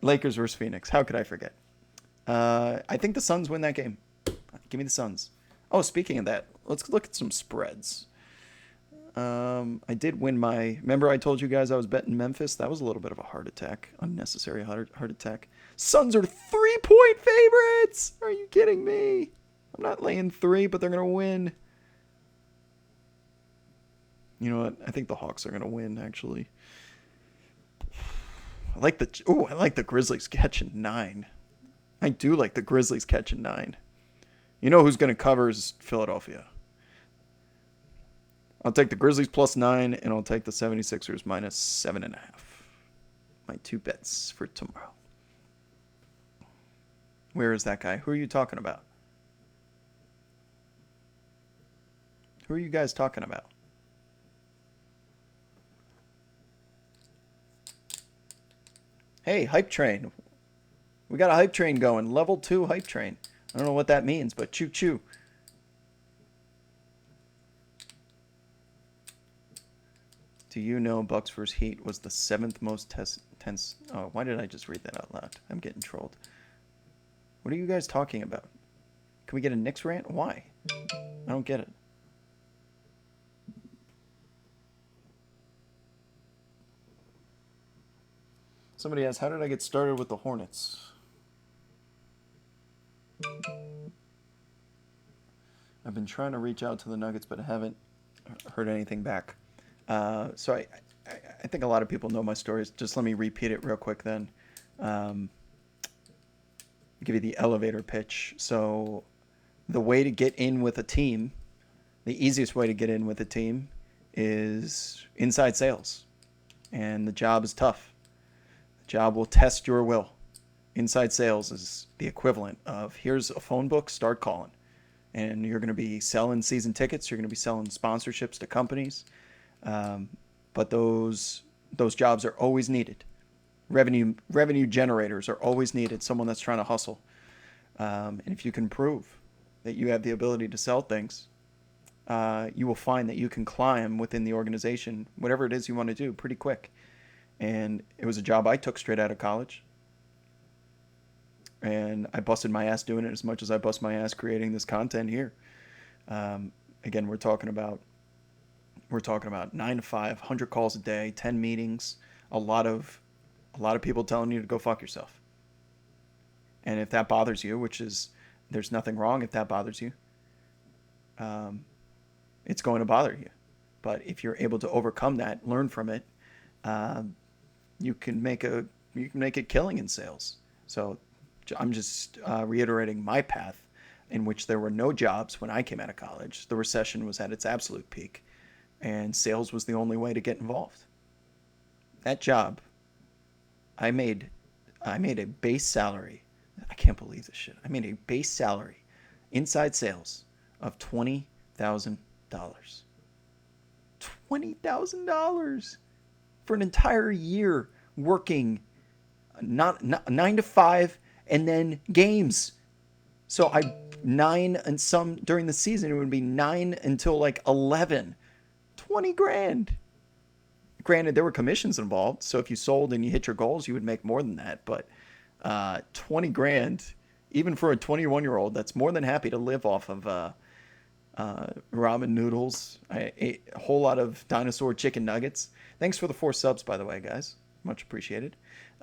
Speaker 1: Lakers versus Phoenix. How could I forget? I think the Suns win that game. Give me the Suns. Oh, speaking of that, let's look at some spreads. I did win my... Remember I told you guys I was betting Memphis? That was a little bit of a heart attack. Unnecessary heart attack. Suns are 3-point favorites! Are you kidding me? I'm not laying 3, but they're going to win. You know what? I think the Hawks are going to win, actually. I like the Grizzlies catching 9. I do like the Grizzlies catching 9. You know who's going to cover is Philadelphia. I'll take the Grizzlies plus 9, and I'll take the 76ers minus 7.5. My 2 bets for tomorrow. Where is that guy? Who are you talking about? Who are you guys talking about? Hey, hype train. We got a hype train going. Level 2 hype train. I don't know what that means, but choo choo. Do you know Bucks vs. Heat was the 7th most tense... Oh, why did I just read that out loud? I'm getting trolled. What are you guys talking about? Can we get a Knicks rant? Why? I don't get it. Somebody asked, how did I get started with the Hornets? I've been trying to reach out to the Nuggets, but I haven't heard anything back. So I think a lot of people know my stories. Just let me repeat it real quick then. Give you the elevator pitch. So the way to get in with a team, the easiest way to get in with a team is inside sales. And the job is tough. The job will test your will. Inside sales is the equivalent of, here's a phone book, start calling. And you're going to be selling season tickets. You're going to be selling sponsorships to companies. But those jobs are always needed. Revenue generators are always needed. Someone that's trying to hustle. And if you can prove that you have the ability to sell things, you will find that you can climb within the organization, whatever it is you want to do, pretty quick. And it was a job I took straight out of college. And I busted my ass doing it as much as I bust my ass creating this content here. Again, we're talking about 9 to 5, 100 calls a day, 10 meetings, a lot of people telling you to go fuck yourself. And if that bothers you, which is, there's nothing wrong if that bothers you, it's going to bother you. But if you're able to overcome that, learn from it, you can make a killing in sales. So I'm just reiterating my path. in which there were no jobs when I came out of college. The recession was at its absolute peak, and sales was the only way to get involved. That job, I made a base salary. I can't believe this shit. I made a base salary inside sales of $20,000. $20,000 for an entire year working not 9 to 5 and then games. So 9 and some during the season, it would be 9 until like 11. 20 grand. Granted, there were commissions involved, so if you sold and you hit your goals, you would make more than that. But 20 grand, even for a 21-year-old, that's more than happy to live off of ramen noodles. I ate a whole lot of dinosaur chicken nuggets. Thanks for the 4 subs, by the way, guys. Much appreciated.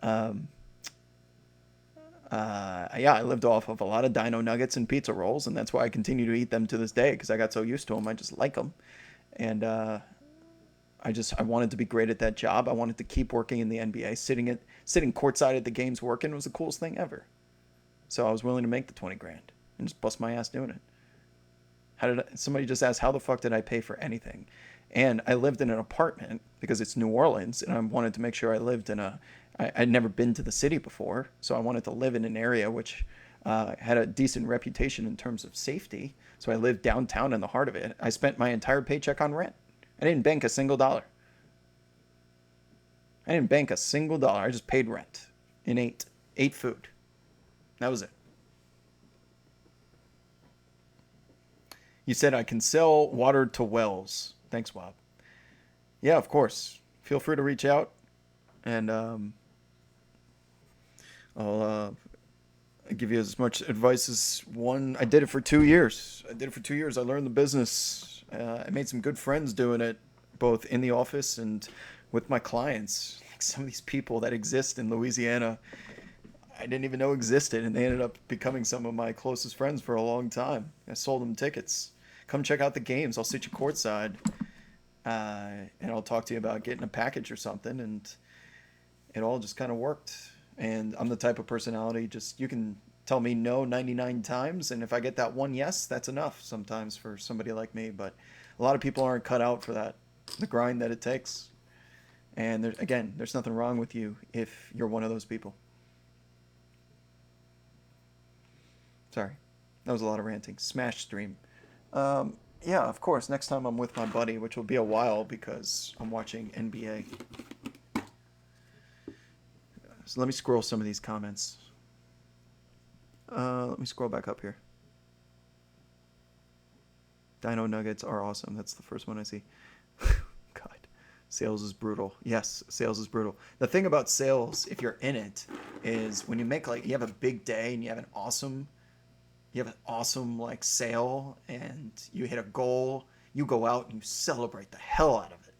Speaker 1: Yeah, I lived off of a lot of dino nuggets and pizza rolls, and that's why I continue to eat them to this day, because I got so used to them. I just like them. And I wanted to be great at that job. I wanted to keep working in the NBA. Sitting courtside at the games working was the coolest thing ever. So I was willing to make the 20 grand and just bust my ass doing it. Somebody just asked, how the fuck did I pay for anything? And I lived in an apartment because it's New Orleans, and I wanted to make sure I lived in I'd never been to the city before, so I wanted to live in an area which had a decent reputation in terms of safety. So I lived downtown in the heart of it. I spent my entire paycheck on rent. I didn't bank a single dollar. I just paid rent and ate food. That was it. You said I can sell water to wells. Thanks, Wob. Yeah, of course. Feel free to reach out, and I'll give you as much advice as one. I did it for 2 years. I learned the business. I made some good friends doing it, both in the office and with my clients. Like some of these people that exist in Louisiana, I didn't even know existed, and they ended up becoming some of my closest friends for a long time. I sold them tickets. Come check out the games. I'll sit you courtside, and I'll talk to you about getting a package or something, and it all just kind of worked. And I'm the type of personality, just you can tell me no 99 times, and if I get that one yes, that's enough sometimes for somebody like me. But a lot of people aren't cut out for that, the grind that it takes. And there's nothing wrong with you if you're one of those people. Sorry, that was a lot of ranting. Smash stream. Yeah, of course, next time I'm with my buddy, which will be a while because I'm watching NBA. So let me scroll some of these comments. Let me scroll back up here. Dino nuggets are awesome. That's the first one I see. God, sales is brutal. Yes, sales is brutal. The thing about sales, if you're in it, is when you make you have a big day and you have an awesome like sale and you hit a goal, you go out and you celebrate the hell out of it.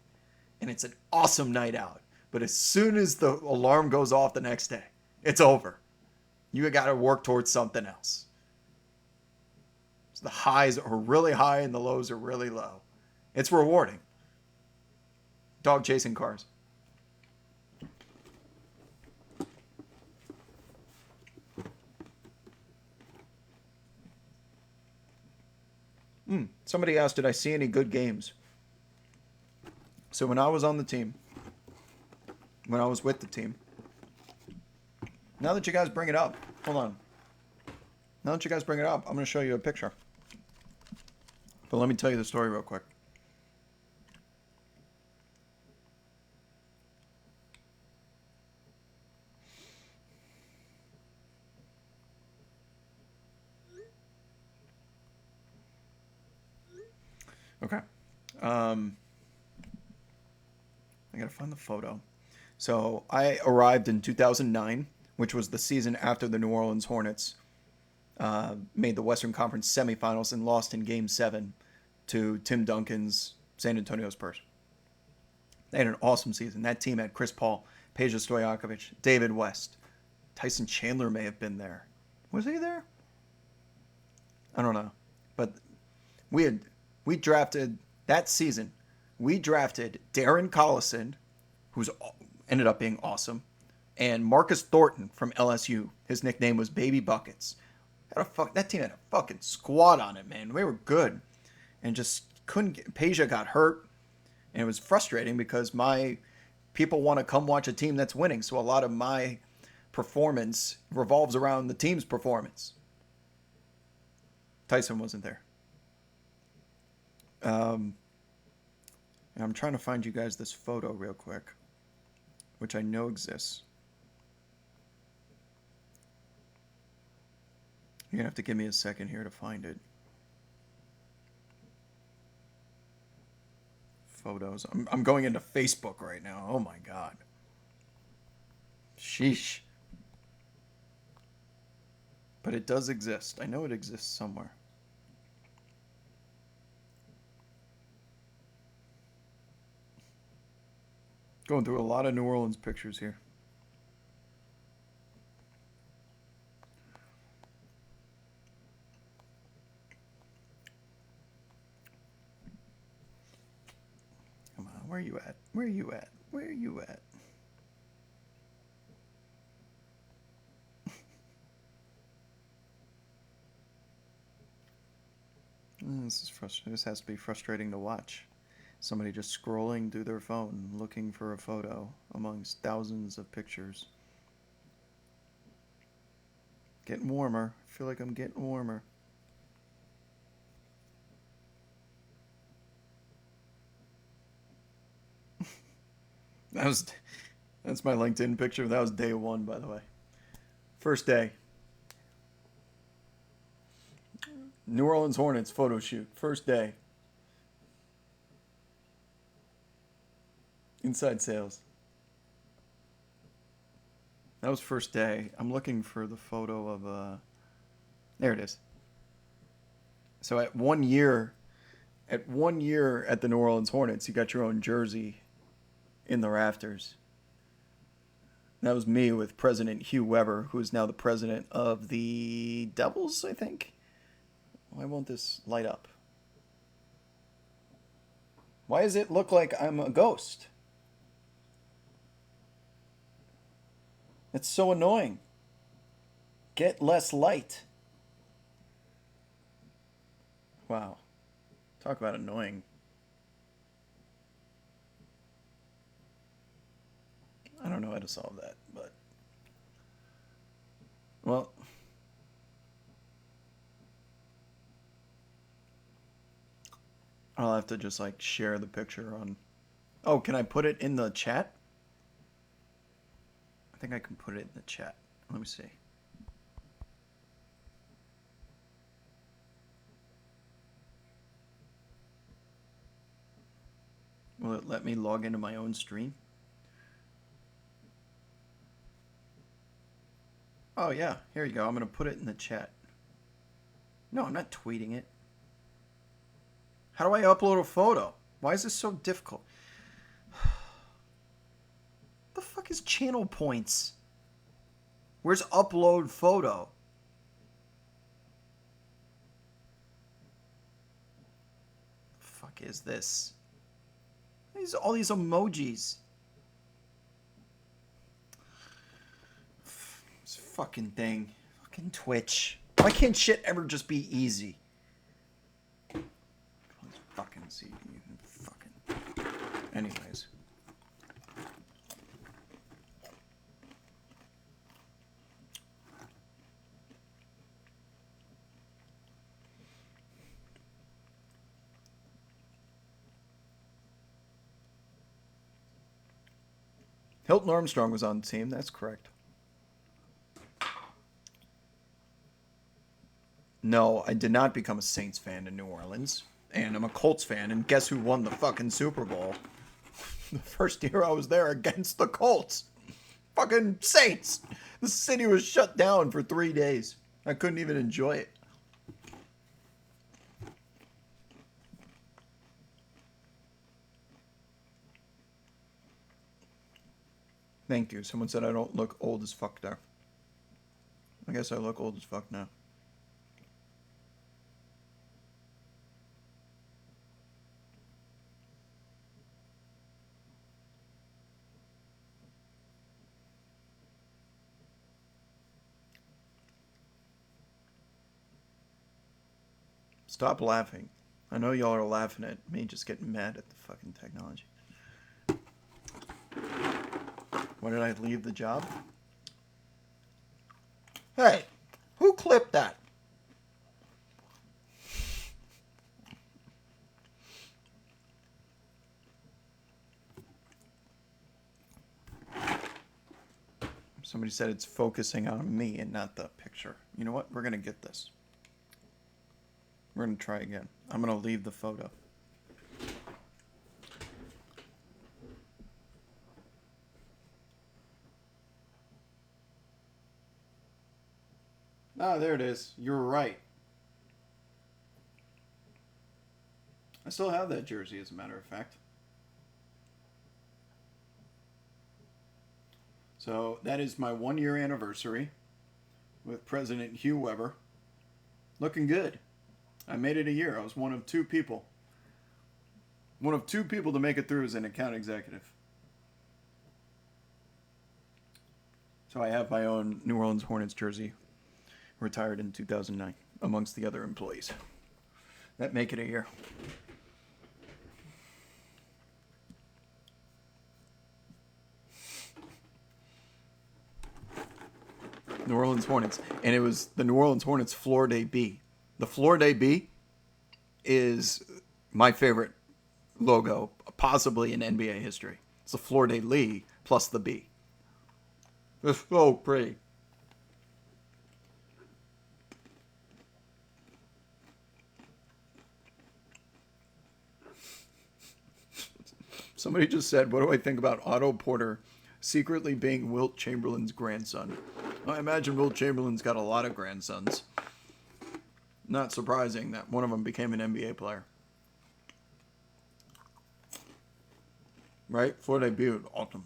Speaker 1: And it's an awesome night out. But as soon as the alarm goes off the next day, it's over. You got to work towards something else. So the highs are really high and the lows are really low. It's rewarding. Dog chasing cars. Somebody asked, did I see any good games? So when I was on the team, when I was with the team, now that you guys bring it up, hold on. Now that you guys bring it up, I'm going to show you a picture. But let me tell you the story real quick. Okay. I gotta find the photo. So I arrived in 2009, which was the season after the New Orleans Hornets made the Western Conference semifinals and lost in Game 7 to Tim Duncan's San Antonio Spurs. They had an awesome season. That team had Chris Paul, Peja Stojakovic, David West. Tyson Chandler may have been there. Was he there? I don't know. But we drafted that season. We drafted Darren Collison, who's ended up being awesome, and Marcus Thornton from LSU. His nickname was Baby Buckets. That team had a fucking squad on it, man. We were good, and just couldn't get. Peja got hurt, and it was frustrating because my people want to come watch a team that's winning. So a lot of my performance revolves around the team's performance. Tyson wasn't there. And I'm trying to find you guys this photo real quick, which I know exists. You're gonna have to give me a second here to find it. Photos. I'm going into Facebook right now. Oh my god. Sheesh. But it does exist. I know it exists somewhere. Going through a lot of New Orleans pictures here. Come on, where are you at? Where are you at? Where are you at? This is frustrating. This has to be frustrating to watch. Somebody just scrolling through their phone, looking for a photo amongst thousands of pictures. Getting warmer. I feel like I'm getting warmer. That's my LinkedIn picture. That was day one, by the way. First day. New Orleans Hornets photo shoot. First day. Inside sales. That was first day. I'm looking for the photo of there it is. So at 1 year at the New Orleans Hornets, you got your own jersey in the rafters. That was me with President Hugh Weber, who is now the president of the Devils, I think. Why won't this light up? Why does it look like I'm a ghost? It's so annoying. Get less light. Wow. Talk about annoying. I don't know how to solve that, but... Well... I'll have to just, like, share the picture on... Oh, can I put it in the chat? I think I can put it in the chat. Let me see. Will it let me log into my own stream? Oh, yeah. Here you go. I'm going to put it in the chat. No, I'm not tweeting it. How do I upload a photo? Why is this so difficult? The fuck is channel points? Where's upload photo? The fuck is this? All these emojis. This fucking thing. Fucking Twitch. Why can't shit ever just be easy? Let's fucking see. Fucking. Anyways. Hilton Armstrong was on the team. That's correct. No, I did not become a Saints fan in New Orleans. And I'm a Colts fan. And guess who won the fucking Super Bowl? The first year I was there against the Colts. Fucking Saints. The city was shut down for 3 days. I couldn't even enjoy it. Thank you. Someone said I don't look old as fuck there. I guess I look old as fuck now. Stop laughing. I know y'all are laughing at me just getting mad at the fucking technology. Why did I leave the job? Hey, who clipped that? Somebody said it's focusing on me and not the picture. You know what? We're going to get this. We're going to try again. I'm going to leave the photo. Ah, there it is. You were right. I still have that jersey, as a matter of fact. So that is my 1-year anniversary with President Hugh Weber. Looking good. I made it a year. I was one of 2 people. One of 2 people to make it through as an account executive. So I have my own New Orleans Hornets jersey. Retired in 2009, amongst the other employees. That make it a year. New Orleans Hornets. And it was the New Orleans Hornets Floor Day B. The Floor Day B is my favorite logo, possibly in NBA history. It's the Floor Day Lee plus the B. It's so pretty. Somebody just said, what do I think about Otto Porter secretly being Wilt Chamberlain's grandson? I imagine Wilt Chamberlain's got a lot of grandsons. Not surprising that one of them became an NBA player. Right? For debut, awesome.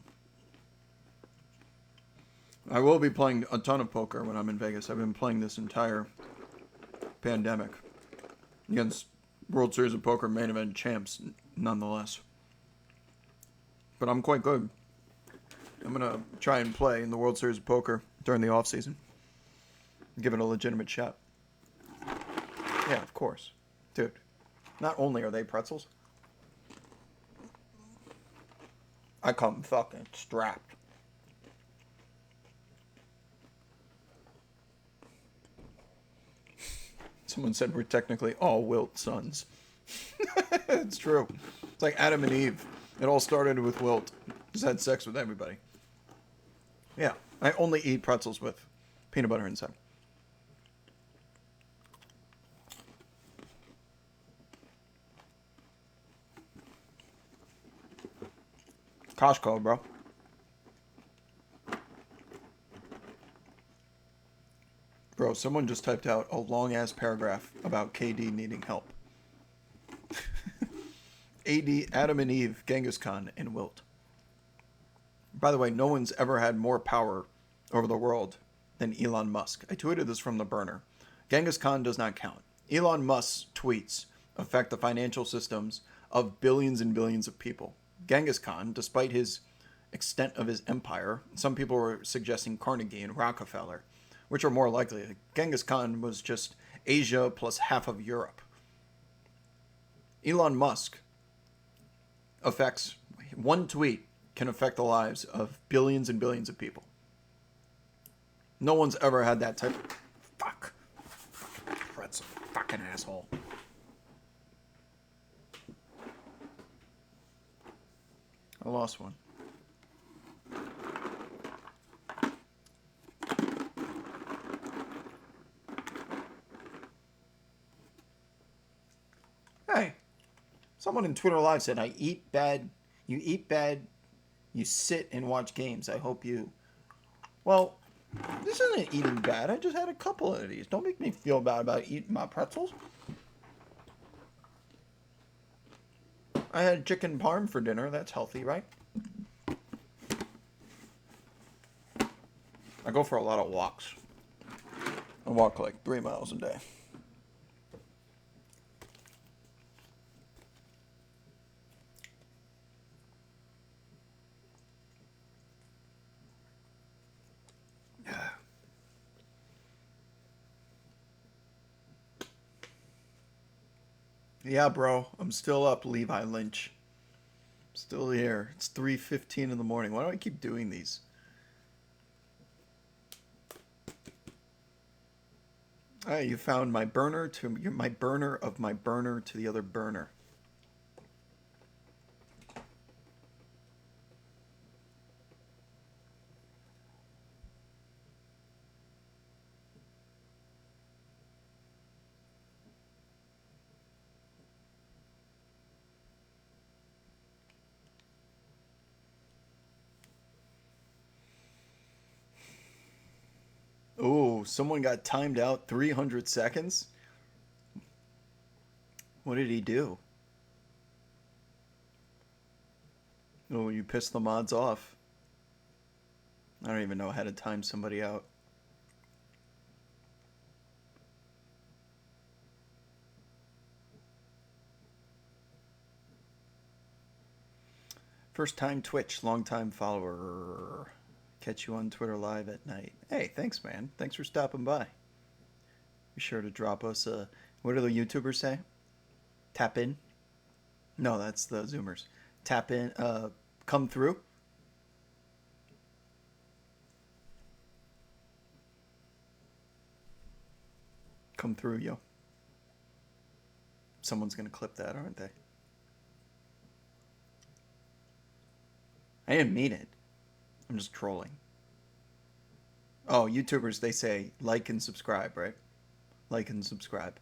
Speaker 1: I will be playing a ton of poker when I'm in Vegas. I've been playing this entire pandemic against World Series of Poker main event champs, nonetheless. But I'm quite good. I'm going to try and play in the World Series of Poker during the off-season. Give it a legitimate shot. Yeah, of course. Dude, not only are they pretzels, I come fucking strapped. Someone said we're technically all Wilt sons. It's true. It's like Adam and Eve. It all started with Wilt. Just had sex with everybody. Yeah, I only eat pretzels with peanut butter inside. Costco, bro. Bro, someone just typed out a long-ass paragraph about KD needing help. Adam and Eve, Genghis Khan, and Wilt. By the way, no one's ever had more power over the world than Elon Musk. I tweeted this from the burner. Genghis Khan does not count. Elon Musk's tweets affect the financial systems of billions and billions of people. Genghis Khan, despite his extent of his empire, some people were suggesting Carnegie and Rockefeller, which are more likely. Genghis Khan was just Asia plus half of Europe. Elon Musk affects, one tweet can affect the lives of billions and billions of people. No one's ever had that type of... Fuck. Pretzel. Fucking asshole. I lost one. Hey, someone in Twitter Live said, I eat bad, you eat bad, you sit and watch games. I hope you... Well, this isn't eating bad. I just had a couple of these. Don't make me feel bad about eating my pretzels. I had chicken parm for dinner. That's healthy, right? I go for a lot of walks. I walk like 3 miles a day. Yeah, bro. I'm still up, Levi Lynch. Still here. It's 3:15 in the morning. Why do I keep doing these? You found my burner to my burner of my burner to the other burner. Oh, someone got timed out 300 seconds? What did he do? Oh, you pissed the mods off. I don't even know how to time somebody out. First time Twitch, long time follower. Catch you on Twitter live at night. Hey, thanks, man. Thanks for stopping by. Be sure to drop us a. What do the YouTubers say? Tap in? No, that's the Zoomers. Tap in. Come through. Come through, yo. Someone's gonna clip that, aren't they? I didn't mean it. I'm just trolling. Oh, YouTubers, they say like and subscribe, right? Like and subscribe.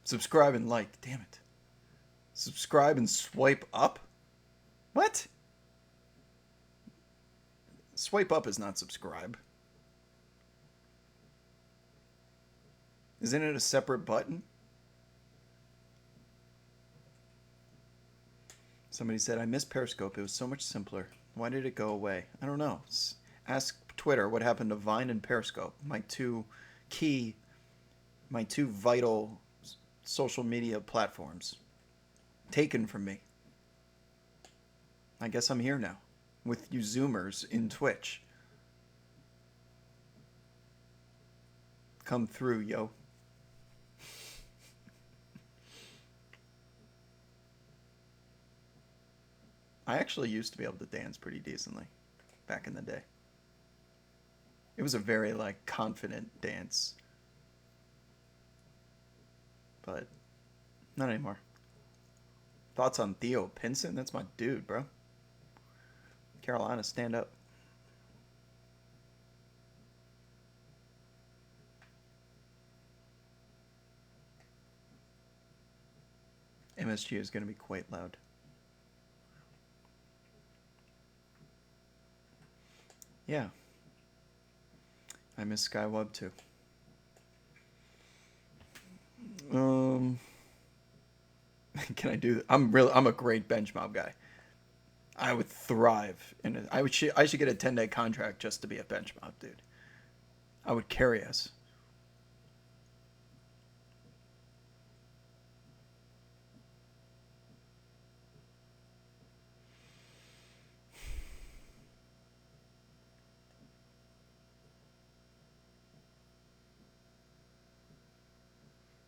Speaker 1: Subscribe and like. Damn it. Subscribe and swipe up? What? Swipe up is not subscribe. Isn't it a separate button? Somebody said, I miss Periscope. It was so much simpler. Why did it go away? I don't know. Ask Twitter what happened to Vine and Periscope. My two vital social media platforms. Taken from me. I guess I'm here now. With you Zoomers in Twitch. Come through, yo. I actually used to be able to dance pretty decently back in the day. It was a very, like, confident dance. But not anymore. Thoughts on Theo Pinson? That's my dude, bro. Carolina, stand up. MSG is going to be quite loud. Yeah. I miss Skyweb too. Can I do? I'm a great bench mob guy. I would thrive in it. I should get a 10-day contract just to be a bench mob dude. I would carry us.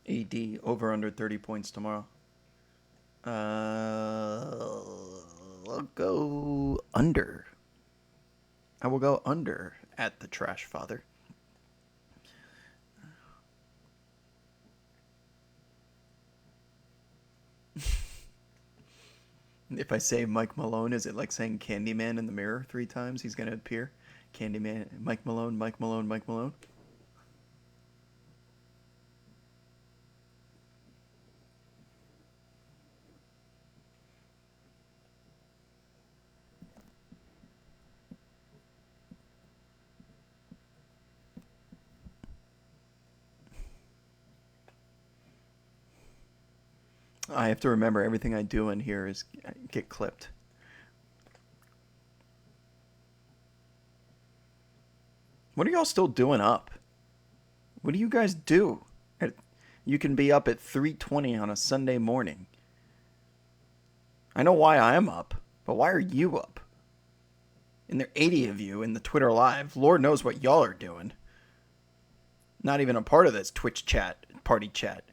Speaker 1: AD over under 30 points tomorrow. I'll go under. I will go under at the Trash Father. If I say Mike Malone, is it like saying Candyman in the mirror 3 times? He's going to appear. Candyman, Mike Malone, Mike Malone, Mike Malone. I have to remember everything I do in here is get clipped. What are y'all still doing up? What do you guys do? You can be up at 3:20 on a Sunday morning. I know why I'm up, but why are you up? And there are 80 of you in the Twitter live. Lord knows what y'all are doing. Not even a part of this Twitch chat, party chat.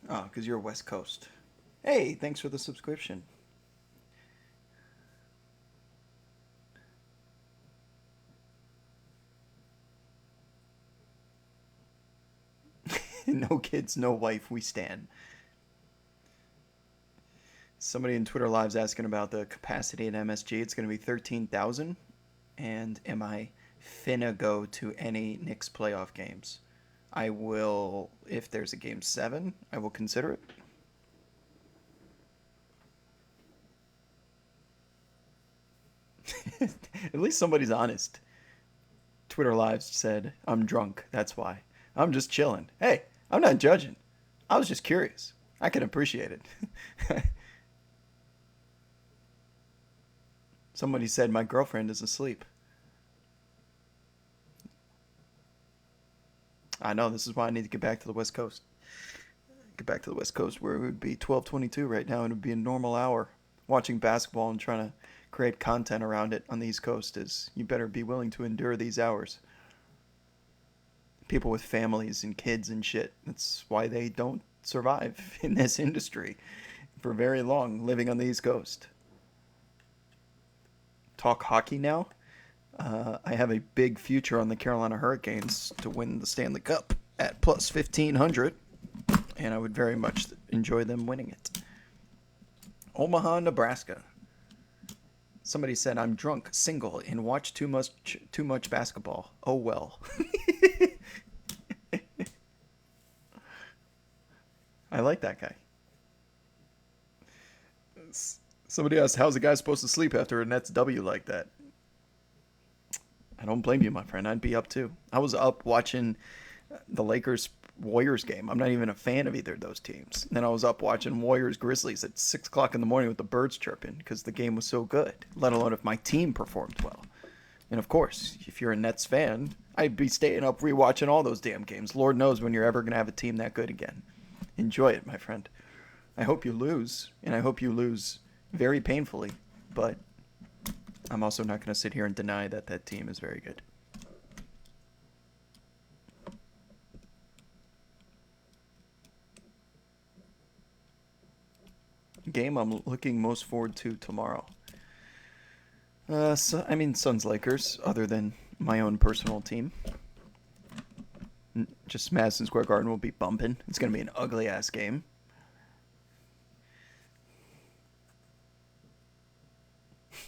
Speaker 1: Oh, because you're West Coast. Hey, thanks for the subscription. No kids, no wife, we stand. Somebody in Twitter Live's asking about the capacity at MSG. It's going to be 13,000. And am I finna go to any Knicks playoff games? I will, if there's a game 7, I will consider it. At least somebody's honest. Twitter Live said, I'm drunk, that's why. I'm just chilling. Hey, I'm not judging. I was just curious. I can appreciate it. Somebody said my girlfriend is asleep. I know, this is why I need to get back to the West Coast. Get back to the West Coast where it would be 12:22 right now and it would be a normal hour. Watching basketball and trying to create content around it on the East Coast is, you better be willing to endure these hours. People with families and kids and shit, that's why they don't survive in this industry for very long, living on the East Coast. Talk hockey now. I have a big future on the Carolina Hurricanes to win the Stanley Cup at plus 1,500, and I would very much enjoy them winning it. Omaha, Nebraska. Somebody said I'm drunk, single, and watch too much basketball. Oh well. I like that guy. Somebody asked, how's a guy supposed to sleep after a Nets W like that? I don't blame you, my friend. I'd be up too. I was up watching the Lakers-Warriors game. I'm not even a fan of either of those teams. And then I was up watching Warriors-Grizzlies at 6 o'clock in the morning with the birds chirping because the game was so good, let alone if my team performed well. And of course, if you're a Nets fan, I'd be staying up rewatching all those damn games. Lord knows when you're ever going to have a team that good again. Enjoy it, my friend. I hope you lose, and I hope you lose very painfully, but I'm also not going to sit here and deny that that team is very good. Game I'm looking most forward to tomorrow. Suns Lakers, other than my own personal team. Just Madison Square Garden will be bumping. It's going to be an ugly ass game.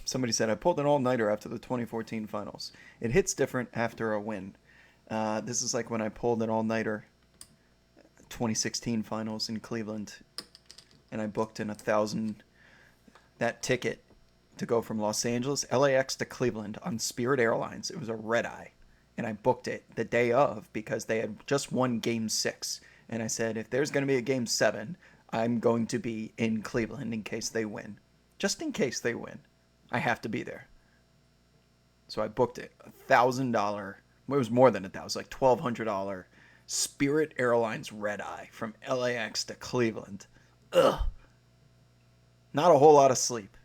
Speaker 1: Somebody said, I pulled an all-nighter after the 2014 finals. It hits different after a win. This is like when I pulled an all-nighter 2016 finals in Cleveland, and I booked in that ticket to go from Los Angeles, LAX to Cleveland on Spirit Airlines. It was a red eye, and I booked it the day of because they had just won Game 6. And I said, if there's going to be a Game 7, I'm going to be in Cleveland in case they win. Just in case they win. I have to be there. So I booked it. $1,000. It was more than $1,000. It was like $1,200 Spirit Airlines red eye from LAX to Cleveland. Ugh. Not a whole lot of sleep.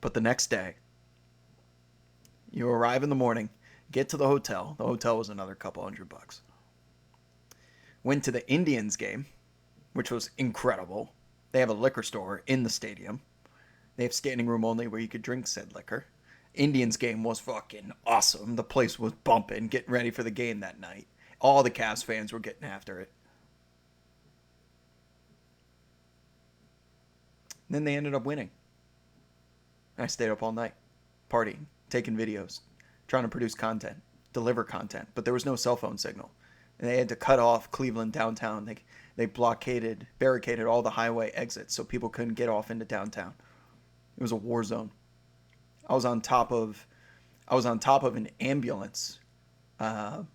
Speaker 1: But the next day, you arrive in the morning, get to the hotel. The hotel was another couple $100. Went to the Indians game, which was incredible. They have a liquor store in the stadium. They have standing room only where you could drink said liquor. Indians game was fucking awesome. The place was bumping, getting ready for the game that night. All the Cavs fans were getting after it. Then they ended up winning. I stayed up all night, partying, taking videos, trying to produce content, deliver content, but there was no cell phone signal. And they had to cut off Cleveland downtown. They barricaded all the highway exits so people couldn't get off into downtown. It was a war zone. I was on top of an ambulance. I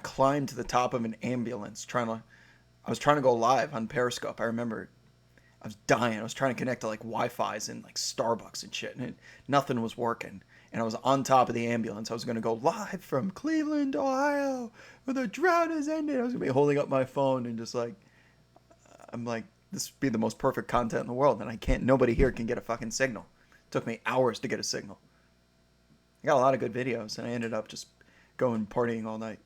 Speaker 1: climbed to the top of an ambulance I was trying to go live on Periscope. I remember I was dying. I was trying to connect to like Wi-Fi's in like Starbucks and shit, and nothing was working. And I was on top of the ambulance. I was going to go live from Cleveland, Ohio, where the drought has ended. I was going to be holding up my phone and just like, I'm like, this would be the most perfect content in the world, and nobody here can get a fucking signal. It took me hours to get a signal. I got a lot of good videos, and I ended up just going partying all night.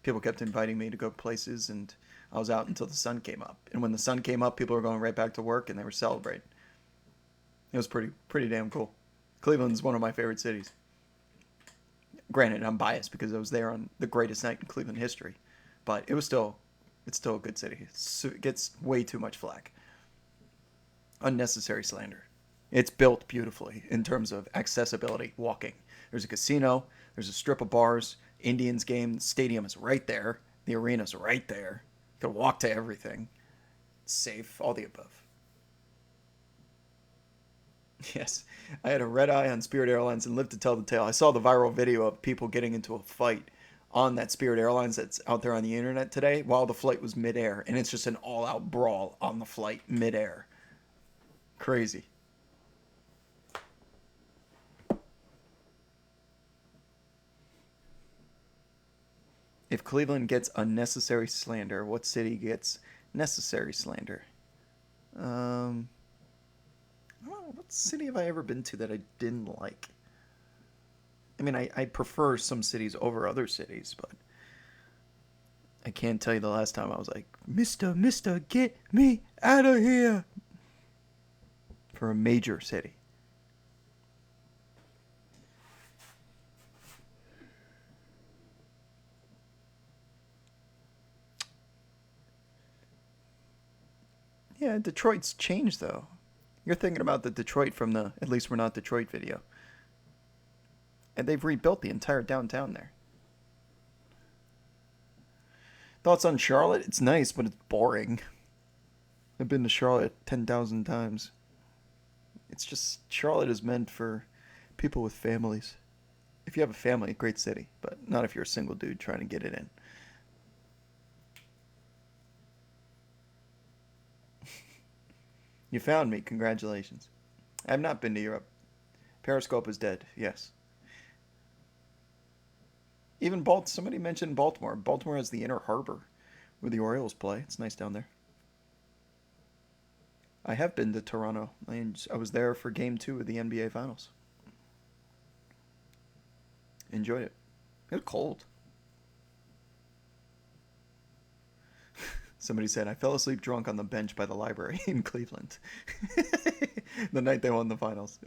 Speaker 1: People kept inviting me to go places, and I was out until the sun came up. And when the sun came up, people were going right back to work, and they were celebrating. It was pretty damn cool. Cleveland's one of my favorite cities. Granted, I'm biased because I was there on the greatest night in Cleveland history, but it's still a good city. It gets way too much flack. Unnecessary slander. It's built beautifully in terms of accessibility, walking. There's a casino, there's a strip of bars, Indians game, the stadium is right there, the arena's right there. You can walk to everything. It's safe, all the above. Yes, I had a red eye on Spirit Airlines and lived to tell the tale. I saw the viral video of people getting into a fight on that Spirit Airlines that's out there on the internet today while the flight was midair, and it's just an all-out brawl on the flight midair. Crazy. If Cleveland gets unnecessary slander, what city gets necessary slander? I don't know. What city have I ever been to that I didn't like? I mean, I prefer some cities over other cities, but I can't tell you the last time I was like, Mister, get me out of here. For a major city. Yeah, Detroit's changed, though. You're thinking about the Detroit from the At Least We're Not Detroit video. And they've rebuilt the entire downtown there. Thoughts on Charlotte? It's nice, but it's boring. I've been to Charlotte 10,000 times. It's just, Charlotte is meant for people with families. If you have a family, great city, but not if you're a single dude trying to get it in. You found me. Congratulations. I have not been to Europe. Periscope is dead. Yes. Even somebody mentioned Baltimore. Baltimore has the Inner Harbor where the Orioles play. It's nice down there. I have been to Toronto. I was there for Game 2 of the NBA Finals. Enjoyed it. It was cold. Somebody said, I fell asleep drunk on the bench by the library in Cleveland. The night they won the finals.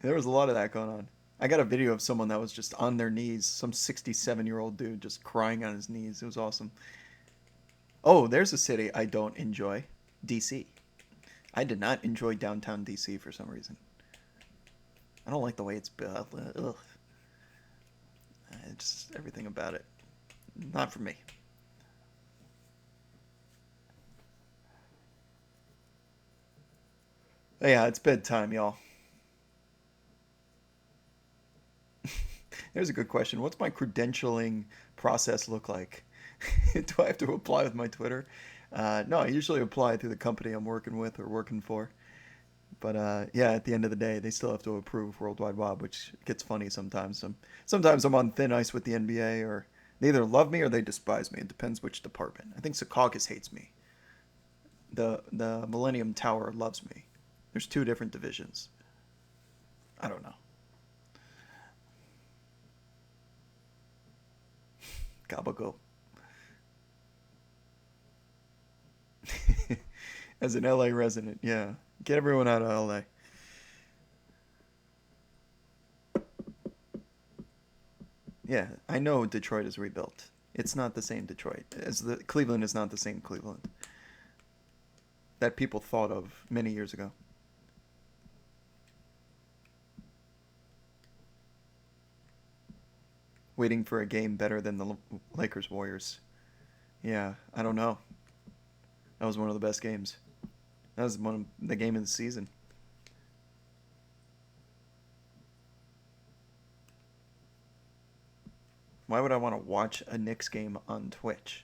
Speaker 1: There was a lot of that going on. I got a video of someone that was just on their knees. Some 67-year-old dude just crying on his knees. It was awesome. Oh, there's a city I don't enjoy. D.C. I did not enjoy downtown D.C. for some reason. I don't like the way it's built. Ugh. Just everything about it. Not for me. Yeah, it's bedtime, y'all. There's a good question. What's my credentialing process look like? Do I have to apply with my Twitter? No, I usually apply through the company I'm working with or working for. But yeah, at the end of the day, they still have to approve World Wide Web, which gets funny sometimes. Sometimes I'm on thin ice with the NBA, or they either love me or they despise me. It depends which department. I think Secaucus hates me. The Millennium Tower loves me. There's two different divisions. I don't know. Gabagool. As an LA resident, yeah. Get everyone out of LA. Yeah, I know Detroit is rebuilt. It's not the same Detroit. Cleveland is not the same Cleveland that people thought of many years ago. Waiting for a game better than the Lakers Warriors. Yeah, I don't know. That was one of the best games. That was the game of the season. Why would I want to watch a Knicks game on Twitch?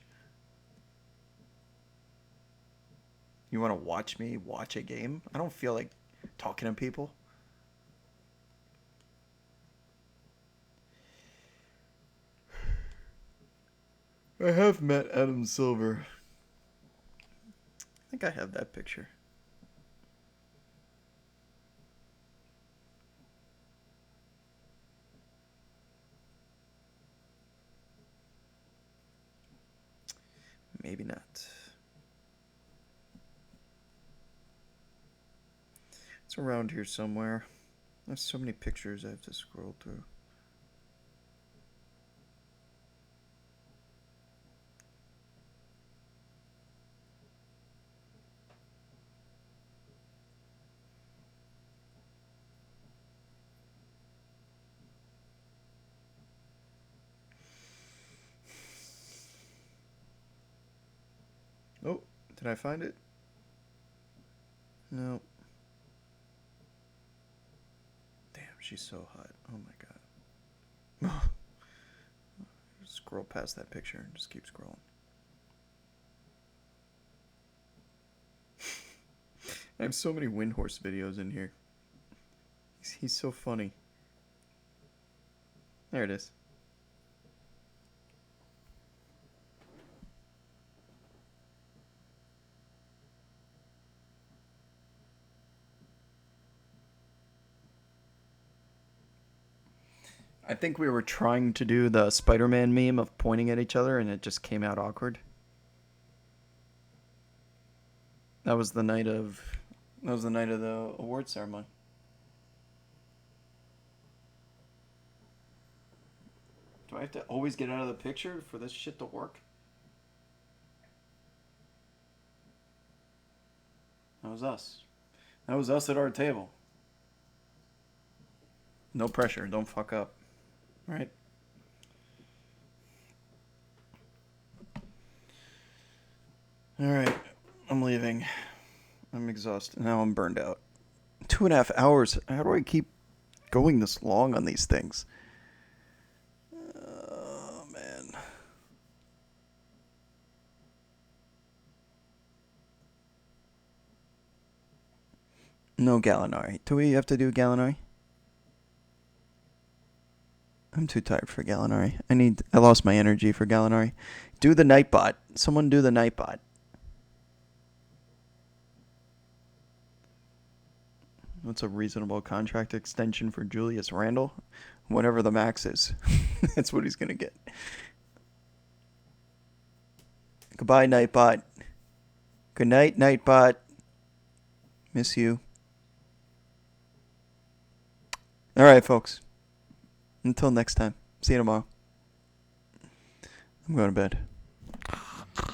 Speaker 1: You want to watch me watch a game? I don't feel like talking to people. I have met Adam Silver. I think I have that picture. maybe not. It's around here somewhere. There's so many pictures I have to scroll through. Oh, did I find it? No. Damn, she's so hot. Oh my god. Scroll past that picture and just keep scrolling. I have so many Windhorse videos in here. He's so funny. There it is. I think we were trying to do the Spider-Man meme of pointing at each other and it just came out awkward. That was the night of the award ceremony. Do I have to always get out of the picture for this shit to work? That was us. That was us at our table. No pressure. Don't fuck up. All right? All right. I'm leaving. I'm exhausted. Now I'm burned out. 2.5 hours. How do I keep going this long on these things? Oh, man. No Gallinari. Do we have to do Gallinari? I'm too tired for Gallinari. I lost my energy for Gallinari. Do the Nightbot. Someone do the Nightbot. What's a reasonable contract extension for Julius Randle? Whatever the max is. That's what he's going to get. Goodbye, Nightbot. Good night, Nightbot. Miss you. All right, folks. Until next time. See you tomorrow. I'm going to bed.